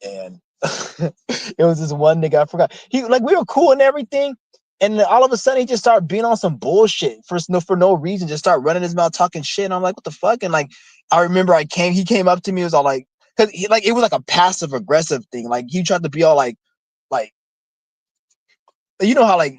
Speaker 1: and it was this one nigga I forgot. He like we were cool and everything, and then all of a sudden he just started being on some bullshit for no reason. Just start running his mouth talking shit. And I'm like, what the fuck? And like I remember he came up to me, it was all like, because he like it was like a passive aggressive thing. Like he tried to be all like you know how like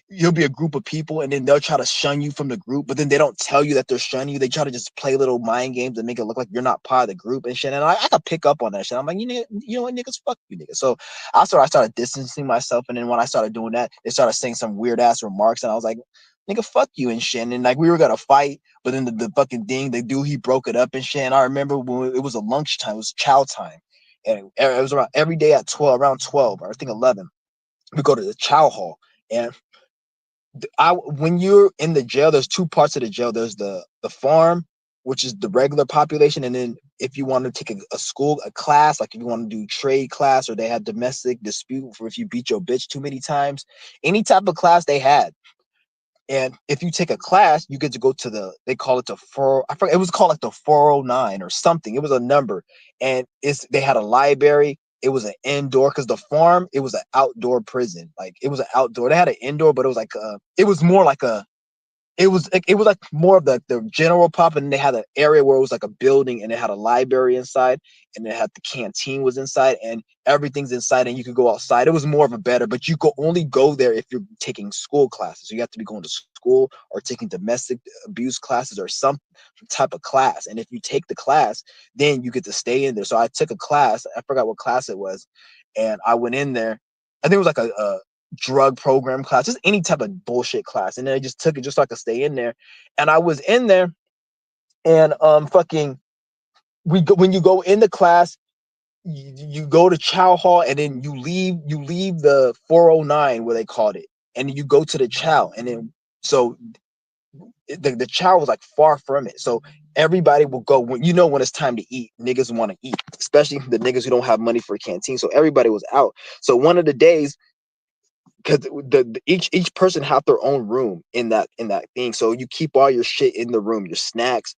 Speaker 1: you'll be a group of people and then they'll try to shun you from the group, but then they don't tell you that they're shunning you. They try to just play little mind games and make it look like you're not part of the group and shit. And I could pick up on that shit. I'm like, you know what, niggas, fuck you, niggas. So I started distancing myself, and then when I started doing that, they started saying some weird ass remarks, and I was like, nigga, fuck you and shit. And then like we were gonna fight, but then the fucking thing, the dude, he broke it up and shit. And I remember when it was a lunchtime, it was chow time, and it was around every day at 12, around 12, or I think 11 we go to the chow hall, and When you're in the jail, there's two parts of the jail. There's the farm, which is the regular population, and then if you want to take a class, like if you want to do trade class, or they had domestic dispute for if you beat your bitch too many times, any type of class they had. And if you take a class, you get to go to they call it the four, I forget, it was called like the 409 or something. It was a number. And they had a library. It was an indoor, because the farm, it was an outdoor prison. Like it was an outdoor. They had an indoor, but it was like it was more like it was like more of the general pop, and they had an area where it was like a building, and it had a library inside, and it had the canteen was inside, and everything's inside, and you could go outside. It was more of a better, but you could only go there if you're taking school classes. So you have to be going to school or taking domestic abuse classes or some type of class. And if you take the class, then you get to stay in there. So I took a class. I forgot what class it was, and I went in there. I think it was like a drug program class, just any type of bullshit class. And then I just took it just so I could stay in there. And I was in there, and fucking when you go in the class, you go to chow hall, and then you leave the 409 where they called it, and you go to the chow. And then so the chow was like far from it. So everybody will go when when it's time to eat. Niggas want to eat, especially the niggas who don't have money for a canteen. So everybody was out. So one of the days, because each person have their own room in that thing, so you keep all your shit in the room, your snacks,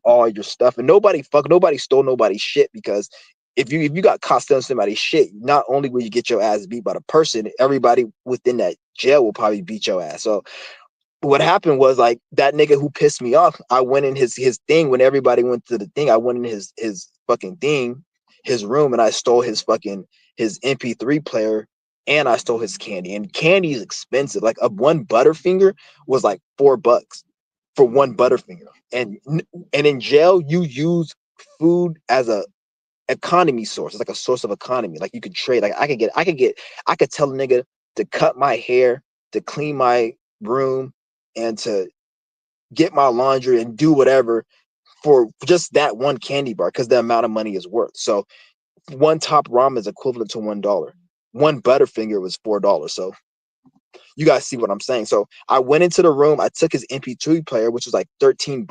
Speaker 1: all your stuff, and nobody stole nobody's shit, because if you got caught stealing somebody's shit, not only will you get your ass beat by the person, everybody within that jail will probably beat your ass. So what happened was, like, that nigga who pissed me off, I went in his thing when everybody went to the thing. I went in his fucking thing, his room, and I stole his MP3 player, and I stole his candy. And candy is expensive. Like one Butterfinger was like $4 for one Butterfinger. And in jail, you use food as a economy source. It's like a source of economy. Like you could trade. Like I could tell a nigga to cut my hair, to clean my room, and to get my laundry and do whatever for just that one candy bar, because the amount of money is worth. So one top ramen is equivalent to $1. One Butterfinger was $4. So you guys see what I'm saying. So I went into the room, I took his MP3 player, which was like $13,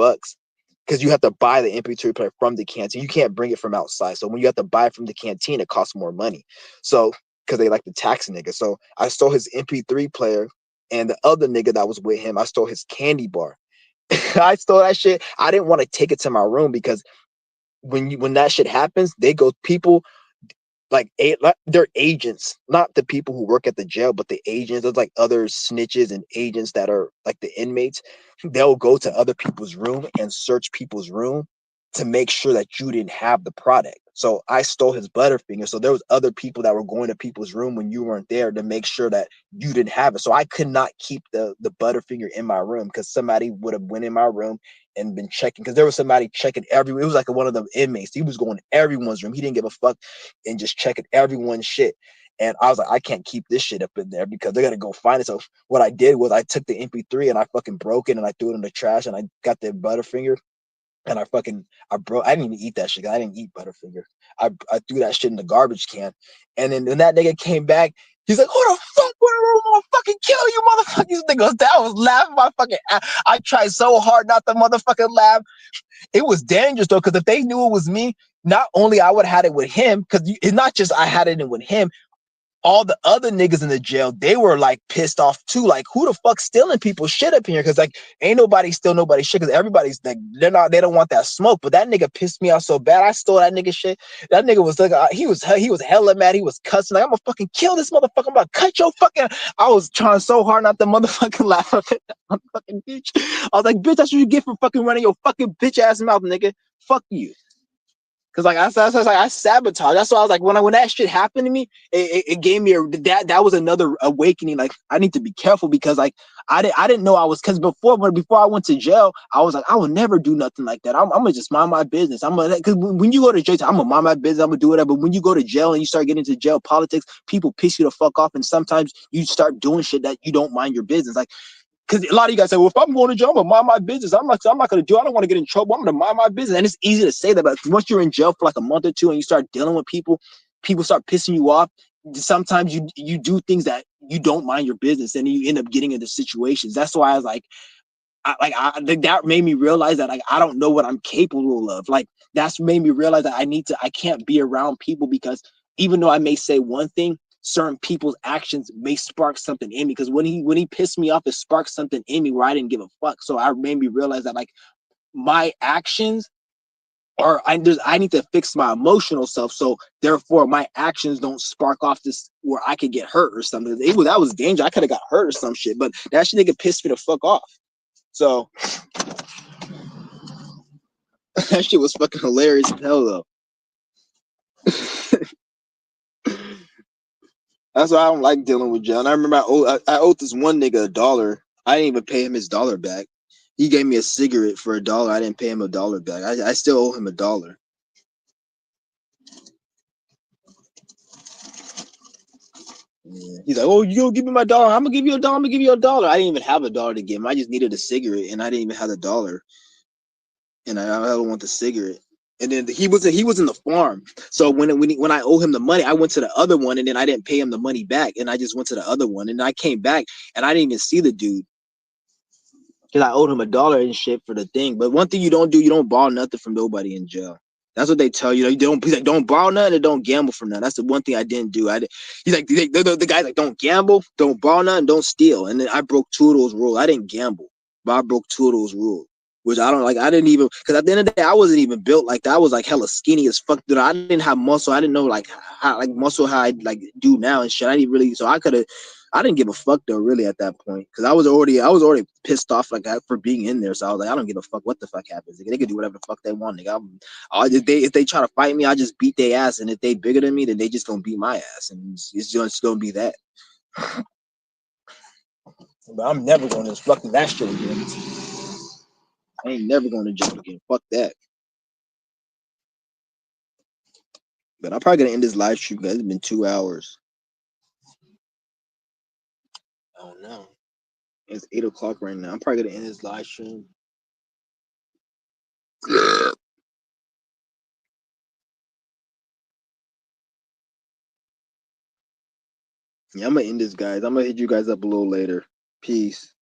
Speaker 1: because you have to buy the MP3 player from the canteen. You can't bring it from outside. So when you have to buy it from the canteen, it costs more money. So because they like to tax a nigga. So I stole his MP3 player, and the other nigga that was with him, I stole his candy bar. I stole that shit. I didn't want to take it to my room, because when that shit happens, people like they're agents, not the people who work at the jail, but the agents. There's like other snitches and agents that are like the inmates. They'll go to other people's room and search people's room to make sure that you didn't have the product. So I stole his Butterfinger. So there was other people that were going to people's room when you weren't there to make sure that you didn't have it. So I could not keep the Butterfinger in my room, because somebody would have went in my room and been checking, because there was somebody checking it was like one of the inmates. He was going to everyone's room. He didn't give a fuck, and just checking everyone's shit. And I was like, I can't keep this shit up in there, because they're gonna go find it. So what I did was I took the MP3 and I fucking broke it, and I threw it in the trash, and I got the Butterfinger, and I broke. I didn't even eat that shit. I didn't eat Butterfinger. I threw that shit in the garbage can. And then when that nigga came back, he's like, "Who the fuck would want to fucking kill you, motherfuckers?" Niggas, that was laughing my fucking ass. I tried so hard not to motherfucking laugh. It was dangerous though, because if they knew it was me, not only I would have had it with him, because it's not just I had it with him. All the other niggas in the jail, they were like pissed off too. Like, who the fuck stealing people's shit up here? Because like ain't nobody steal nobody's shit, because everybody's like, they don't want that smoke. But that nigga pissed me off so bad. I stole that nigga shit. That nigga was like, he was hella mad. He was cussing like, I'm gonna fucking kill this motherfucker. I'm about to cut your fucking. I was trying so hard not to motherfucking laugh at that motherfucking bitch. I was like, bitch, that's what you get for fucking running your fucking bitch ass mouth, nigga. Fuck you. Cause like I sabotage. That's why I was like, when that shit happened to me, it gave me that was another awakening. Like I need to be careful, because like I didn't know I was, because before I went to jail, I was like, I will never do nothing like that. I'm gonna just mind my business. Because when you go to jail, I'm gonna mind my business. I'm gonna do whatever. But when you go to jail and you start getting into jail politics, people piss you the fuck off, and sometimes you start doing shit that you don't mind your business. Like, because a lot of you guys say, well, if I'm going to jail, I'm gonna mind my business. I'm not gonna do. I don't want to get in trouble. I'm gonna mind my business. And it's easy to say that, but once you're in jail for like a month or two and you start dealing with people start pissing you off. Sometimes you do things that you don't mind your business and you end up getting into situations. That's why I was like, that made me realize that like I don't know what I'm capable of. Like that's made me realize that I can't be around people because even though I may say one thing, certain people's actions may spark something in me. Because when he pissed me off, it sparked something in me where I didn't give a fuck. So I made me realize that like my actions or I need to fix my emotional self, so therefore my actions don't spark off this where I could get hurt or something. That was danger. I could have got hurt or some shit, but that shit nigga pissed me the fuck off. So that shit was fucking hilarious as hell though. That's why I don't like dealing with jail. And I remember I owed this one nigga $1. I didn't even pay him his dollar back. He gave me a cigarette for $1. I didn't pay him $1 back. I still owe him $1. Yeah. He's like, "Oh, you gonna give me my dollar? I'm gonna give you $1. I'm gonna give you $1." I didn't even have $1 to give him. I just needed a cigarette, and I didn't even have $1. And I don't want the cigarette. And then he was in the farm. So when I owe him the money, I went to the other one, and then I didn't pay him the money back, and I just went to the other one, and I came back, and I didn't even see the dude because I owed him $1 and shit for the thing. But one thing you don't do, you don't borrow nothing from nobody in jail. That's what they tell you. You don't. He's like, don't borrow nothing and don't gamble from nothing. That's the one thing I didn't do. He's like, the guy's like, don't gamble, don't borrow nothing, don't steal. And then I broke two of those rules. I didn't gamble, but I broke two of those rules, which I don't like. I didn't even, because at the end of the day, I wasn't even built like that. I was like hella skinny as fuck. Dude, I didn't have muscle. I didn't know like how like muscle how I like do now and shit. I didn't really. So I didn't give a fuck though, really at that point, because I was already pissed off like for being in there. So I was like, I don't give a fuck what the fuck happens. They can do whatever the fuck they want. Nigga. If they try to fight me, I just beat their ass, and if they bigger than me, then they just gonna beat my ass, and it's just gonna be that. But I'm never going to fucking that shit again. I ain't never going to jail again. Fuck that. But I'm probably gonna end this live stream because it's been 2 hours. Oh no. It's 8 o'clock right now. I'm probably gonna end this live stream. Yeah, I'm gonna end this, guys. I'm gonna hit you guys up a little later. Peace.